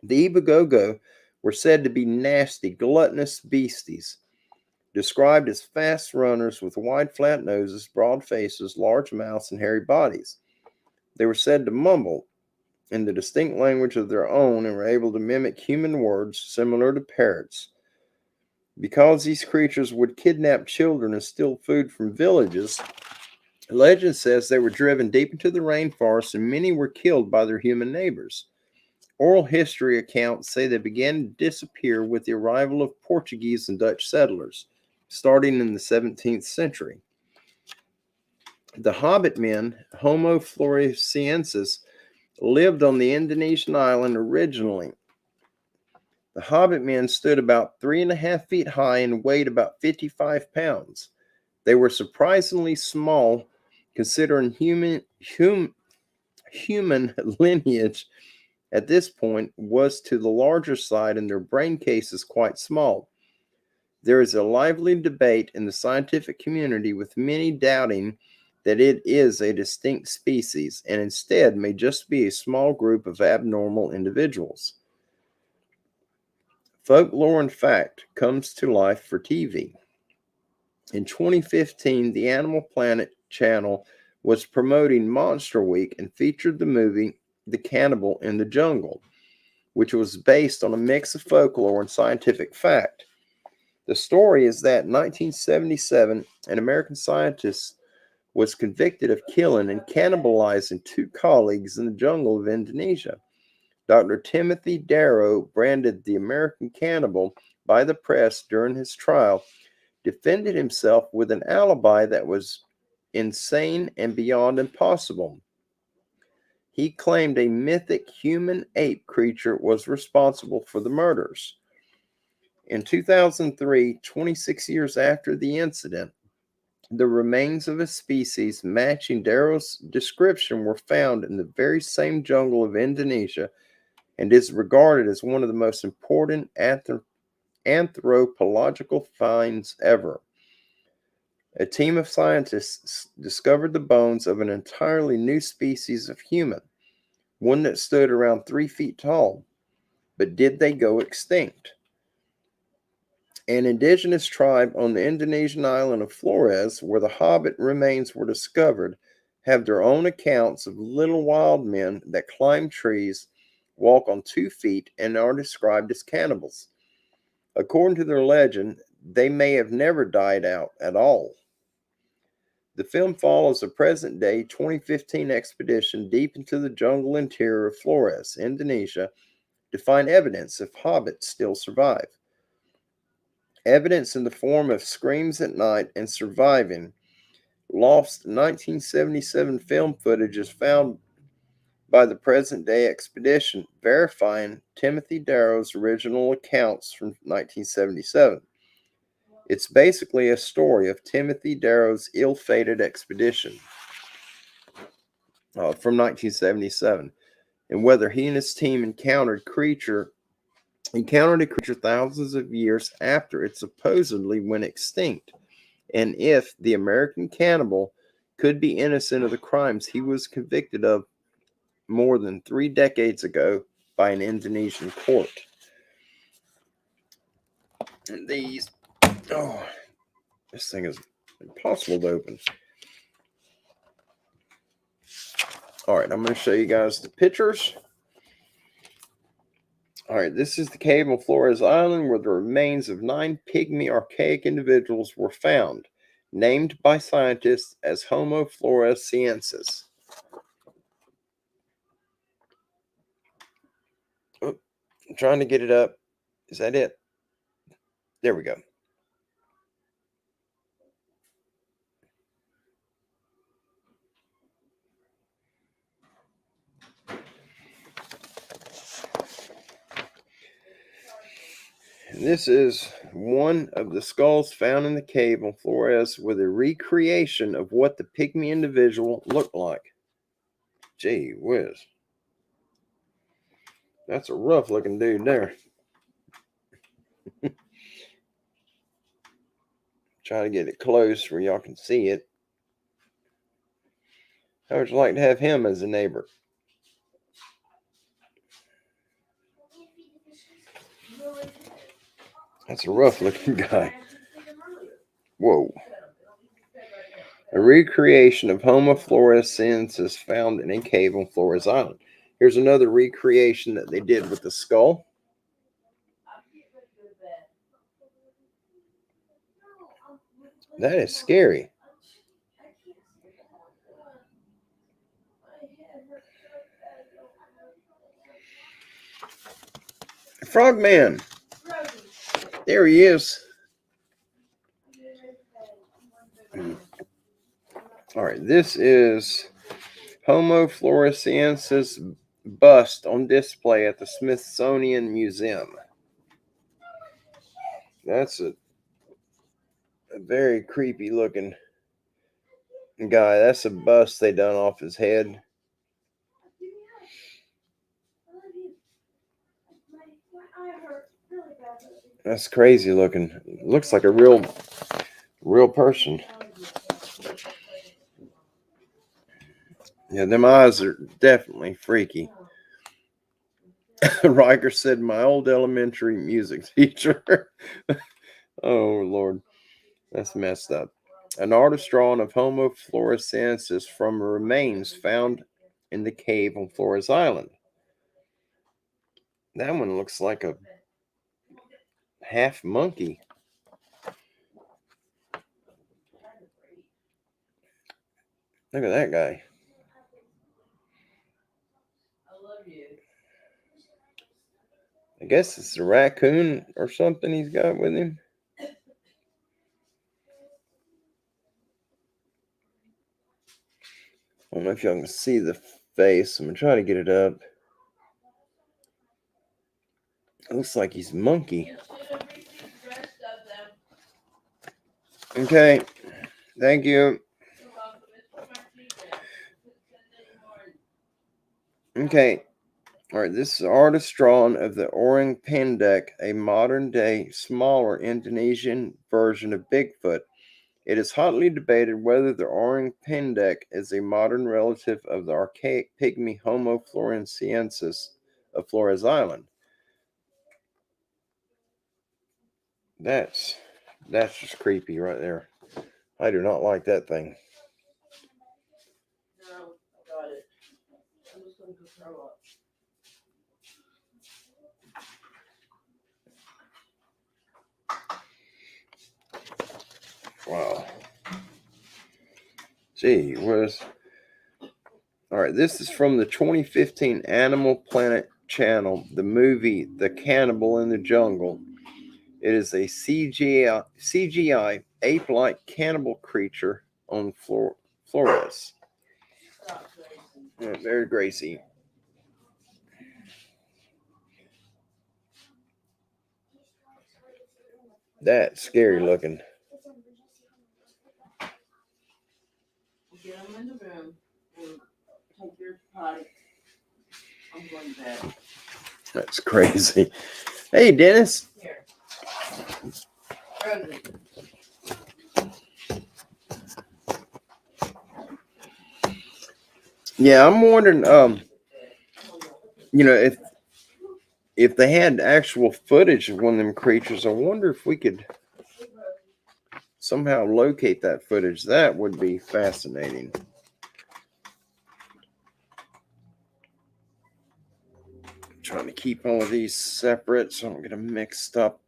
The Ebu Gogo were said to be nasty, gluttonous beasties, described as fast runners with wide, flat noses, broad faces, large mouths, and hairy bodies. They were said to mumble in the distinct language of their own and were able to mimic human words similar to parrots. Because these creatures would kidnap children and steal food from villages, legend says they were driven deep into the rainforest and many were killed by their human neighbors. Oral history accounts say they began to disappear with the arrival of Portuguese and Dutch settlers, starting in the 17th century. The Hobbit men, Homo floresiensis, lived on the Indonesian island originally. The Hobbit men stood about 3.5 feet high and weighed about 55 pounds. They were surprisingly small, considering human lineage at this point was to the larger side, and their brain cases quite small. There is a lively debate in the scientific community, with many doubting that it is a distinct species and instead may just be a small group of abnormal individuals. Folklore and fact comes to life for TV. In 2015, the Animal Planet channel was promoting Monster Week and featured the movie The Cannibal in the Jungle, which was based on a mix of folklore and scientific fact. The story is that in 1977, an American scientist was convicted of killing and cannibalizing 2 colleagues in the jungle of Indonesia. Dr. Timothy Darrow, branded the American cannibal by the press during his trial, defended himself with an alibi that was insane and beyond impossible. He claimed a mythic human-ape creature was responsible for the murders. In 2003, 26 years after the incident, the remains of a species matching Darrow's description were found in the very same jungle of Indonesia and is regarded as one of the most important anthropological finds ever. A team of scientists discovered the bones of an entirely new species of human, one that stood around 3 feet tall. But did they go extinct? An indigenous tribe on the Indonesian island of Flores, where the Hobbit remains were discovered, have their own accounts of little wild men that climb trees, walk on 2 feet, and are described as cannibals. According to their legend, they may have never died out at all. The film follows a present-day 2015 expedition deep into the jungle interior of Flores, Indonesia, to find evidence if hobbits still survive. Evidence in the form of screams at night and surviving lost 1977 film footage is found by the present-day expedition, verifying Timothy Darrow's original accounts from 1977. It's basically a story of Timothy Darrow's ill-fated expedition from 1977, and whether he and his team encountered a creature thousands of years after it supposedly went extinct, and if the American cannibal could be innocent of the crimes he was convicted of more than 3 decades ago by an Indonesian court. And this thing is impossible to open. All right, I'm going to show you guys the pictures. All right, this is the cave on Flores Island where the remains of 9 pygmy archaic individuals were found, named by scientists as Homo floresiensis. Oh, I'm trying to get it up. Is that it? There we go. This is one of the skulls found in the cave on Flores with a recreation of what the pygmy individual looked like. Gee whiz. That's a rough looking dude there. Try to get it close where y'all can see it. How would you like to have him as a neighbor? That's a rough looking guy. Whoa. A recreation of Homo floresiensis found in a cave on Flores Island. Here's another recreation that they did with the skull. That is scary. Frogman. There he is. All right, this is Homo floresiensis bust on display at the Smithsonian Museum. That's a very creepy looking guy. That's a bust they done off his head. That's crazy looking. Looks like a real person. Yeah, them eyes are definitely freaky. Riker said, my old elementary music teacher. Oh, Lord. That's messed up. An artist drawing of Homo floresiensis from remains found in the cave on Flores Island. That one looks like a half monkey. Look at that guy. I guess it's a raccoon or something he's got with him. I don't know if y'all can see the face. I'm going to try to get it up. It looks like he's a monkey. Okay. Thank you. Okay. All right. This is artist drawn of the orang pendek, a modern day, smaller Indonesian version of Bigfoot. It is hotly debated whether the orang pendek is a modern relative of the archaic pygmy Homo floresiensis of Flores Island. That's just creepy right there. I do not like that thing. No, I got it. I'm just going to go throw up. Wow. Gee whiz. All right, this is from the 2015 Animal Planet channel, the movie The Cannibal in the Jungle. It is a CGI ape-like cannibal creature on Flores. Very Gracie. That's scary looking. Get them in the room and take your potty. I'm going to bed. That's crazy. Hey, Dennis. Here. Rosie. Yeah, I'm wondering, if they had actual footage of one of them creatures, I wonder if we could somehow locate that footage. That would be fascinating. I'm trying to keep all of these separate so I don't get them mixed up.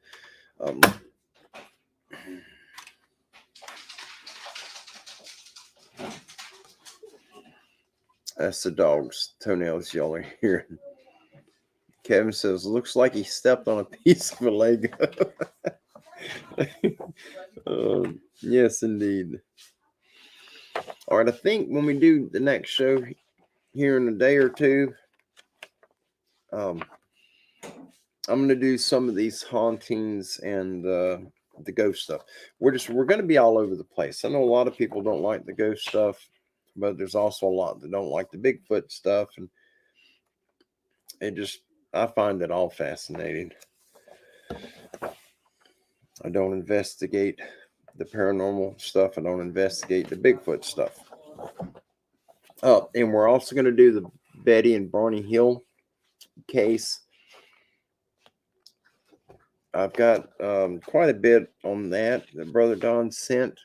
That's the dog's toenails y'all are hearing. Kevin says, looks like he stepped on a piece of a Lego. Yes, indeed. All right, I think when we do the next show here in a day or two, I'm going to do some of these hauntings and the ghost stuff. We're going to be all over the place. I know a lot of people don't like the ghost stuff, but there's also a lot that don't like the Bigfoot stuff, and I find it all fascinating. I don't investigate the paranormal stuff. I don't investigate the Bigfoot stuff. And we're also going to do the Betty and Barney Hill case. I've got quite a bit on that Brother Don sent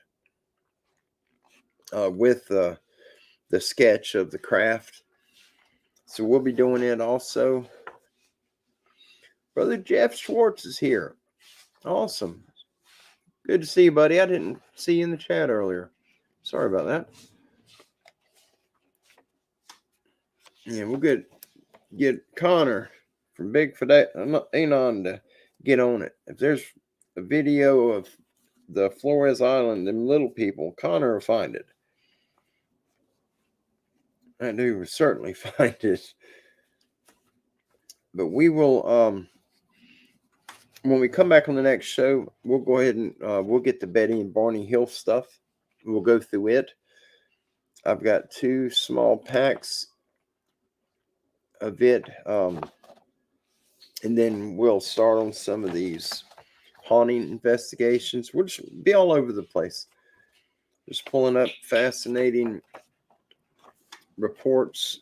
with the sketch of the craft. So we'll be doing it also. Brother Jeff Schwartz is here. Awesome. Good to see you, buddy. I didn't see you in the chat earlier. Sorry about that. Yeah, we'll get Connor from Bigfoot Anon to get on it. If there's a video of the Flores Island, them little people, Connor will find it. That dude will certainly find it. But we will, when we come back on the next show, we'll go ahead and we'll get the Betty and Barney Hill stuff. We'll go through it. I've got 2 small packs of it. And then we'll start on some of these haunting investigations. We'll just be all over the place. Just pulling up fascinating reports.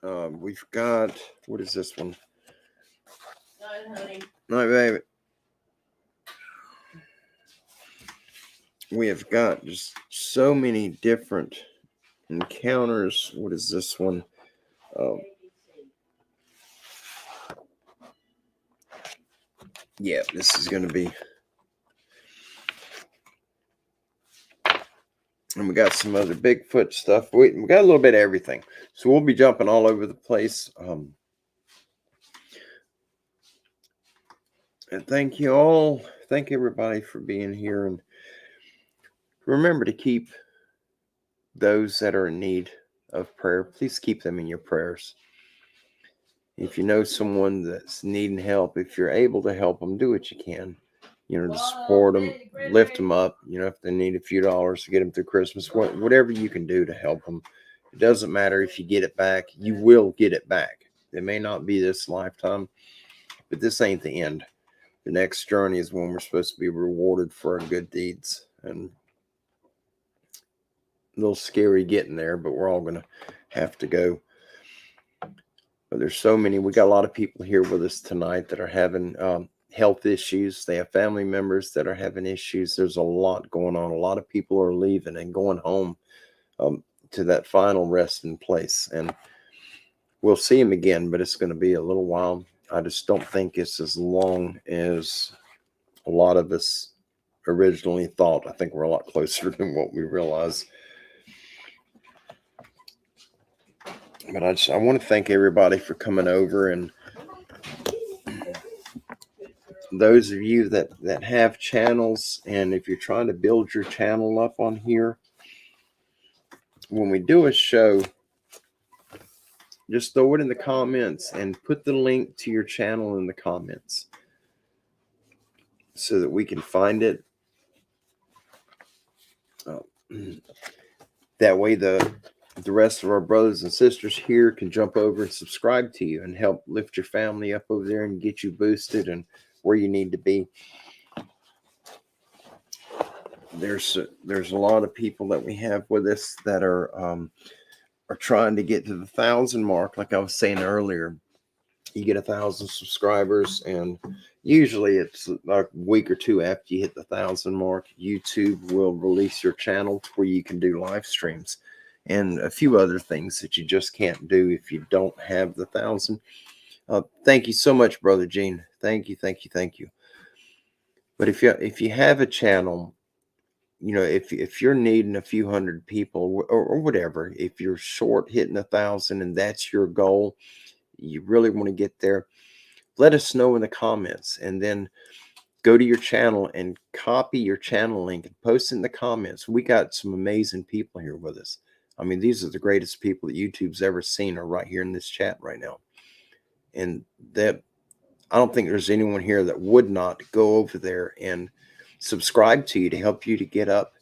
We've got, what is this one? Night, honey. Night, baby. We have got just so many different encounters. What is this one? Yeah, this is going to be. And we got some other Bigfoot stuff. We got a little bit of everything. So we'll be jumping all over the place. And thank you all. Thank everybody for being here. And remember to keep those that are in need of prayer. Please keep them in your prayers. If you know someone that's needing help, if you're able to help them, do what you can. To support them, lift them up. If they need a few dollars to get them through Christmas, whatever you can do to help them. It doesn't matter if you get it back. You will get it back. It may not be this lifetime, but this ain't the end. The next journey is when we're supposed to be rewarded for our good deeds. And a little scary getting there, but we're all going to have to go. But there's so many. We got a lot of people here with us tonight that are having health issues. They have family members that are having issues. There's a lot going on. A lot of people are leaving and going home to that final resting place. And we'll see them again, but it's going to be a little while. I just don't think it's as long as a lot of us originally thought. I think we're a lot closer than what we realize. But I want to thank everybody for coming over, and those of you that have channels, and if you're trying to build your channel up on here, when we do a show, just throw it in the comments and put the link to your channel in the comments so that we can find it. That way the rest of our brothers and sisters here can jump over and subscribe to you and help lift your family up over there and get you boosted and where you need to be. There's a lot of people that we have with us that are trying to get to the 1,000 mark. Like I was saying earlier, you get 1,000 subscribers, and usually it's like a week or 2 after you hit the 1,000 mark, YouTube will release your channel to where you can do live streams and a few other things that you just can't do if you don't have the 1,000. Thank you so much, Brother Gene. Thank you. But if you have a channel, if you're needing a few hundred people or whatever, if you're short hitting 1,000 and that's your goal, you really want to get there, let us know in the comments, and then go to your channel and copy your channel link and post it in the comments. We got some amazing people here with us. I mean, these are the greatest people that YouTube's ever seen are right here in this chat right now. And that, I don't think there's anyone here that would not go over there and subscribe to you to help you to get up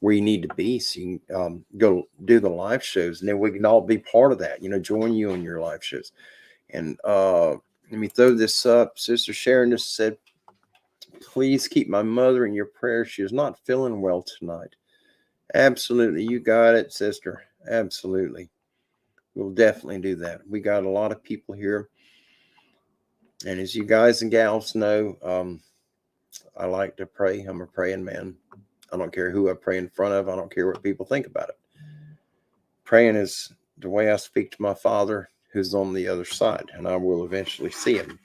where you need to be, so you can go do the live shows, and then we can all be part of that, join you on your live shows. And let me throw this up. Sister Sharon just said, please keep my mother in your prayers. She is not feeling well tonight. Absolutely. You got it, sister. Absolutely. We'll definitely do that. We got a lot of people here. And as you guys and gals know, I like to pray. I'm a praying man. I don't care who I pray in front of. I don't care what people think about it. Praying is the way I speak to my Father who's on the other side, and I will eventually see him.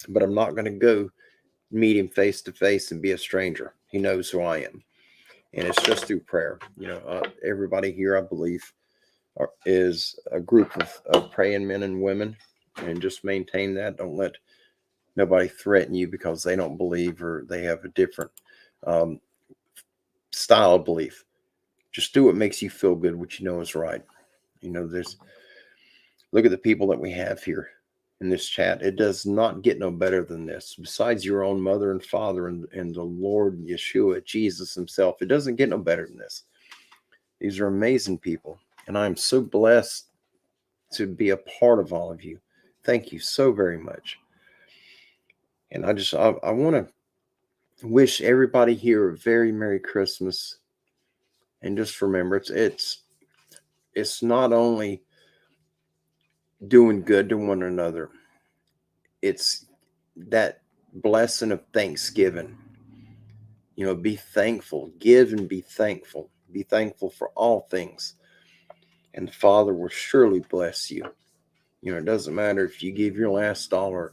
But I'm not going to go meet him face to face and be a stranger. He knows who I am. And it's just through prayer. Everybody here, I believe, is a group of praying men and women. And just maintain that. Don't let nobody threaten you because they don't believe or they have a different um, style of belief. Just do what makes you feel good, what you know is right. Look at the people that we have here in this chat. It does not get no better than this. Besides your own mother and father and the Lord Yeshua, Jesus himself, it doesn't get no better than this. These are amazing people. And I'm so blessed to be a part of all of you. Thank you so very much. And I want to wish everybody here a very Merry Christmas. And just remember, it's not only doing good to one another, it's that blessing of Thanksgiving. Be thankful, give and be thankful. Be thankful for all things. And the Father will surely bless you. It doesn't matter if you give your last dollar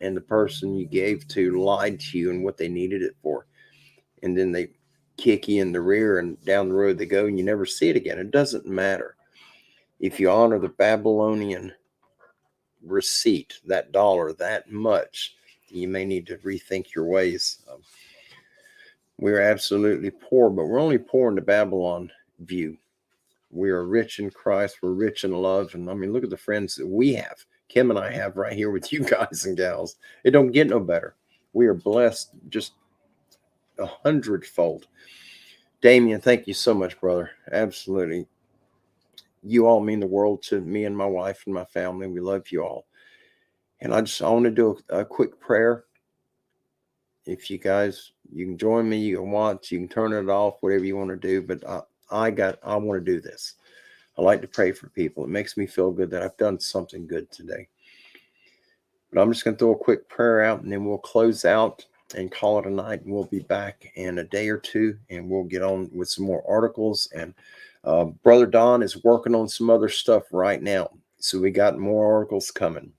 and the person you gave to lied to you and what they needed it for. And then they kick you in the rear and down the road they go and you never see it again. It doesn't matter. If you honor the Babylonian receipt, that dollar, that much, you may need to rethink your ways. We're absolutely poor, but we're only poor in the Babylon view. We are rich in Christ. We're rich in love. And I mean, look at the friends that we have. Kim and I have right here with you guys and gals. It don't get no better. We are blessed just 100-fold. Damien, thank you so much, brother. Absolutely. You all mean the world to me and my wife and my family. We love you all. And I want to do a quick prayer. If you guys, you can join me, you can turn it off, whatever you want to do. But I want to do this. I like to pray for people. It makes me feel good that I've done something good today. But I'm just going to throw a quick prayer out and then we'll close out and call it a night. And we'll be back in a day or two and we'll get on with some more articles. And Brother Don is working on some other stuff right now. So we got more articles coming.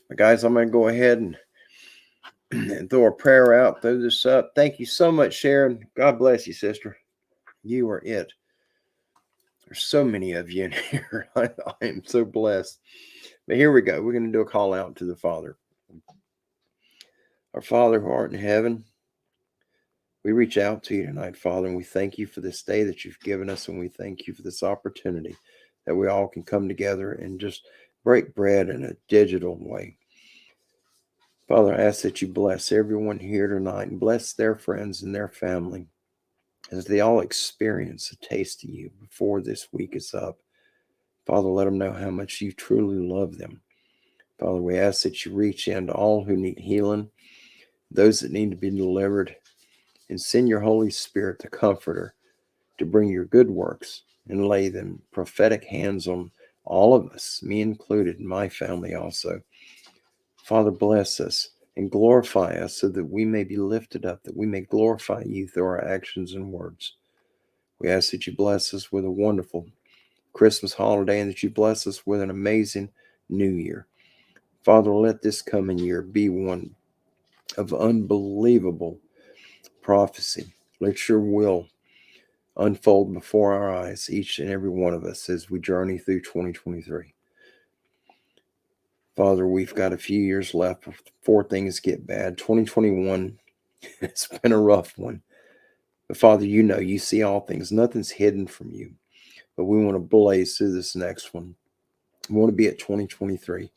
But guys, I'm going to go ahead and throw a prayer out, throw this up. Thank you so much, Sharon. God bless you, sister. You are it. There's so many of you in here. I am so blessed. But here we go. We're going to do a call out to the Father. Our Father who art in heaven, we reach out to you tonight, Father, and we thank you for this day that you've given us, and we thank you for this opportunity that we all can come together and just break bread in a digital way. Father, I ask that you bless everyone here tonight and bless their friends and their family as they all experience a taste of you before this week is up. Father, let them know how much you truly love them. Father, we ask that you reach in to all who need healing, those that need to be delivered, and send your Holy Spirit, the Comforter, to bring your good works and lay them prophetic hands on all of us, me included, and my family also. Father, bless us and glorify us so that we may be lifted up, that we may glorify you through our actions and words. We ask that you bless us with a wonderful Christmas holiday and that you bless us with an amazing New Year. Father, let this coming year be one of unbelievable prophecy. Let your will unfold before our eyes, each and every one of us, as we journey through 2023. Father, we've got a few years left before things get bad. 2021, it's been a rough one. But Father, you see all things. Nothing's hidden from you. But we want to blaze through this next one. We want to be at 2023.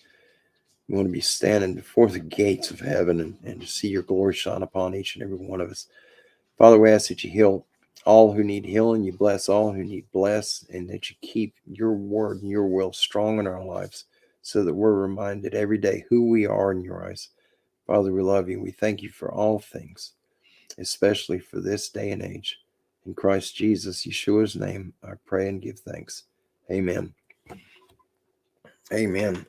We want to be standing before the gates of heaven and to see your glory shine upon each and every one of us. Father, we ask that you heal all who need healing. You bless all who need blessed, and that you keep your word and your will strong in our lives so that we're reminded every day who we are in your eyes. Father, we love you. We thank you for all things, especially for this day and age. In Christ Jesus, Yeshua's name, I pray and give thanks. Amen. Amen.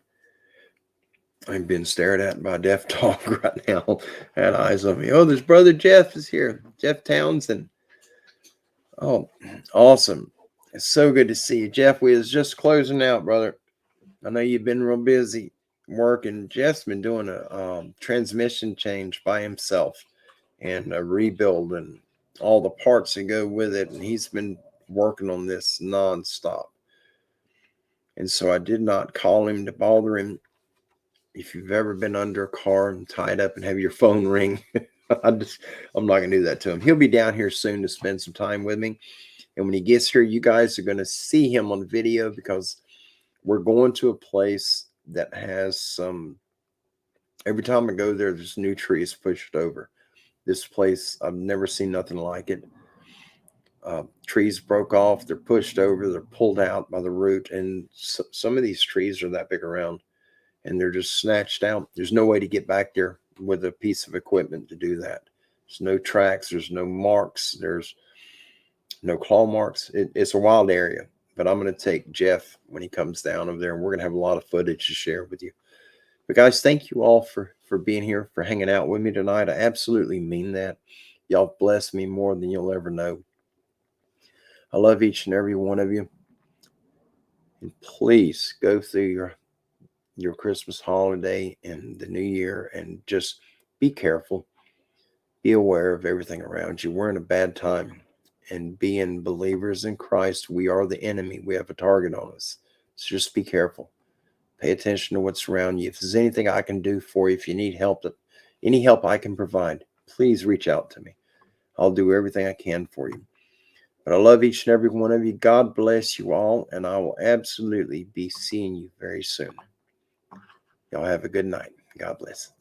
I'm being stared at by a deaf dog right now. Had eyes on me. Oh, there's Brother Jeff is here. Jeff Townsend. Oh, awesome. It's so good to see you. Jeff, we was just closing out, brother. I know you've been real busy working. Jeff's been doing a transmission change by himself. and a rebuild and all the parts that go with it. And he's been working on this nonstop. And so I did not call him to bother him. If you've ever been under a car and tied up and have your phone ring, I'm not going to do that to him. He'll be down here soon to spend some time with me. And when he gets here, you guys are going to see him on video, because we're going to a place that has some, every time I go there, there's new trees pushed over. This place, I've never seen nothing like it. Trees broke off, they're pushed over, they're pulled out by the root. And some of these trees are that big around, and they're just snatched out. There's no way to get back there with a piece of equipment to do that. There's no tracks, there's no marks, there's no claw marks. It's a wild area, but I'm going to take Jeff when he comes down over there, and we're going to have a lot of footage to share with you. But guys, thank you all for being here, for hanging out with me tonight. I absolutely mean that. Y'all bless me more than you'll ever know. I love each and every one of you. And please go through your Christmas holiday and the New Year and just be careful. Be aware of everything around you. We're in a bad time. And being believers in Christ, we are the enemy. We have a target on us. So just be careful. Pay attention to what's around you. If there's anything I can do for you, if you need help, any help I can provide, please reach out to me. I'll do everything I can for you. But I love each and every one of you. God bless you all, and I will absolutely be seeing you very soon. Y'all have a good night. God bless.